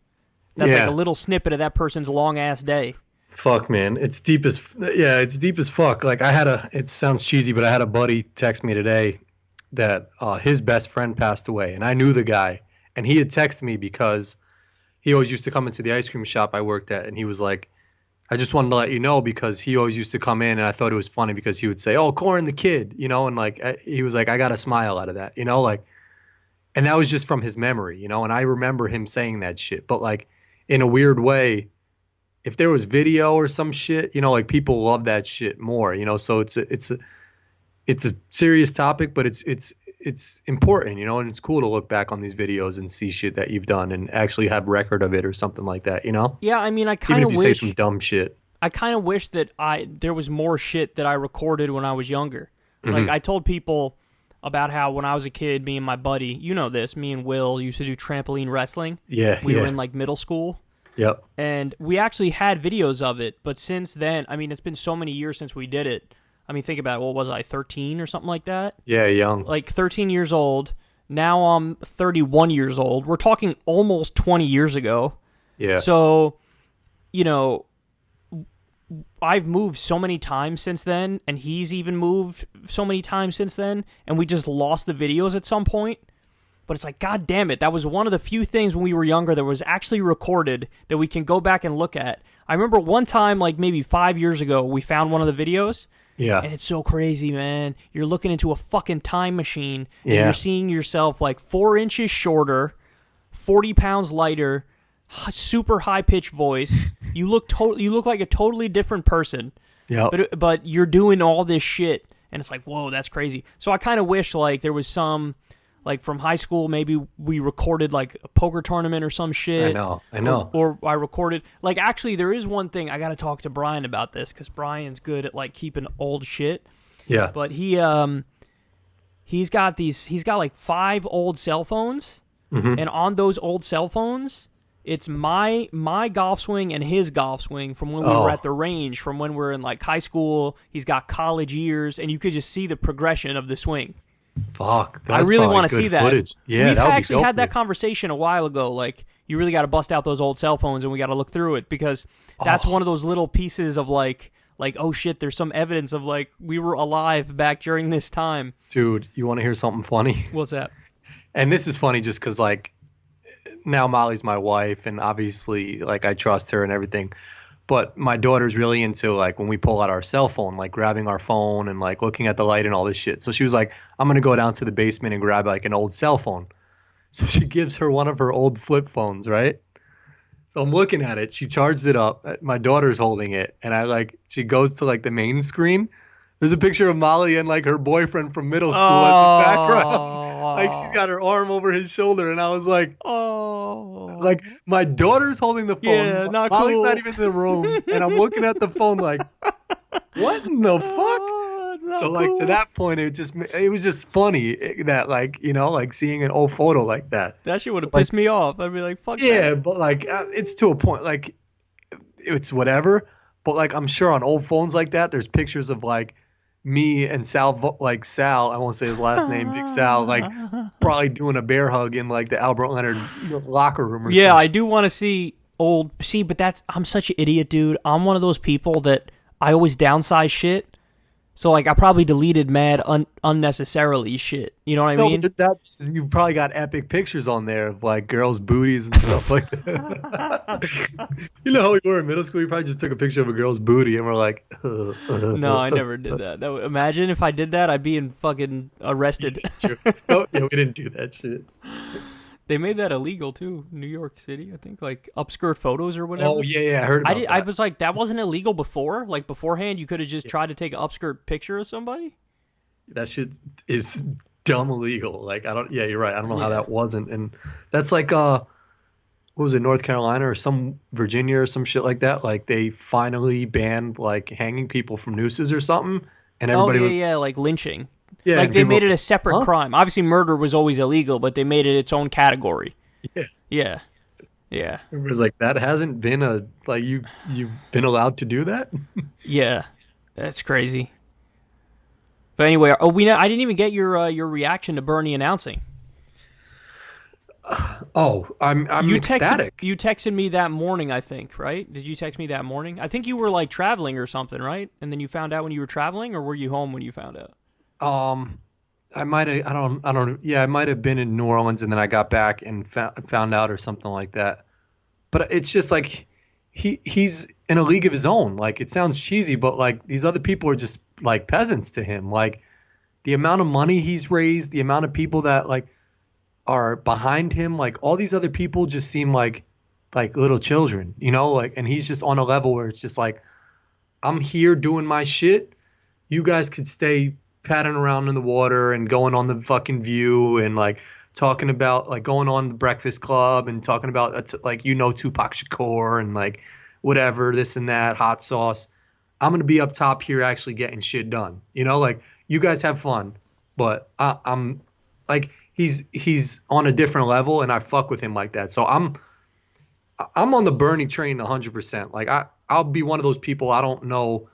Speaker 1: That's like a little snippet of that person's long-ass day.
Speaker 2: Fuck, man. It's deep as fuck. Like it sounds cheesy, but I had a buddy text me today that his best friend passed away, and I knew the guy, and he had texted me because he always used to come into the ice cream shop I worked at, and he was like, I just wanted to let you know because he always used to come in, and I thought it was funny because he would say, "Oh, Corin the kid," and like he was like, I got a smile out of that, like, and that was just from his memory, and I remember him saying that shit, but like in a weird way, if there was video or some shit, like people love that shit more, so it's a serious topic, but it's important, and it's cool to look back on these videos and see shit that you've done and actually have record of it or something like that,
Speaker 1: Yeah, I mean, I kind of wish.
Speaker 2: Even if you say some dumb shit.
Speaker 1: I kind of wish that there was more shit that I recorded when I was younger. Like, I told people about how when I was a kid, me and my buddy, me and Will used to do trampoline wrestling.
Speaker 2: Yeah,
Speaker 1: we were in like middle school.
Speaker 2: Yep.
Speaker 1: And we actually had videos of it, but since then, I mean, it's been so many years since we did it. I mean, think about it. What was I, 13 or something like that?
Speaker 2: Yeah, young.
Speaker 1: Like 13 years old. Now I'm 31 years old. We're talking almost 20 years ago.
Speaker 2: Yeah.
Speaker 1: So, I've moved so many times since then, and he's even moved so many times since then, and we just lost the videos at some point. But it's like, God damn it, that was one of the few things when we were younger that was actually recorded that we can go back and look at. I remember one time, like maybe 5 years ago, we found one of the videos.
Speaker 2: Yeah.
Speaker 1: And it's so crazy, man. You're looking into a fucking time machine, and you're seeing yourself like 4 inches shorter, 40 pounds lighter, super high-pitched voice. You look like a totally different person.
Speaker 2: Yeah.
Speaker 1: But you're doing all this shit, and it's like, whoa, that's crazy. So I kind of wish like there was some, like from high school, maybe we recorded like a poker tournament or some shit.
Speaker 2: I know.
Speaker 1: Or I recorded, like, actually there is one thing I got to talk to Brian about this because Brian's good at like keeping old shit.
Speaker 2: Yeah.
Speaker 1: But he's got like 5 old cell phones, and on those old cell phones, it's my golf swing and his golf swing from when we were at the range, from when we're in like high school. He's got college years, and you could just see the progression of the swing.
Speaker 2: Fuck,
Speaker 1: I really want to see that.
Speaker 2: Footage. Yeah,
Speaker 1: we've actually had that conversation a while ago. Like, you really got to bust out those old cell phones, and we got to look through it because that's one of those little pieces of like, oh shit, there's some evidence of like we were alive back during this time.
Speaker 2: Dude, you want to hear something funny?
Speaker 1: What's that?
Speaker 2: And this is funny just because like now Molly's my wife, and obviously like I trust her and everything. But my daughter's really into like when we pull out our cell phone, like grabbing our phone and like looking at the light and all this shit. So she was like, I'm going to go down to the basement and grab like an old cell phone. So she gives her one of her old flip phones, right? So I'm looking at it. She charged it up. My daughter's holding it. And she goes to like the main screen. There's a picture of Molly and like her boyfriend from middle school as the background. Like she's got her arm over his shoulder, and I was like, like my daughter's holding the phone.
Speaker 1: Yeah, not
Speaker 2: Molly's
Speaker 1: cool.
Speaker 2: not even in the room, and I'm looking at the phone like, what in the fuck? So like to that point, it was just funny that like like seeing an old photo like that.
Speaker 1: That shit would have pissed me off. I'd be like, fuck.
Speaker 2: Yeah,
Speaker 1: that.
Speaker 2: But like it's to a point. Like it's whatever. But like I'm sure on old phones like that, there's pictures of like me and Sal, I won't say his last name, Big Sal, like probably doing a bear hug in like the Albert Leonard locker room or something.
Speaker 1: Yeah, I do want to see but I'm such an idiot, dude. I'm one of those people that I always downsize shit. So like I probably deleted mad unnecessarily shit. You know what I mean?
Speaker 2: But you've probably got epic pictures on there of like girls' booties and stuff like that. You know how we were in middle school? You probably just took a picture of a girl's booty and we're like,
Speaker 1: No, I never did that. Imagine if I did that, I'd be fucking arrested.
Speaker 2: Oh, yeah, we didn't do that shit.
Speaker 1: They made that illegal too, New York City. I think like upskirt photos or whatever.
Speaker 2: Oh yeah, I heard about that.
Speaker 1: I was like, that wasn't illegal before. Like beforehand, you could have just tried to take an upskirt picture of somebody.
Speaker 2: That shit is dumb illegal. Like I don't. Yeah, you're right. I don't know how that wasn't. And that's like what was it, North Carolina or some Virginia or some shit like that? Like they finally banned like hanging people from nooses or something, and everybody was
Speaker 1: like lynching.
Speaker 2: Yeah,
Speaker 1: like they made it a separate crime. Obviously, murder was always illegal, but they made it its own category. Yeah. It
Speaker 2: was like that hasn't been you've been allowed to do that.
Speaker 1: Yeah, that's crazy. But anyway, I didn't even get your reaction to Bernie announcing.
Speaker 2: I'm ecstatic.
Speaker 1: You texted me that morning, I think, right? Did you text me that morning? I think you were like traveling or something, right? And then you found out when you were traveling, or were you home when you found out?
Speaker 2: I might have. I don't. Yeah, I might have been in New Orleans and then I got back and found out or something like that. but it's just like he's in a league of his own. Like, it sounds cheesy, but like these other people are just like peasants to him. Like, the amount of money he's raised, the amount of people that like are behind him, like all these other people just seem like little children, you know, like, and he's just on a level where it's just like, I'm here doing my shit. You guys could stay padding around in the water and going on the fucking View and like talking about like going on the Breakfast Club and talking about like, you know, Tupac Shakur and like whatever, this and that, hot sauce. I'm going to be up top here actually getting shit done. You know, like, you guys have fun, but I'm like, he's on a different level, and I fuck with him like that. So I'm on the Bernie train 100%. Like, I'll be one of those people. I don't know.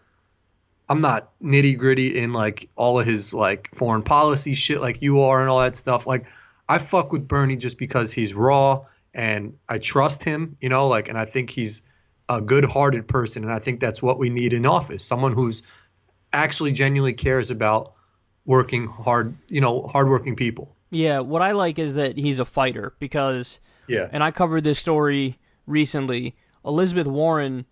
Speaker 2: I'm not nitty gritty in like all of his like foreign policy shit like you are and all that stuff. Like, I fuck with Bernie just because he's raw and I trust him, you know, like, and I think he's a good-hearted person, and I think that's what we need in office. Someone who's actually genuinely cares about working hard, you know, hardworking people.
Speaker 1: Yeah, what I like is that he's a fighter because,
Speaker 2: yeah,
Speaker 1: and I covered this story recently. Elizabeth Warren,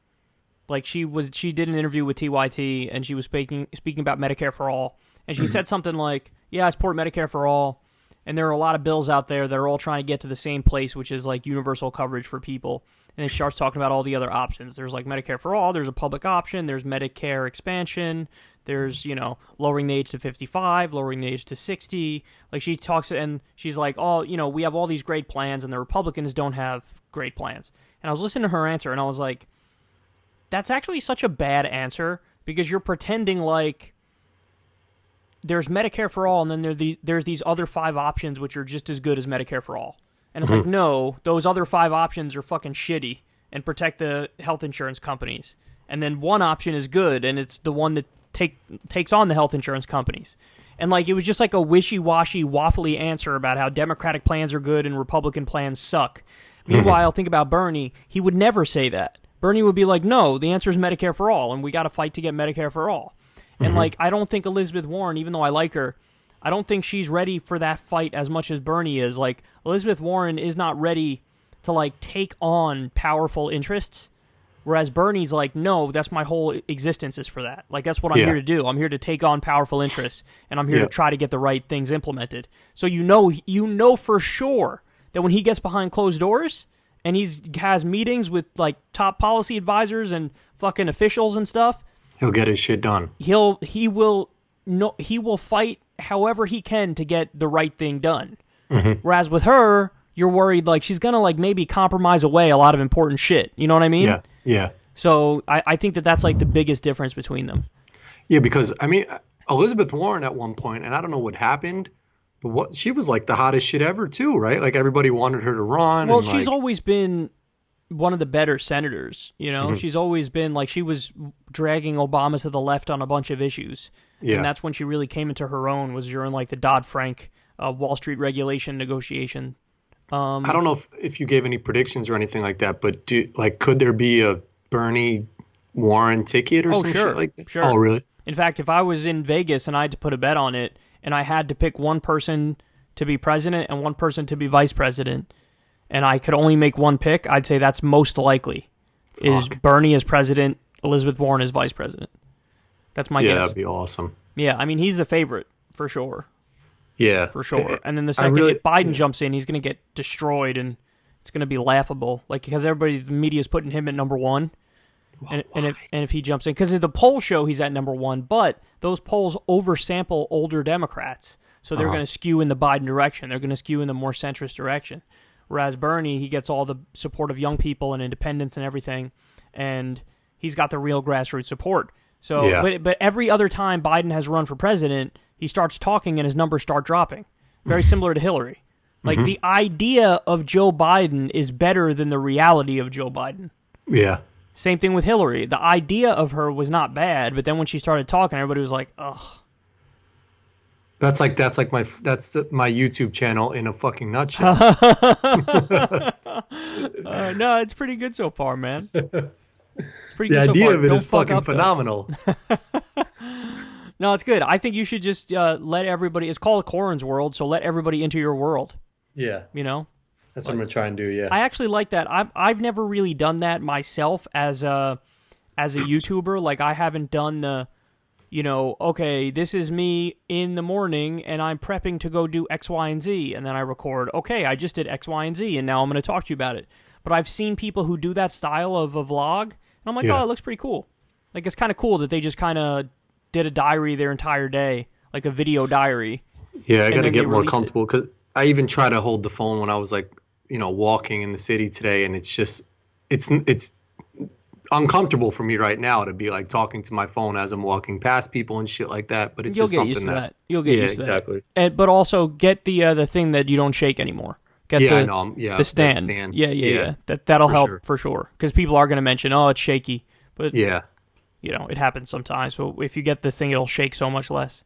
Speaker 1: like, she did an interview with TYT, and she was speaking about Medicare for all, and she said something like, "Yeah, I support Medicare for all, and there are a lot of bills out there that are all trying to get to the same place, which is like universal coverage for people." And it starts talking about all the other options. There's like Medicare for all, there's a public option, there's Medicare expansion, there's, you know, lowering the age to 55, lowering the age to 60. Like, she talks, and she's like, oh, you know, we have all these great plans, and the Republicans don't have great plans. And I was listening to her answer, and I was like, that's actually such a bad answer, because you're pretending like there's Medicare for all, and then there's these other 5 options which are just as good as Medicare for all. And it's like, no, those other 5 options are fucking shitty and protect the health insurance companies. And then one option is good, and it's the one that takes on the health insurance companies. And like, it was just like a wishy-washy, waffly answer about how Democratic plans are good and Republican plans suck. Meanwhile, think about Bernie. He would never say that. Bernie would be like, no, the answer is Medicare for all, and we got to fight to get Medicare for all. And like, I don't think Elizabeth Warren, even though I like her, I don't think she's ready for that fight as much as Bernie is. Like, Elizabeth Warren is not ready to like take on powerful interests, whereas Bernie's like, no, that's my whole existence is for that. Like, that's what I'm here to do. I'm here to take on powerful interests, and I'm here to try to get the right things implemented. So you know for sure that when he gets behind closed doors and he has meetings with like top policy advisors and fucking officials and stuff,
Speaker 2: he'll get his shit done.
Speaker 1: He will fight however he can to get the right thing done. Whereas with her, you're worried like she's gonna like maybe compromise away a lot of important shit. You know what I mean?
Speaker 2: Yeah.
Speaker 1: So I think that's like the biggest difference between them.
Speaker 2: Yeah, because I mean, Elizabeth Warren at one point, and I don't know what happened, but she was like the hottest shit ever too, right? Like, everybody wanted her to run.
Speaker 1: Well,
Speaker 2: and
Speaker 1: she's always been one of the better senators, you know? She's always been like, she was dragging Obama to the left on a bunch of issues. Yeah. And that's when she really came into her own, was during like the Dodd-Frank Wall Street regulation negotiation.
Speaker 2: I don't know if you gave any predictions or anything like that, but could there be a Bernie Warren ticket or some shit like that?
Speaker 1: Sure.
Speaker 2: Oh, really?
Speaker 1: In fact, if I was in Vegas and I had to put a bet on it, and I had to pick one person to be president and one person to be vice president, and I could only make one pick, I'd say that's most likely. Is Bernie as president, Elizabeth Warren as vice president. That's my guess.
Speaker 2: Yeah, that'd be awesome.
Speaker 1: Yeah, I mean, he's the favorite, for sure.
Speaker 2: Yeah.
Speaker 1: For sure. And then the second, if Biden jumps in, he's going to get destroyed, and it's going to be laughable. Like, because the media's putting him at number 1. And if he jumps in, because the polls show he's at number 1, but those polls oversample older Democrats, so they're going to skew in the Biden direction. They're going to skew in the more centrist direction. Whereas Bernie, he gets all the support of young people and independents and everything, and he's got the real grassroots support. So, but every other time Biden has run for president, he starts talking and his numbers start dropping. Very similar to Hillary. Like, the idea of Joe Biden is better than the reality of Joe Biden.
Speaker 2: Yeah.
Speaker 1: Same thing with Hillary. The idea of her was not bad, but then when she started talking, everybody was like, ugh.
Speaker 2: That's my YouTube channel in a fucking nutshell.
Speaker 1: No, it's pretty good so far, man. It's pretty
Speaker 2: good so far. The idea of it is fucking
Speaker 1: up,
Speaker 2: phenomenal.
Speaker 1: No, it's good. I think you should just let everybody. It's called Corin's World, so let everybody into your world.
Speaker 2: Yeah.
Speaker 1: You know?
Speaker 2: That's what I'm gonna try and do. Yeah.
Speaker 1: I actually like that. I've never really done that myself as a YouTuber. Like I haven't done the, okay, this is me in the morning and I'm prepping to go do X, Y, and Z, and then I record. Okay, I just did X, Y, and Z, and now I'm going to talk to you about it. But I've seen people who do that style of a vlog, and I'm like, oh, it looks pretty cool. Like it's kind of cool that they just kind of did a diary their entire day, like a video diary.
Speaker 2: Yeah, I got to get more comfortable because I even try to hold the phone when I was like, walking in the city today, and it's just, it's uncomfortable for me right now to be like talking to my phone as I'm walking past people and shit like that. But it's just something that
Speaker 1: you'll get used to
Speaker 2: exactly.
Speaker 1: that. But also get the thing that you don't shake anymore. Get the stand. Yeah. That'll help for sure because people are going to mention, oh, it's shaky, but it happens sometimes. So if you get the thing, it'll shake so much less.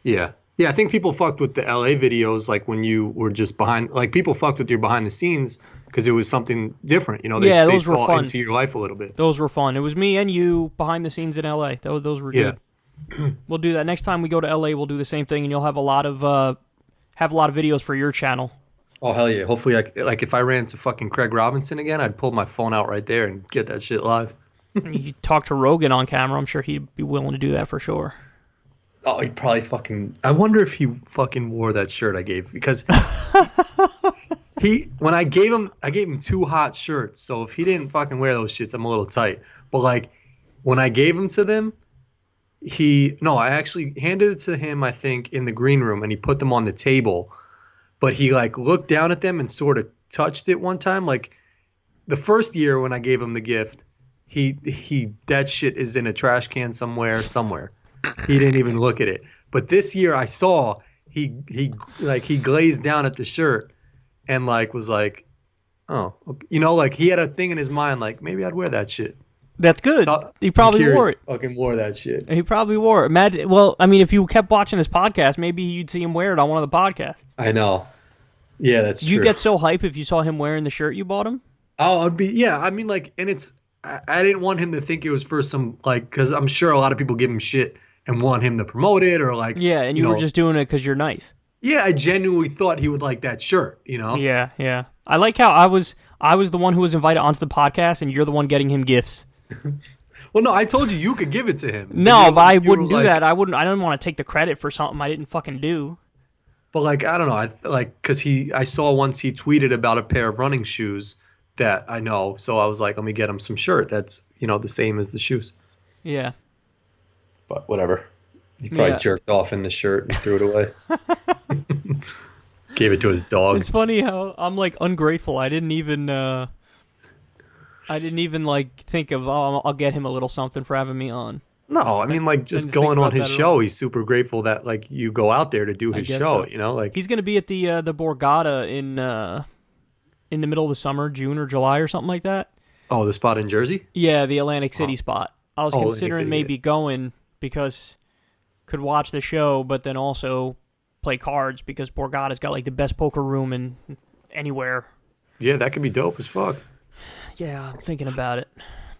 Speaker 2: Yeah. Yeah, I think people fucked with the LA videos, like when you were just behind, like people fucked with your behind the scenes because it was something different. They
Speaker 1: were fun.
Speaker 2: Into your life a little bit.
Speaker 1: Those were fun. It was me and you behind the scenes in LA. Those were good. We'll do that next time we go to LA. We'll do the same thing, and you'll have a lot of videos for your channel.
Speaker 2: Oh hell yeah! Hopefully, like if I ran to fucking Craig Robinson again, I'd pull my phone out right there and get that shit live.
Speaker 1: You talk to Rogan on camera. I'm sure he'd be willing to do that for sure.
Speaker 2: Oh, he'd probably fucking... I wonder if he fucking wore that shirt I gave because when I gave him 2 hot shirts. So if he didn't fucking wear those shits, I'm a little tight. But like when I gave them to them, I actually handed it to him, I think, in the green room, and he put them on the table. But he like looked down at them and sort of touched it one time. Like the first year when I gave him the gift, he that shit is in a trash can somewhere. He didn't even look at it. But this year I saw he glazed down at the shirt and like was like, oh, like he had a thing in his mind like maybe I'd wear that shit.
Speaker 1: That's good. So, he probably wore it.
Speaker 2: Fucking wore that shit.
Speaker 1: He probably wore it. Imagine. Well, I mean, if you kept watching his podcast, maybe you'd see him wear it on one of the podcasts.
Speaker 2: I know. Yeah, that's true.
Speaker 1: You'd get so hype if you saw him wearing the shirt you bought him.
Speaker 2: Oh, I'd be. Yeah, I mean, like, and it's. I didn't want him to think it was for some like because I'm sure a lot of people give him shit and want him to promote it or like.
Speaker 1: Yeah, and you were just doing it because you're nice.
Speaker 2: Yeah, I genuinely thought he would like that shirt.
Speaker 1: Yeah. I like how I was the one who was invited onto the podcast, and you're the one getting him gifts.
Speaker 2: Well, no, I told you could give it to him.
Speaker 1: No, but I wouldn't do that. I don't want to take the credit for something I didn't fucking do.
Speaker 2: But like, I don't know. Because I saw once he tweeted about a pair of running shoes that I know. So I was like, let me get him some shirt that's, the same as the shoes.
Speaker 1: Yeah.
Speaker 2: But whatever. He probably jerked off in the shirt and threw it away. Gave it to his dog.
Speaker 1: It's funny how I'm like ungrateful. I didn't even like think of, I'll get him a little something for having me on.
Speaker 2: No, I mean like just going on his show. He's super grateful that like you go out there to do his show. So. Like
Speaker 1: he's going to be at the Borgata in the middle of the summer, June or July or something like that.
Speaker 2: Oh, the spot in Jersey?
Speaker 1: Yeah, the Atlantic City spot. I was considering maybe going because could watch the show, but then also play cards because Borgata's got like the best poker room in anywhere.
Speaker 2: Yeah, that could be dope as fuck.
Speaker 1: Yeah, I'm thinking about it.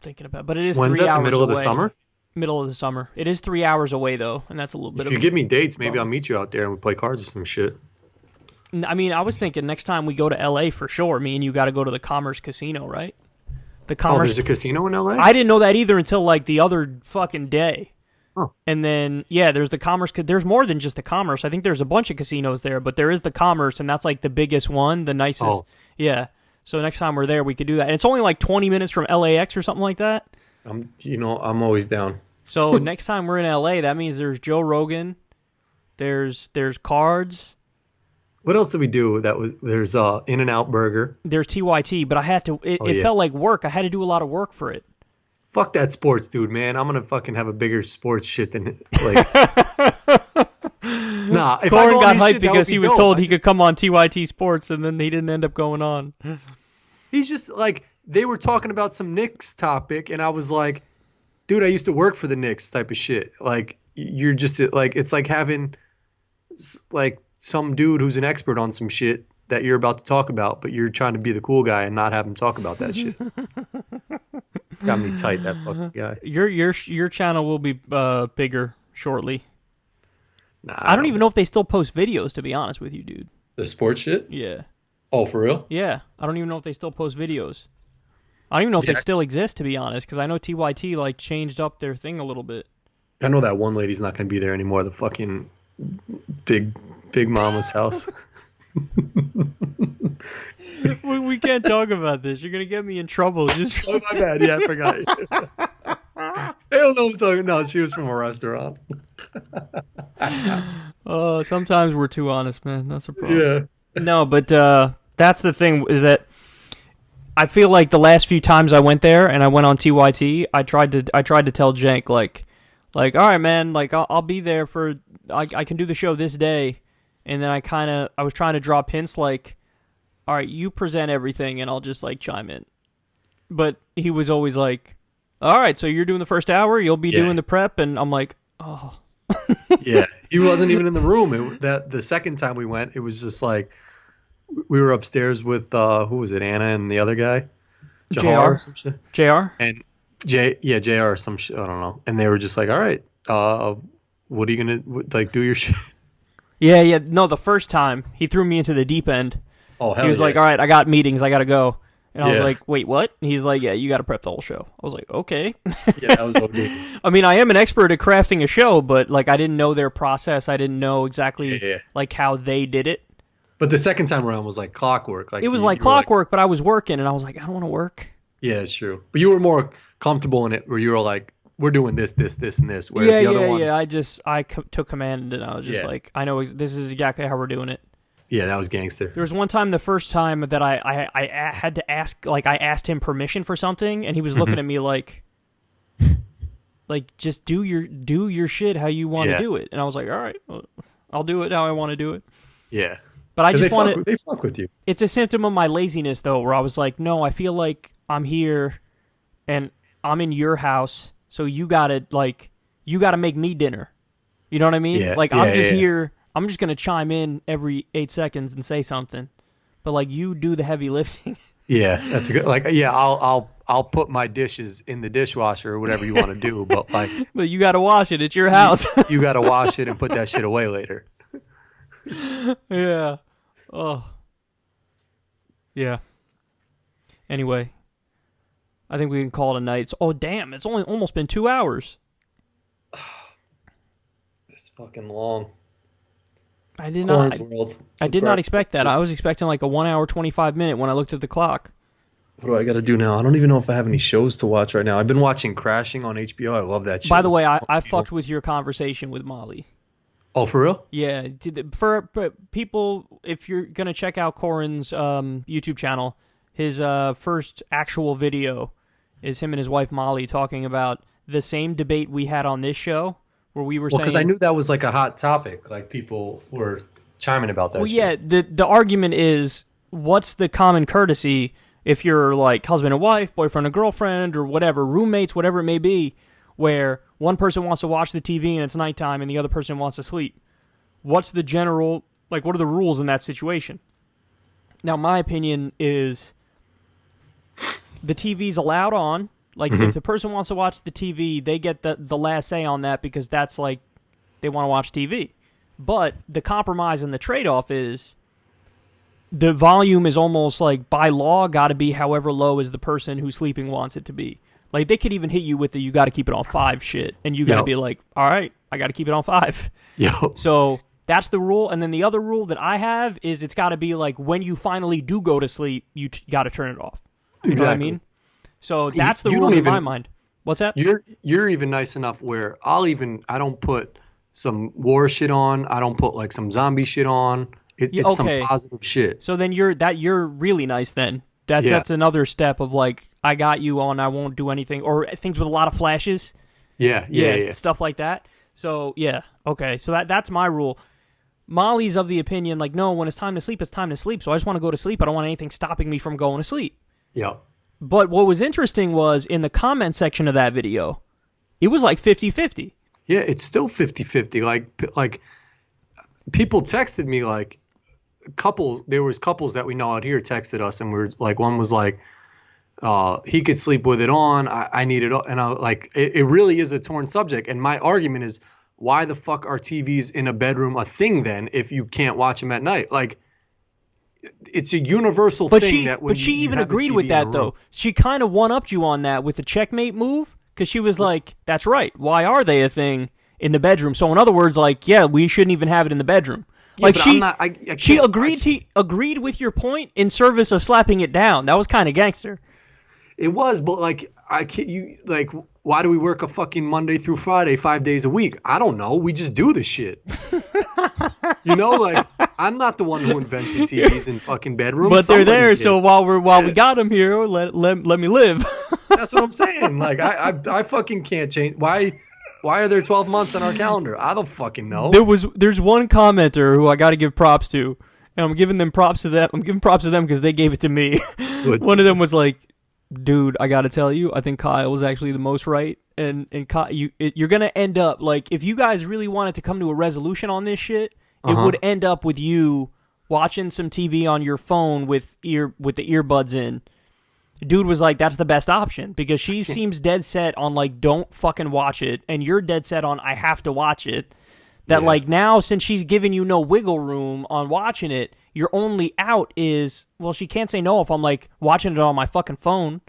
Speaker 1: But it is
Speaker 2: When's
Speaker 1: 3
Speaker 2: that,
Speaker 1: hours
Speaker 2: the middle
Speaker 1: away.
Speaker 2: Of the summer?
Speaker 1: Middle of the summer. It is 3 hours away though, and that's a little bit.
Speaker 2: If you give me dates, maybe I'll meet you out there and we play cards or some shit.
Speaker 1: I mean, I was thinking next time we go to LA for sure. Me and you got to go to the Commerce Casino, right? The Commerce.
Speaker 2: Oh, there's a casino in LA?
Speaker 1: I didn't know that either until like the other fucking day.
Speaker 2: Oh.
Speaker 1: And then there's the Commerce. There's more than just the Commerce. I think there's a bunch of casinos there, but there is the Commerce, and that's like the biggest one, the nicest. Oh. Yeah. So next time we're there, we could do that. And it's only like 20 minutes from LAX or something like that.
Speaker 2: I'm always down.
Speaker 1: So next time we're in LA, that means there's Joe Rogan, there's cards.
Speaker 2: What else did we do? There's In-N-Out Burger.
Speaker 1: There's TYT, but I had to. It felt like work. I had to do a lot of work for it.
Speaker 2: Fuck that sports, dude, man. I'm gonna fucking have a bigger sports shit than like. Nah, if
Speaker 1: Corin got hyped
Speaker 2: shit,
Speaker 1: because he was told he could come on TYT Sports, and then he didn't end up going on.
Speaker 2: He's just like they were talking about some Knicks topic, and I was like, dude, I used to work for the Knicks type of shit. Like you're just like it's like having like some dude who's an expert on some shit that you're about to talk about, but you're trying to be the cool guy and not have him talk about that shit. Got me tight, that fucking guy.
Speaker 1: Your channel will be bigger shortly.
Speaker 2: Nah,
Speaker 1: I don't even know if they still post videos, to be honest with you, dude.
Speaker 2: The sports shit?
Speaker 1: Yeah.
Speaker 2: Oh, for real?
Speaker 1: Yeah, I don't even know if they still post videos. I don't even know if they still exist, to be honest, because I know TYT like changed up their thing a little bit.
Speaker 2: I know that one lady's not going to be there anymore. The fucking big mama's house.
Speaker 1: We can't talk about this. You're gonna get me in trouble. Just
Speaker 2: oh my bad. Yeah, I forgot. They don't know what I'm talking. No, she was from a restaurant.
Speaker 1: Sometimes we're too honest, man. That's a problem.
Speaker 2: Yeah.
Speaker 1: No, but that's the thing is that I feel like the last few times I went there and I went on TYT, I tried to tell Jenk like, all right, man, like I'll be there for I can do the show this day, and then I was trying to drop hints like, all right, you present everything and I'll just like chime in, but he was always like, all right, so you're doing the first hour, you'll be doing the prep, and I'm like, oh.
Speaker 2: Yeah, he wasn't even in the room. The second time we went, it was just like we were upstairs with who was it, Anna and the other guy,
Speaker 1: JR,
Speaker 2: and JR or some shit, I don't know. And they were just like, all right, what are you gonna like do your shit?
Speaker 1: Yeah. No, the first time he threw me into the deep end.
Speaker 2: Oh hell,
Speaker 1: he was like, all right, I got meetings, I gotta go. And I was like, wait, what? And he's like, yeah, you got to prep the whole show. I was like, okay.
Speaker 2: Yeah, that was okay.
Speaker 1: I mean, I am an expert at crafting a show, but like I didn't know their process. I didn't know exactly like how they did it.
Speaker 2: But the second time around was like clockwork. Like
Speaker 1: it was like clockwork, but I was working, and I was like, I don't want to work.
Speaker 2: Yeah, it's true. But you were more comfortable in it, where you were like, we're doing this, and this. Whereas the other one,
Speaker 1: I took command, and I was just like, I know this is exactly how we're doing it.
Speaker 2: Yeah, that was gangster.
Speaker 1: There was one time, the first time that I had to ask, like I asked him permission for something, and he was looking at me like just do your shit how you want to do it, and I was like, all right, I'll do it how I want to do it.
Speaker 2: Yeah,
Speaker 1: but I just want to.
Speaker 2: They fuck with you.
Speaker 1: It's a symptom of my laziness, though, where I was like, no, I feel like I'm here, and I'm in your house, so you gotta make me dinner. You know what I mean?
Speaker 2: Yeah,
Speaker 1: I'm just here. I'm just going to chime in every 8 seconds and say something. But, like, you do the heavy lifting.
Speaker 2: Yeah, that's a good, like, yeah, I'll put my dishes in the dishwasher or whatever you want to do, but, like.
Speaker 1: But you got to wash it. It's your house.
Speaker 2: You got to wash it and put that shit away later.
Speaker 1: Yeah. Oh. Yeah. Anyway. I think we can call it a night. Damn, it's only almost been 2 hours.
Speaker 2: It's fucking long.
Speaker 1: I did not expect that. I was expecting like a 1 hour, 25 minute when I looked at the clock.
Speaker 2: What do I got to do now? I don't even know if I have any shows to watch right now. I've been watching Crashing on HBO. I love that shit.
Speaker 1: By the way, I fucked with your conversation with Molly.
Speaker 2: Oh, for real?
Speaker 1: Yeah. For people, if you're going to check out Corin's YouTube channel, his first actual video is him and his wife Molly talking about the same debate we had on this show. Where we were saying,
Speaker 2: because I knew that was like a hot topic, like people were chiming about that. Well,
Speaker 1: yeah, the argument is, what's the common courtesy if you're like husband and wife, boyfriend and girlfriend, or whatever, roommates, whatever it may be, where one person wants to watch the TV and it's nighttime and the other person wants to sleep. What's the general, like, what are the rules in that situation? Now, my opinion is the TV's allowed on. Like, if the person wants to watch the TV, they get the last say on that because that's, like, they want to watch TV. But the compromise and the trade-off is the volume is almost, like, by law, got to be however low as the person who's sleeping wants it to be. Like, they could even hit you with the you got to keep it on 5 shit. And you got to be like, all right, I got to keep it on 5. So that's the rule. And then the other rule that I have is it's got to be, like, when you finally do go to sleep, you got to turn it off. You know what I mean? So that's the rule in my mind. What's that?
Speaker 2: You're even nice enough where I don't put some war shit on. I don't put like some zombie shit on. It's some positive shit.
Speaker 1: So then you're really nice then. That's another step of like, I got you on, I won't do anything, or things with a lot of flashes.
Speaker 2: Yeah.
Speaker 1: Stuff like that. So yeah, okay. So that's my rule. Molly's of the opinion like, no, when it's time to sleep, it's time to sleep. So I just want to go to sleep. I don't want anything stopping me from going to sleep.
Speaker 2: Yeah.
Speaker 1: But what was interesting was in the comment section of that video, it was like 50-50.
Speaker 2: Yeah, it's still 50-50. Like people texted me like there was couples that we know out here texted us and we're like, one was like, he could sleep with it on. I need it. And I like, it really is a torn subject. And my argument is, why the fuck are TVs in a bedroom a thing then if you can't watch them at night? Like, it's a universal thing that when
Speaker 1: but she even agreed with that though. She kind of one-upped you on that with the checkmate move because she was like, "That's right. Why are they a thing in the bedroom?" So in other words, like, yeah, we shouldn't even have it in the bedroom.
Speaker 2: Yeah,
Speaker 1: like
Speaker 2: she
Speaker 1: agreed with your point in service of slapping it down. That was kind of gangster.
Speaker 2: It was, but like I can't. You like, why do we work a fucking Monday through Friday, 5 days a week? I don't know. We just do the shit. Like I'm not the one who invented TVs in fucking bedrooms.
Speaker 1: But they're there, so while we got them here, let me live.
Speaker 2: That's what I'm saying. Like I fucking can't change. Why are there 12 months on our calendar? I don't fucking know.
Speaker 1: There's one commenter who I got to give props to, and I'm giving props to them because they gave it to me. One of them was like, "Dude, I got to tell you, I think Kyle was actually the most right, and Kyle, you're gonna end up like if you guys really wanted to come to a resolution on this shit, it would end up with you watching some TV on your phone with the earbuds in." Dude was like, "That's the best option," because she seems dead set on like, don't fucking watch it, and you're dead set on I have to watch it. That like now, since she's giving you no wiggle room on watching it, your only out is, well, she can't say no if I'm like watching it on my fucking phone.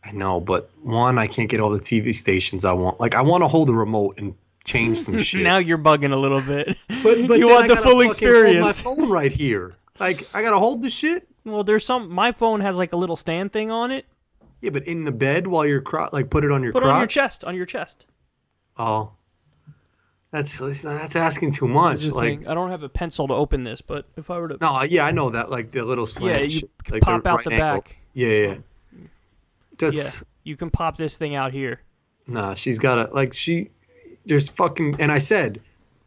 Speaker 2: I know, but one, I can't get all the TV stations I want. Like I want to hold a remote and change some shit.
Speaker 1: Now you're bugging a little bit.
Speaker 2: but
Speaker 1: you want the full experience.
Speaker 2: Hold my phone right here. Like I gotta hold the shit.
Speaker 1: Well, my phone has like a little stand thing on it.
Speaker 2: Yeah, but in the bed while you're like put it on your crotch?
Speaker 1: Put it on your chest.
Speaker 2: Oh. That's asking too much. Like
Speaker 1: I don't have a pencil to open this, but if I were to...
Speaker 2: No, yeah, I know that, like the little slant.
Speaker 1: Yeah, you
Speaker 2: shit,
Speaker 1: can
Speaker 2: like
Speaker 1: pop out the
Speaker 2: angle.
Speaker 1: back.
Speaker 2: Yeah.
Speaker 1: Yeah, you can pop this thing out here.
Speaker 2: Nah, she's got to, there's fucking, and I said,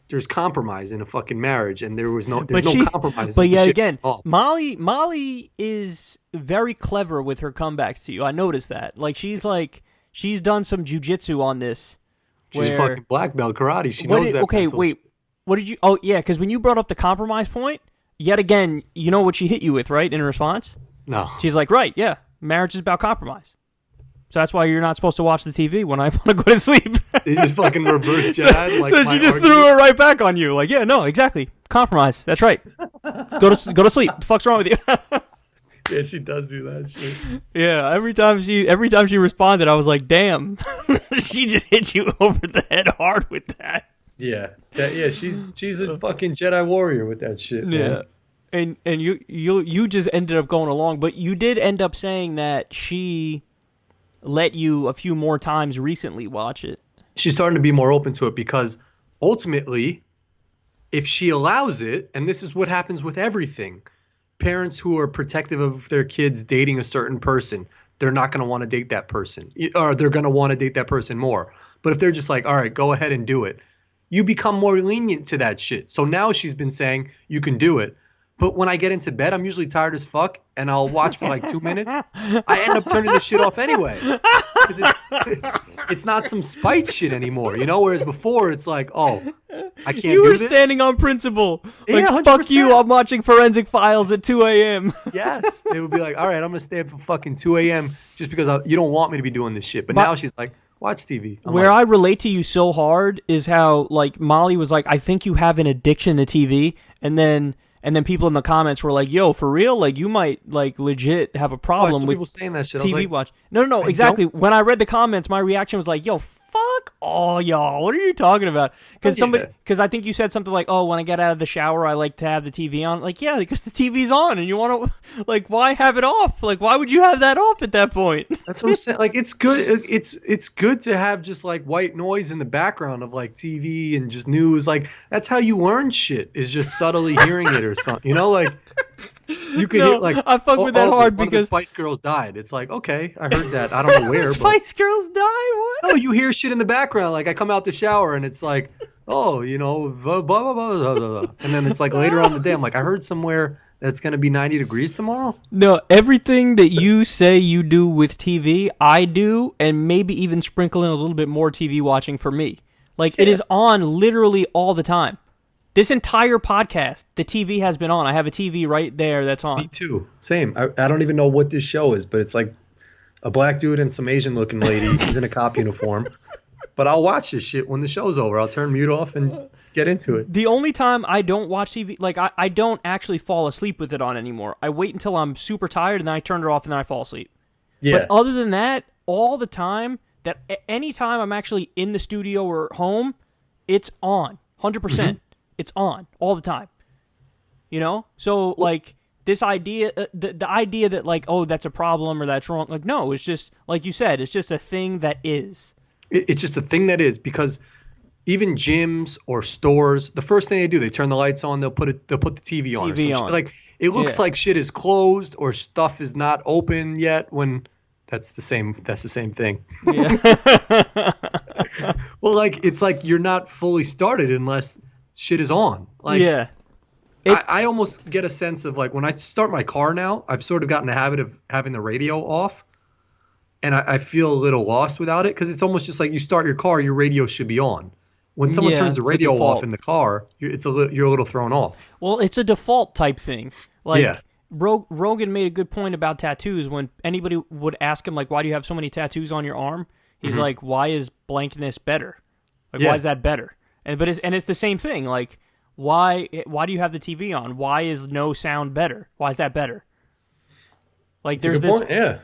Speaker 2: there's compromise in a fucking marriage, and there's no compromise.
Speaker 1: But yeah, again, Molly is very clever with her comebacks to you. I noticed that. Like she's done some jujitsu on this.
Speaker 2: She's a fucking black belt karate. She knows that.
Speaker 1: Okay, wait. What did you? Oh yeah, because when you brought up the compromise point, yet again, you know what she hit you with, right? In response,
Speaker 2: no.
Speaker 1: She's like, right, yeah, marriage is about compromise. So that's why you're not supposed to watch the TV when I want to go to sleep.
Speaker 2: You just fucking reverse Jedi.
Speaker 1: So she just threw it right back on you. Like, yeah, no, exactly. Compromise. That's right. Go to sleep. What the fuck's wrong with you?
Speaker 2: Yeah, she does do that shit.
Speaker 1: Yeah, every time she responded, I was like, damn. She just hit you over the head hard with that.
Speaker 2: Yeah. She's a fucking Jedi warrior with that shit. Man.
Speaker 1: Yeah. And you just ended up going along, but you did end up saying that she let you a few more times recently watch it.
Speaker 2: She's starting to be more open to it because ultimately, if she allows it, and this is what happens with everything, parents who are protective of their kids dating a certain person, they're not going to want to date that person, or they're going to want to date that person more. But if they're just like, all right, go ahead and do it, you become more lenient to that shit. So now she's been saying you can do it. But when I get into bed, I'm usually tired as fuck, and I'll watch for like 2 minutes. I end up turning the shit off anyway. It's not some spite shit anymore, Whereas before, it's like, oh, I can't do this.
Speaker 1: You were standing on principle. Like,
Speaker 2: yeah, 100%.
Speaker 1: Fuck you, I'm watching Forensic Files at 2 a.m.
Speaker 2: Yes. It would be like, all right, I'm going to stay up for fucking 2 a.m. just because you don't want me to be doing this shit. But now she's like, watch TV.
Speaker 1: I relate to you so hard is how, like, Molly was like, I think you have an addiction to TV, and then people in the comments were like, yo, for real? Like, you might, like, legit have a problem with
Speaker 2: people saying that shit.
Speaker 1: TV watch. No, exactly. When I read the comments, my reaction was like, yo, fuck all y'all. What are you talking about? Because I think you said something like, oh, when I get out of the shower, I like to have the TV on. Like, yeah, because the TV's on, and you want to, like, why have it off? Like, why would you have that off at that point?
Speaker 2: That's what I'm saying. Like, it's good. It's good to have just, like, white noise in the background of, like, TV and just news. Like, that's how you learn shit, is just subtly hearing it or something. Like, you could hear, like,
Speaker 1: I fuck with that hard because
Speaker 2: the Spice Girls died. It's like, okay, I heard that. I don't know where.
Speaker 1: Spice Girls died? What?
Speaker 2: No, you hear shit in the background. Like, I come out the shower and it's like, oh, blah, blah, blah, blah, blah. And then it's like later on the day, I'm like, I heard somewhere that it's going to be 90 degrees tomorrow.
Speaker 1: No, everything that you say you do with TV, I do, and maybe even sprinkle in a little bit more TV watching for me. Like, It is on literally all the time. This entire podcast, the TV has been on. I have a TV right there that's on.
Speaker 2: Me too. Same. I don't even know what this show is, but it's like a black dude and some Asian-looking lady. He's in a cop uniform. But I'll watch this shit when the show's over. I'll turn mute off and get into it.
Speaker 1: The only time I don't watch TV, like I don't actually fall asleep with it on anymore. I wait until I'm super tired and then I turn it off and then I fall asleep.
Speaker 2: Yeah.
Speaker 1: But other than that, all the time, that anytime I'm actually in the studio or home, it's on. 100%. It's on all the time. You know? So, like, this idea, the idea that, like, oh, that's a problem or that's wrong. Like, no, it's just, like you said, it's just a thing that is.
Speaker 2: It's just a thing that is, because even gyms or stores, the first thing they do, they turn the lights on, they'll put the TV on.
Speaker 1: TV on.
Speaker 2: Like, it looks like shit is closed or stuff is not open yet when that's the same thing.
Speaker 1: Yeah.
Speaker 2: Well, like, it's like you're not fully started unless shit is on. Like,
Speaker 1: yeah.
Speaker 2: I almost get a sense of, like, when I start my car now, I've sort of gotten the habit of having the radio off, and I feel a little lost without it, because it's almost just like you start your car, your radio should be on. When someone turns the radio off in the car, you're a little thrown off.
Speaker 1: Well, it's a default type thing. Like, Rogan made a good point about tattoos. When anybody would ask him, like, why do you have so many tattoos on your arm? He's like, why is blankness better? Like, why is that better? And it's the same thing. Like, why do you have the TV on? Why is no sound better? Why is that better? Like, there's this.
Speaker 2: Point. Yeah.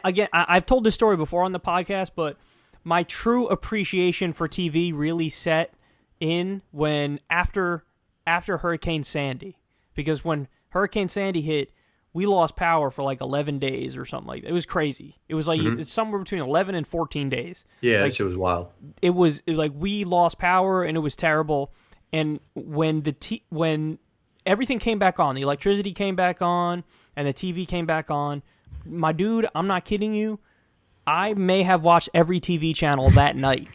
Speaker 1: Again, I've told this story before on the podcast, but my true appreciation for TV really set in when after Hurricane Sandy, because when Hurricane Sandy hit, we lost power for like 11 days or something like that. It was crazy. It was like it's somewhere between 11 and 14 days.
Speaker 2: Yeah,
Speaker 1: like,
Speaker 2: that shit was wild.
Speaker 1: It was like we lost power and it was terrible. And when when everything came back on, the electricity came back on and the TV came back on, my dude, I'm not kidding you, I may have watched every TV channel that night.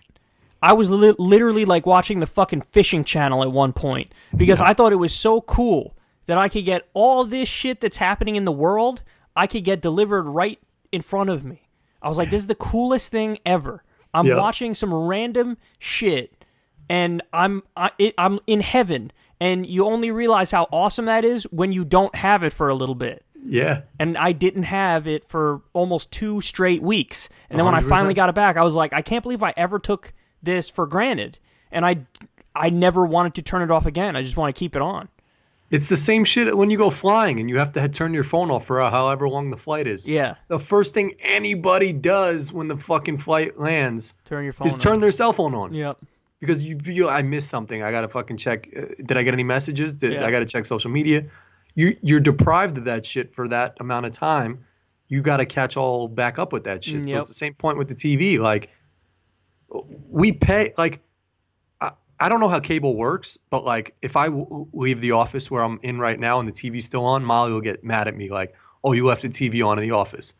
Speaker 1: I was literally like watching the fucking fishing channel at one point because I thought it was so cool that I could get all this shit that's happening in the world, I could get delivered right in front of me. I was like, this is the coolest thing ever. I'm watching some random shit, and I'm in heaven, and you only realize how awesome that is when you don't have it for a little bit.
Speaker 2: Yeah.
Speaker 1: And I didn't have it for almost 2 straight weeks. And then
Speaker 2: 100%.
Speaker 1: when I finally got it back, I was like, I can't believe I ever took this for granted. And I never wanted to turn it off again. I just want to keep it on.
Speaker 2: It's the same shit when you go flying and you have to turn your phone off for however long the flight is.
Speaker 1: Yeah.
Speaker 2: The first thing anybody does when the fucking flight lands is turn their cell phone on.
Speaker 1: Yep.
Speaker 2: Because you feel, I missed something. I got to fucking check. Did I get any messages? I got to check social media. You're deprived of that shit for that amount of time. You got to catch all back up with that shit. So it's the same point with the TV. Like, we pay, like, I don't know how cable works, but like if I leave the office where I'm in right now and the TV's still on, Molly will get mad at me like, oh, you left the TV on in the office.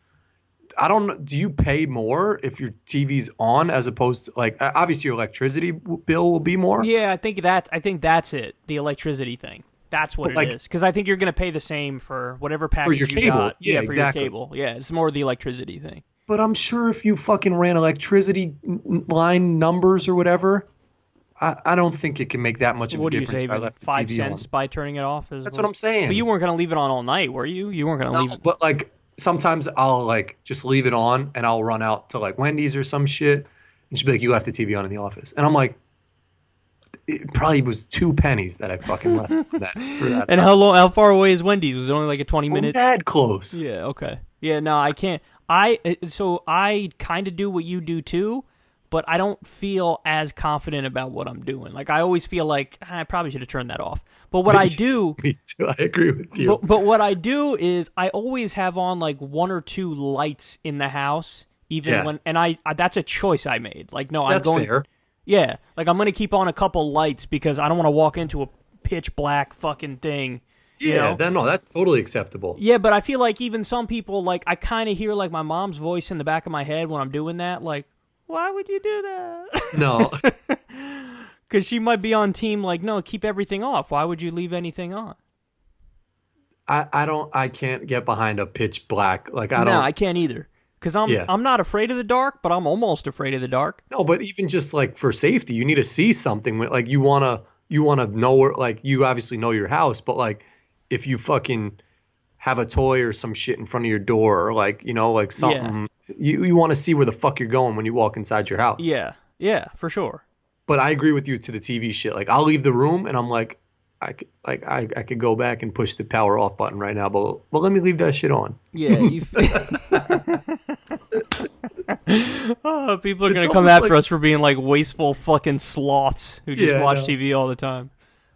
Speaker 2: I don't know. Do you pay more if your TV's on as opposed to, like, obviously your electricity bill will be more?
Speaker 1: Yeah, I think that's it. The electricity thing. That's what it is. Because I think you're going to pay the same for whatever package
Speaker 2: for your
Speaker 1: you
Speaker 2: cable.
Speaker 1: got.
Speaker 2: Yeah,
Speaker 1: for
Speaker 2: exactly.
Speaker 1: your cable. Yeah, it's more the electricity thing.
Speaker 2: But I'm sure if you fucking ran electricity line numbers or whatever, I don't think it can make that much of a difference if I left the
Speaker 1: 5
Speaker 2: TV
Speaker 1: cents
Speaker 2: on.
Speaker 1: by turning it off?
Speaker 2: That's what I'm saying.
Speaker 1: But you weren't going to leave it on all night, were you? You weren't going to leave it.
Speaker 2: But like sometimes I'll like just leave it on and I'll run out to like Wendy's or some shit and she'll be like, you left the TV on in the office. And I'm like, it probably was 2 pennies that I fucking left for that.
Speaker 1: And how far away is Wendy's? Was it only like a 20-minute?
Speaker 2: That close.
Speaker 1: Yeah, okay. Yeah, no, I can't. I kind of do what you do too, but I don't feel as confident about what I'm doing. Like, I always feel like I probably should have turned that off. But what I do...
Speaker 2: Me too, I agree with you.
Speaker 1: But what I do is I always have on, like, 1 or 2 lights in the house, even when... And I that's a choice I made. Like, no,
Speaker 2: that's
Speaker 1: I'm going...
Speaker 2: fair.
Speaker 1: Yeah, like, I'm going to keep on a couple lights because I don't want to walk into a pitch black fucking thing.
Speaker 2: Yeah, that's totally acceptable.
Speaker 1: Yeah, but I feel like even some people, like, I kind of hear, like, my mom's voice in the back of my head when I'm doing that, like, why would you do that?
Speaker 2: No.
Speaker 1: Because she might be on team, like, no, keep everything off. Why would you leave anything on?
Speaker 2: I can't get behind a pitch black. Like, I don't.
Speaker 1: No, I can't either. Because I'm not afraid of the dark, but I'm almost afraid of the dark.
Speaker 2: No, but even just, like, for safety, you need to see something. Like, you want to know where, like, you obviously know your house, but, like, if you fucking have a toy or some shit in front of your door or, like, you know, like something, you want to see where the fuck you're going when you walk inside your house.
Speaker 1: Yeah. Yeah, for sure.
Speaker 2: But I agree with you to the TV shit. Like, I'll leave the room and I'm like, I could go back and push the power off button right now, but let me leave that shit on.
Speaker 1: Yeah, oh, people are gonna come after us for being like wasteful fucking sloths who just watch TV all the time.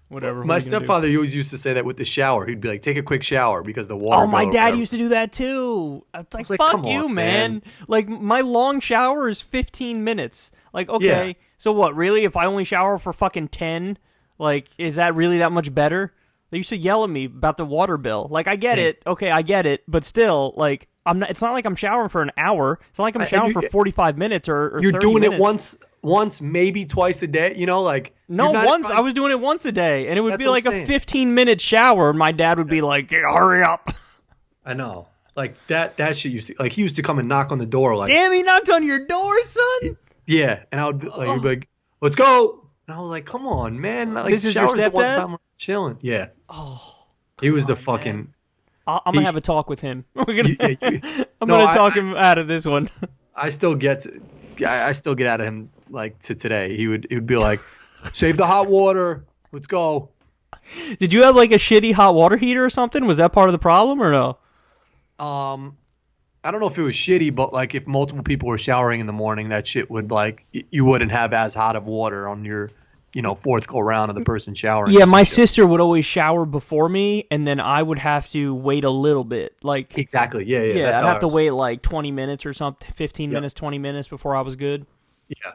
Speaker 1: Whatever.
Speaker 2: My stepfather always used to say that with the shower. He'd be like, take a quick shower because the water.
Speaker 1: Oh, my dad used to do that too. I was like fuck you, man. Like, my long shower is 15 minutes. Like, okay, so what, really? If I only shower for fucking 10, like, is that really that much better? They used to yell at me about the water bill. Like, I get it. Okay, I get it. But still, like, it's not like I'm showering for an hour. It's not like I'm showering for 45 minutes or 30 minutes. You're doing
Speaker 2: it once, maybe twice a day, you know, like.
Speaker 1: No, once. I was doing it once a day, and it would be like a 15-minute shower, and my dad would be like, hurry up.
Speaker 2: I know. Like, that shit used to, like, he used to come and knock on the door, like.
Speaker 1: Damn, he knocked on your door, son?
Speaker 2: Yeah, and I would be like, he'd be like, let's go. And I was like, come on, man. Like,
Speaker 1: this is your stepdad?
Speaker 2: The one time we're chilling. Yeah.
Speaker 1: Oh.
Speaker 2: He was the fucking.
Speaker 1: Man. I'm going to have a talk with him. I'm going to talk him out of this one.
Speaker 2: I still get out of him, like, to today. He would be like, save the hot water. Let's go.
Speaker 1: Did you have, like, a shitty hot water heater or something? Was that part of the problem or no?
Speaker 2: I don't know if it was shitty, but, like, if multiple people were showering in the morning, that shit would, like, you wouldn't have as hot of water on your, fourth go round of the person showering.
Speaker 1: Yeah, my sister would always shower before me, and then I would have to wait a little bit. Like,
Speaker 2: exactly. Yeah.
Speaker 1: Yeah, I'd have to wait like 20 minutes or something, 15 minutes, 20 minutes before I was good.
Speaker 2: Yeah.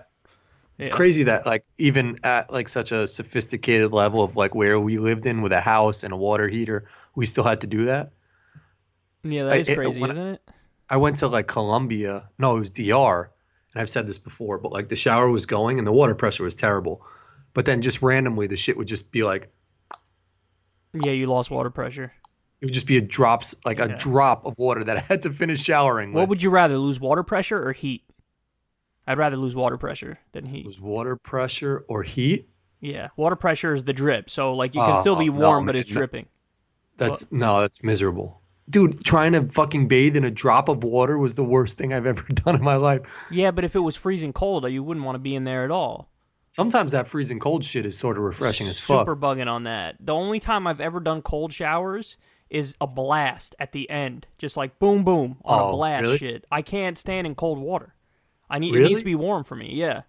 Speaker 2: It's crazy that, like, even at, like, such a sophisticated level of, like, where we lived in with a house and a water heater, we still had to do that.
Speaker 1: Yeah, that is crazy, isn't it?
Speaker 2: I went to, like, Colombia. No, it was DR. And I've said this before, but, like, the shower was going and the water pressure was terrible. But then just randomly, the shit would just be like.
Speaker 1: Yeah, you lost water pressure.
Speaker 2: It would just be a drop of water that I had to finish showering with.
Speaker 1: What would you rather, lose water pressure or heat? I'd rather lose water pressure than heat.
Speaker 2: Lose water pressure or heat?
Speaker 1: Yeah, water pressure is the drip. So, like, you can still be warm, but it's dripping.
Speaker 2: That's miserable. Dude, trying to fucking bathe in a drop of water was the worst thing I've ever done in my life.
Speaker 1: Yeah, but if it was freezing cold, you wouldn't want to be in there at all.
Speaker 2: Sometimes that freezing cold shit is sort of refreshing as fuck.
Speaker 1: Super bugging on that. The only time I've ever done cold showers is a blast at the end. Just like boom, boom on a blast shit. I can't stand in cold water. It needs to be warm for me, yeah.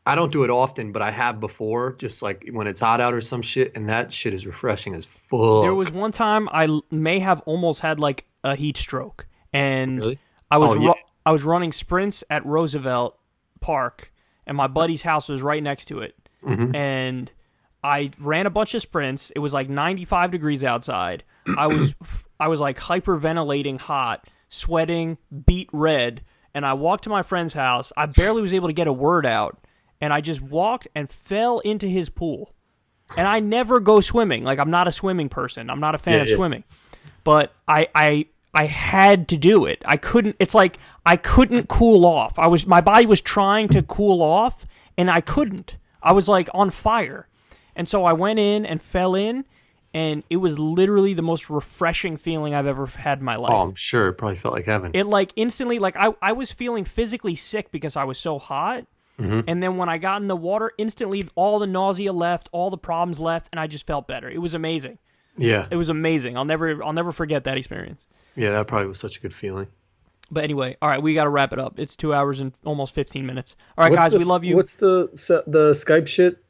Speaker 2: I don't do it often, but I have before, just like when it's hot out or some shit, and that shit is refreshing as fuck.
Speaker 1: There was one time I may have almost had like a heat stroke, and
Speaker 2: really?
Speaker 1: I was running sprints at Roosevelt Park, and my buddy's house was right next to it.
Speaker 2: Mm-hmm.
Speaker 1: And I ran a bunch of sprints. It was like 95 degrees outside. I was like hyperventilating hot, sweating, beet red, and I walked to my friend's house. I barely was able to get a word out, and I just walked and fell into his pool. And I never go swimming. Like, I'm not a swimming person. I'm not a fan of swimming. But I had to do it. I couldn't. It's like I couldn't cool off. My body was trying to cool off, and I couldn't. I was like on fire, and so I went in and fell in, and it was literally the most refreshing feeling I've ever had in my life.
Speaker 2: Oh, I'm sure it probably felt like heaven.
Speaker 1: It like instantly, like I was feeling physically sick because I was so hot, and then when I got in the water, instantly all the nausea left, all the problems left, and I just felt better. It was amazing.
Speaker 2: Yeah,
Speaker 1: it was amazing. I'll never forget that experience.
Speaker 2: Yeah, that probably was such a good feeling.
Speaker 1: But anyway, all right, we got to wrap it up. It's 2 hours and almost 15 minutes. All right, guys, we love you.
Speaker 2: What's the Skype shit?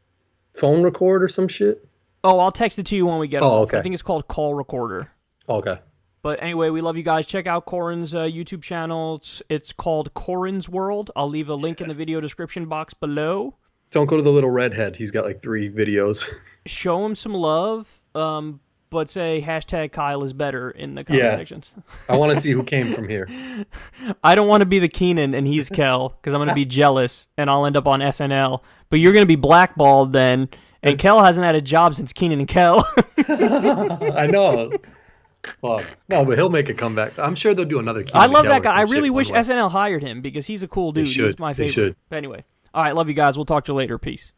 Speaker 2: Phone record or some shit?
Speaker 1: Oh, I'll text it to you when we get off.
Speaker 2: Okay.
Speaker 1: I think it's called Call Recorder.
Speaker 2: Okay.
Speaker 1: But anyway, we love you guys. Check out Corin's YouTube channel. It's called Corin's World. I'll leave a link in the video description box below.
Speaker 2: Don't go to the little redhead. He's got like 3 videos.
Speaker 1: Show him some love. But say hashtag Kyle is better in the comment sections.
Speaker 2: I want to see who came from here.
Speaker 1: I don't want to be the Keenan and he's Kel because I'm going to be jealous and I'll end up on SNL. But you're going to be blackballed then. And Kel hasn't had a job since Keenan and Kel.
Speaker 2: I know. Well, no, but he'll make a comeback. I'm sure they'll do another Keenan.
Speaker 1: I love that guy. I really wish SNL hired him because he's a cool dude. He's my favorite.
Speaker 2: They should.
Speaker 1: But anyway. All right. Love you guys. We'll talk to you later. Peace.